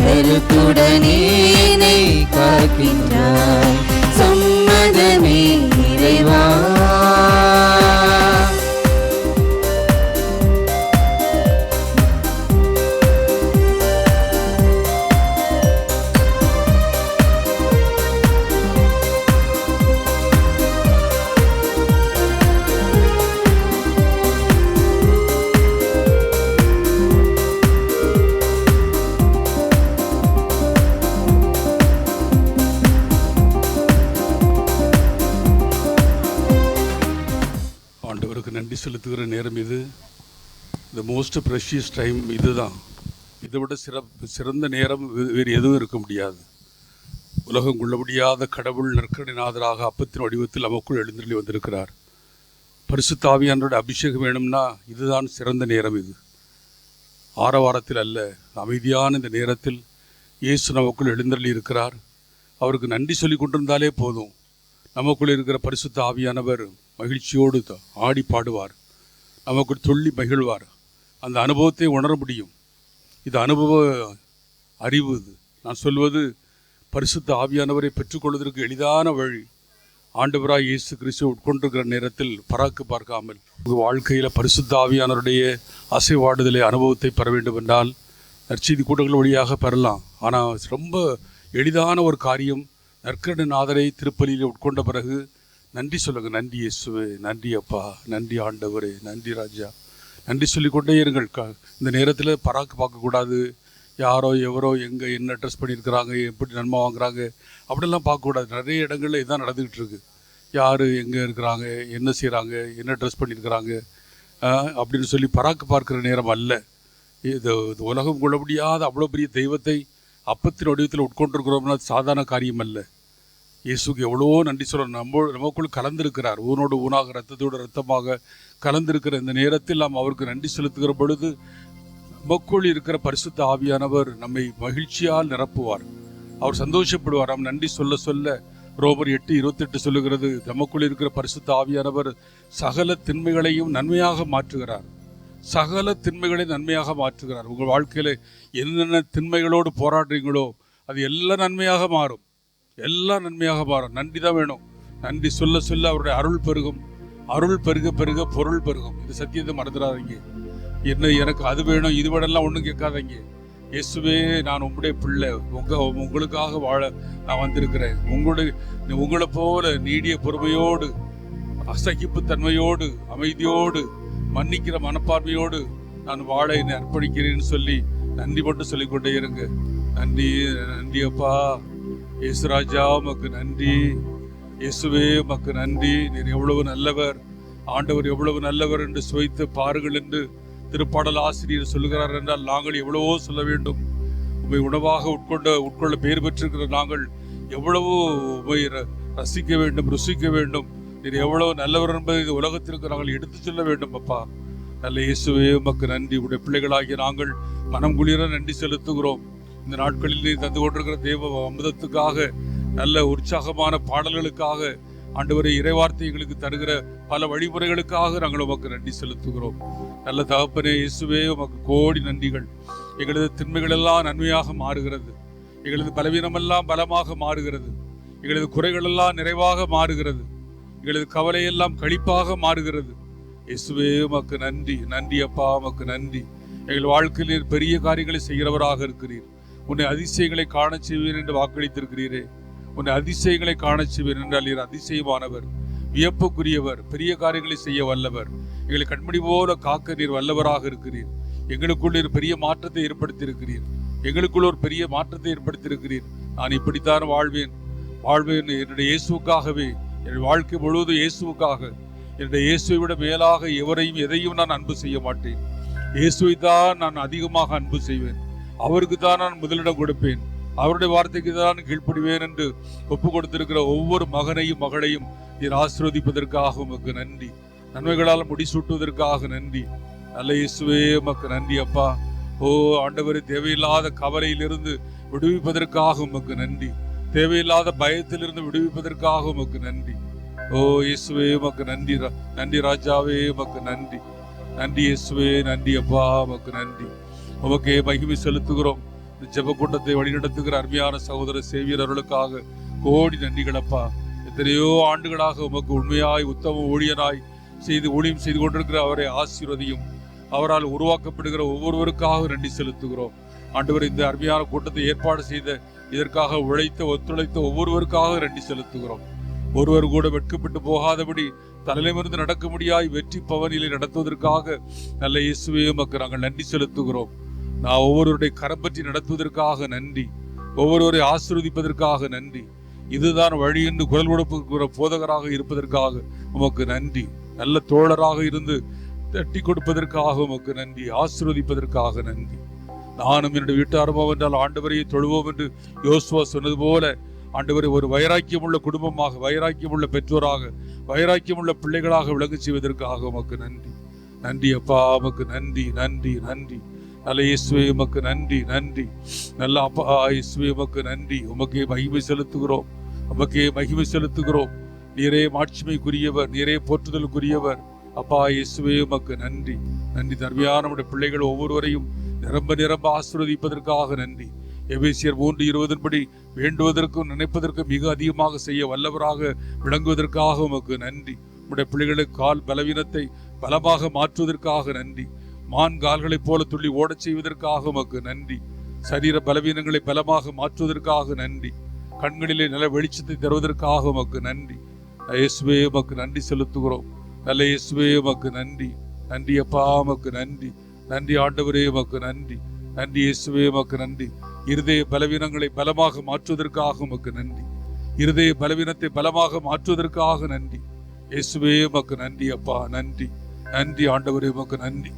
கருத்துடனே என்னை காக்கின்றாய். சம்மதமே இறைவா. ஆண்டவருக்கு நன்றி செலுத்துகிற நேரம் இது. த மோஸ்ட் ப்ரெஷியஸ் டைம் இதுதான். இதை விட சிறந்த நேரம் வேறு எதுவும் இருக்க முடியாது. உலகம் கொள்ள முடியாத கடவுள் நற்கருணைநாதராக அப்பத்தின் வடிவத்தில் நமக்குள் எழுந்தருளி வந்திருக்கிறார். பரிசுத்த ஆவியானவருடைய அபிஷேகம் வேணும்னா இதுதான் சிறந்த நேரம். இது ஆரவாரத்தில் அல்ல, அமைதியான இந்த நேரத்தில் இயேசு நமக்குள் எழுந்தருளி இருக்கிறார். அவருக்கு நன்றி சொல்லி கொண்டிருந்தாலே போதும். நமக்குள் இருக்கிற பரிசுத்த ஆவியானவர் மகிழ்ச்சியோடு ஆடி பாடுவார், நமக்கு துள்ளி மகிழ்வார். அந்த அனுபவத்தை உணர முடியும். இது அனுபவ அறிவு. இது நான் சொல்வது பரிசுத்த ஆவியானவரை பெற்றுக்கொள்வதற்கு எளிதான வழி. ஆண்டவராய் இயேசு கிறிஸ்துவை உட்கொண்டிருக்கிற நேரத்தில் பராக்கு பார்க்காமல் உங்கள் வாழ்க்கையில் பரிசுத்த ஆவியானவருடைய அசைவாடுதலை அனுபவத்தை பெற வேண்டும் என்றால் நற்செய்தி கூட்டங்கள் வழியாக பெறலாம். ஆனால் ரொம்ப எளிதான ஒரு காரியம். நற்கருணைநாதரை திருப்பலியில் உட்கொண்ட பிறகு நன்றி சொல்லுங்கள். நன்றி இயேசுவே, நன்றி அப்பா, நன்றி ஆண்டவரே, நன்றி ராஜா, நன்றி சொல்லிக்கொண்டே இருங்கள். இந்த நேரத்தில் பராக்கு பார்க்கக்கூடாது. யாரோ எவரோ எங்கே என்ன ட்ரெஸ் பண்ணியிருக்கிறாங்க, எப்படி நன்மை வாங்குறாங்க அப்படிலாம் பார்க்கக்கூடாது. நிறைய இடங்களில் இதுதான் நடந்துக்கிட்டு இருக்கு. யார் எங்கே இருக்கிறாங்க, என்ன செய்கிறாங்க, என்ன ட்ரெஸ் பண்ணியிருக்கிறாங்க அப்படின்னு சொல்லி பராக்கு பார்க்குற நேரம் அல்ல இது. உலகம் கொள்ள முடியாத அவ்வளோ பெரிய தெய்வத்தை அப்பத்தின் வடிவத்தில் உட்கொண்டிருக்கிறோம்னா சாதாரண காரியம் அல்ல. இயேசுக்கு எவ்வளவோ நன்றி சொல்ல நமக்குள் கலந்திருக்கிறார். ஊனோடு ஊனாக இரத்தத்தோடு இரத்தமாக கலந்திருக்கிற இந்த நேரத்தில் நாம் அவருக்கு நன்றி செலுத்துகிற பொழுது நமக்குள் இருக்கிற பரிசுத்த ஆவியானவர் நம்மை மகிழ்ச்சியால் நிரப்புவார். அவர் சந்தோஷப்படுவார். நாம் நன்றி சொல்ல சொல்ல ரோமர் 8:28 சொல்லுகிறது, நமக்குள் இருக்கிற பரிசுத்த ஆவியானவர் சகல திண்மைகளையும் நன்மையாக மாற்றுகிறார். சகல திண்மைகளை நன்மையாக மாற்றுகிறார். உங்கள் வாழ்க்கையில் என்னென்ன திண்மைகளோடு போராடுறீங்களோ அது எல்லாம் நன்மையாக மாறும். எல்லாம் நன்மையாக மாறும். நன்றி தான் வேணும். நன்றி சொல்ல சொல்ல அவருடைய அருள் பெருகும். அருள் பெருக பெருக பொருள் பெருகும். இது சத்தியத்தை மறந்துடாதீங்க. என்ன எனக்கு அது வேணும் இது வேணும்லாம் ஒன்றும் கேட்காதீங்க. இயேசுவே, நான் உங்களுடைய பிள்ளை, உங்களுக்காக வாழ நான் வந்திருக்கிறேன். உங்களை போல நீடிய பொறுமையோடு, அசகிப்பு தன்மையோடு, அமைதியோடு, மன்னிக்கிற மனப்பான்மையோடு நான் வாழ என்னை அர்ப்பணிக்கிறேன்னு சொல்லி நன்றி மட்டும் சொல்லிக்கொண்டே இருங்க. நன்றி, நன்றி அப்பா. இயேசுராஜா உமக்கு நன்றி. இயேசுவே உமக்கு நன்றி. நீர் எவ்வளவு நல்லவர், ஆண்டவர் எவ்வளவு நல்லவர் என்று சுவைத்து பாருங்கள் என்று திருப்பாடல் ஆசிரியர் சொல்லுகிறார் என்றால் நாங்கள் எவ்வளவோ சொல்ல வேண்டும். உண்மை உணவாக உட்கொள்ள பெயர் பெற்றிருக்கிற நாங்கள் எவ்வளவோ உண்மை ரசிக்க வேண்டும், ருசிக்க வேண்டும். நீர் எவ்வளவு நல்லவர் என்பதை இந்த உலகத்திற்கு நாங்கள் எடுத்து சொல்ல வேண்டும். அப்பா நல்ல இயேசுவே உமக்கு நன்றி. உடைய பிள்ளைகளாகிய நாங்கள் மனம் குளிர நன்றி செலுத்துகிறோம். இந்த நாட்களில் நீ தந்து கொண்டிருக்கிற தேவ அமுதத்துக்காக, நல்ல உற்சாகமான பாடல்களுக்காக, ஆண்டவரை இறைவார்த்தை எங்களுக்கு தருகிற பல வழிமுறைகளுக்காக நாங்கள் உமக்கு நன்றி செலுத்துகிறோம். நல்ல தகப்பனே இயேசுவே உமக்கு கோடி நன்றிகள். எங்களது திண்மைகள் எல்லாம் நன்மையாக மாறுகிறது. எங்களது பலவீனமெல்லாம் பலமாக மாறுகிறது. எங்களது குறைகள் எல்லாம் நிறைவாக மாறுகிறது. எங்களது கவலையெல்லாம் களிப்பாக மாறுகிறது. இயேசுவே உமக்கு நன்றி. நன்றி அப்பா, உமக்கு நன்றி. எங்கள் வாழ்க்கையில் பெரிய காரியங்களை செய்கிறவராக இருக்கிறீர். உன்னை அதிசயங்களை காண செய்வீர் என்று வாக்களித்திருக்கிறீரே. உன்னை அதிசயங்களை காண செய்வீர் என்றால் நீர் அதிசயமானவர், வியப்புக்குரியவர், பெரிய காரியங்களை செய்ய வல்லவர். எங்களை கண்மணி போல காக்க நீர் வல்லவராக இருக்கிறீர். எங்களுக்குள் ஒரு பெரிய மாற்றத்தை ஏற்படுத்தி இருக்கிறீர். எங்களுக்குள் ஒரு பெரிய மாற்றத்தை ஏற்படுத்தி இருக்கிறீர். நான் இப்படித்தான் வாழ்வேன், வாழ்வேன். என்னுடைய இயேசுக்காகவே, என் வாழ்க்கை முழுவதும் இயேசுக்காக, என்னுடைய இயேசுவை விட மேலாக எவரையும் எதையும் நான் அன்பு செய்ய மாட்டேன். இயேசுவை தான் நான் அதிகமாக அன்பு செய்வேன். அவருக்கு தான் நான் முதலிடம் கொடுப்பேன். அவருடைய வார்த்தைக்கு தான் கீழ்ப்படிவேன் என்று ஒப்பு கொடுத்திருக்கிற ஒவ்வொரு மகனையும் மகளையும் நீர் ஆசீர்வதிப்பதற்காக உமக்கு நன்றி. நன்மைகளால் முடிசூட்டுவதற்காக நன்றி. நல்ல இயேசுவே உமக்கு நன்றி அப்பா. ஓ ஆண்டவரே, தேவையில்லாத கவலையிலிருந்து விடுவிப்பதற்காக உமக்கு நன்றி. தேவையில்லாத பயத்திலிருந்து விடுவிப்பதற்காக உமக்கு நன்றி. ஓ இயேசுவே உமக்கு நன்றி. நன்றி ராஜாவே உமக்கு நன்றி. நன்றி இயேசுவே, நன்றி அப்பா, உமக்கு நன்றி. உமக்கே மகிமை செலுத்துகிறோம். ஜெப கூட்டத்தை வழிநடத்துகிற அருமையான சகோதர சேவியர்களுக்காக கோடி நன்றிகளப்பா. எத்தனையோ ஆண்டுகளாக உமக்கு உண்மையாய் உத்தம ஊழியனாய் ஊழியம் செய்து கொண்டிருக்கிற அவரை ஆசீர்வதியும். அவரால் உருவாக்கப்படுகிற ஒவ்வொருவருக்காக நன்றி செலுத்துகிறோம். ஆண்டவர், இந்த அருமையான கூட்டத்தை ஏற்பாடு செய்த, இதற்காக உழைத்த ஒத்துழைத்த ஒவ்வொருவருக்காக நன்றி செலுத்துகிறோம். ஒருவர் கூட வெட்கப்பட்டு போகாதபடி தலையிலிருந்து நடக்க முடியாய் வெற்றி பவனிலை நடத்துவதற்காக நல்ல இயேசுவே உமக்கு நாங்கள் நன்றி செலுத்துகிறோம். நான் ஒவ்வொருவருடைய கரம் பற்றி நடத்துவதற்காக நன்றி. ஒவ்வொருவரை ஆசீர்வதிப்பதற்காக நன்றி. இதுதான் வழி என்று குரல் கொடுப்புகிற போதகராக இருப்பதற்காக உமக்கு நன்றி. நல்ல தோழராக இருந்து தட்டி கொடுப்பதற்காக உமக்கு நன்றி. ஆசீர்வதிப்பதற்காக நன்றி. நானும் என்னுடைய வீட்டாரமோ என்றால் ஆண்டவரையை தொழுவோம் என்று யோசுவா சொன்னது போல ஆண்டவரை ஒரு வைராக்கியமுள்ள குடும்பமாக, வைராக்கியமுள்ள பெற்றோராக, வைராக்கியமுள்ள பிள்ளைகளாக விளங்க செய்வதற்காக உமக்கு நன்றி. நன்றி அப்பா, உமக்கு நன்றி, நன்றி, நன்றி. நல்ல இயேசுவே உமக்கு நன்றி, நன்றி. நல்ல அப்பா இயேசுவே உமக்கு நன்றி. உமக்கே மகிமை செலுத்துகிறோம், உமக்கே மகிமை செலுத்துகிறோம். நீரே மாட்சிமைக்குரியவர், நீரே போற்றுதலுக்குரியவர். அப்பா இயேசுவே உமக்கு நன்றி, நன்றி. தர்மையான நம்முடைய பிள்ளைகள் ஒவ்வொருவரையும் நிரம்ப நிரம்ப ஆசீர்வதிப்பதற்காக நன்றி. எபேசியர் 3:20 படி வேண்டுவதற்கும் நினைப்பதற்கும் மிக அதிகமாக செய்ய வல்லவராக விளங்குவதற்காக உமக்கு நன்றி. நம்முடைய பிள்ளைகளுக்கு கால் பலவீனத்தை பலமாக மாற்றுவதற்காக நன்றி. மான் கால்களைப் போல துள்ளி ஓடச் செய்வதற்காக உமக்கு நன்றி. சரீர பலவீனங்களை பலமாக மாற்றுவதற்காக நன்றி. கண்களிலே நல்ல வெளிச்சத்தை தருவதற்காக உமக்கு நன்றி. இயேசுவே உமக்கு நன்றி செலுத்துகிறோம். நல்ல இயேசுவே உமக்கு நன்றி, நன்றி அப்பா, உமக்கு நன்றி, நன்றி ஆண்டவரே, உமக்கு நன்றி, நன்றி இயேசுவே உமக்கு நன்றி. இருதய பலவீனங்களை பலமாக மாற்றுவதற்காக உமக்கு நன்றி. இருதய பலவீனத்தை பலமாக மாற்றுவதற்காக நன்றி. இயேசுவே உமக்கு நன்றி அப்பா, நன்றி, நன்றி ஆண்டவரே, உமக்கு நன்றி.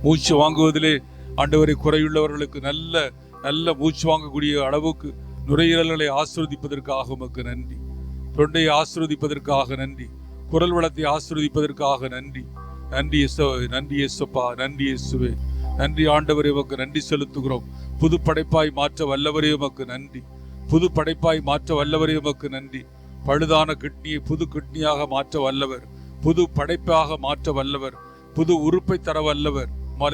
மூச்சு வாங்குவதிலே ஆண்டவரை குறையுள்ளவர்களுக்கு நல்ல நல்ல மூச்சு வாங்கக்கூடிய அளவுக்கு நுரையீரல்களை ஆசீர்வதிப்பதற்காக உமக்கு நன்றி. தொண்டையை ஆசீர்வதிப்பதற்காக நன்றி. குரல் வளத்தை ஆசீர்வதிப்பதற்காக நன்றி. நன்றி நன்றி இயேசுப்பா, நன்றி இயேசுவே, நன்றி ஆண்டவரே, உமக்கு நன்றி செலுத்துகிறோம். புது படைப்பாய் மாற்ற வல்லவரே உமக்கு நன்றி. புது படைப்பாய் மாற்ற வல்லவரே உமக்கு நன்றி. பழுதான கிட்னியை புது கிட்னியாக மாற்ற வல்லவர், புது படைப்பாக மாற்ற வல்லவர், புது உறுப்பை தர வல்லவர்.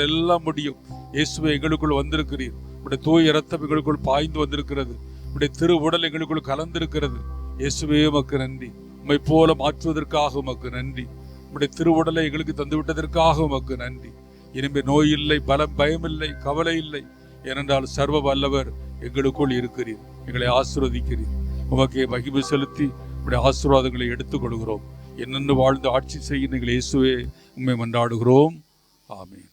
எல்லாம் முடியும். இயேசுவே, எங்களுக்குள் வந்திருக்கிறீர். உடைய தூய இரத்தம் எங்களுக்குள் பாய்ந்து வந்திருக்கிறது. உடைய திரு உடல் எங்களுக்குள் கலந்திருக்கிறது. இயேசுவே உமக்கு நன்றி. உம்மை போல மாற்றுவதற்காக உமக்கு நன்றி. உடைய திருவுடலை எங்களுக்கு தந்துவிட்டதற்காக உமக்கு நன்றி. இனிமே நோய் இல்லை, பயம் இல்லை, கவலை இல்லை. ஏனென்றால் சர்வ வல்லவர் எங்களுக்குள் இருக்கிறீர். எங்களை ஆசீர்வதிக்கிறீர். உமக்கே மகிமை செலுத்தி உடைய ஆசீர்வாதங்களை எடுத்துக் கொள்கிறோம். என்னென்னு வாழ்ந்து ஆட்சி செய்ய எங்கள் இயேசுவே உம்மை மன்றாடுகிறோம். ஆமென்.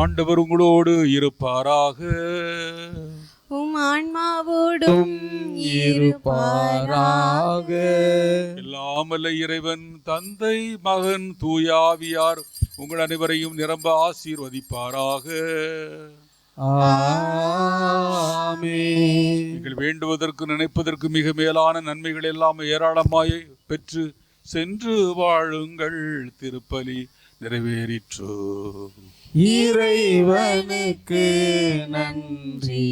ஆண்டவர் உங்களோடு இருப்பாராக, உம் ஆன்மாவோடும் இருப்பாராக. எல்லாமல்ல இறைவன் தந்தை, மகன், தூயாவியார் உங்கள் அனைவரையும் நிரம்ப ஆசீர்வதிப்பாராக. ஆமென். நீங்கள் வேண்டுவதற்கு நினைப்பதற்கு மிக மேலான நன்மைகள் எல்லாம் ஏராளமாய் பெற்று சென்று வாழுங்கள். திருப்பலி நிறைவேறிற்று. இறைவனுக்கு நன்றி.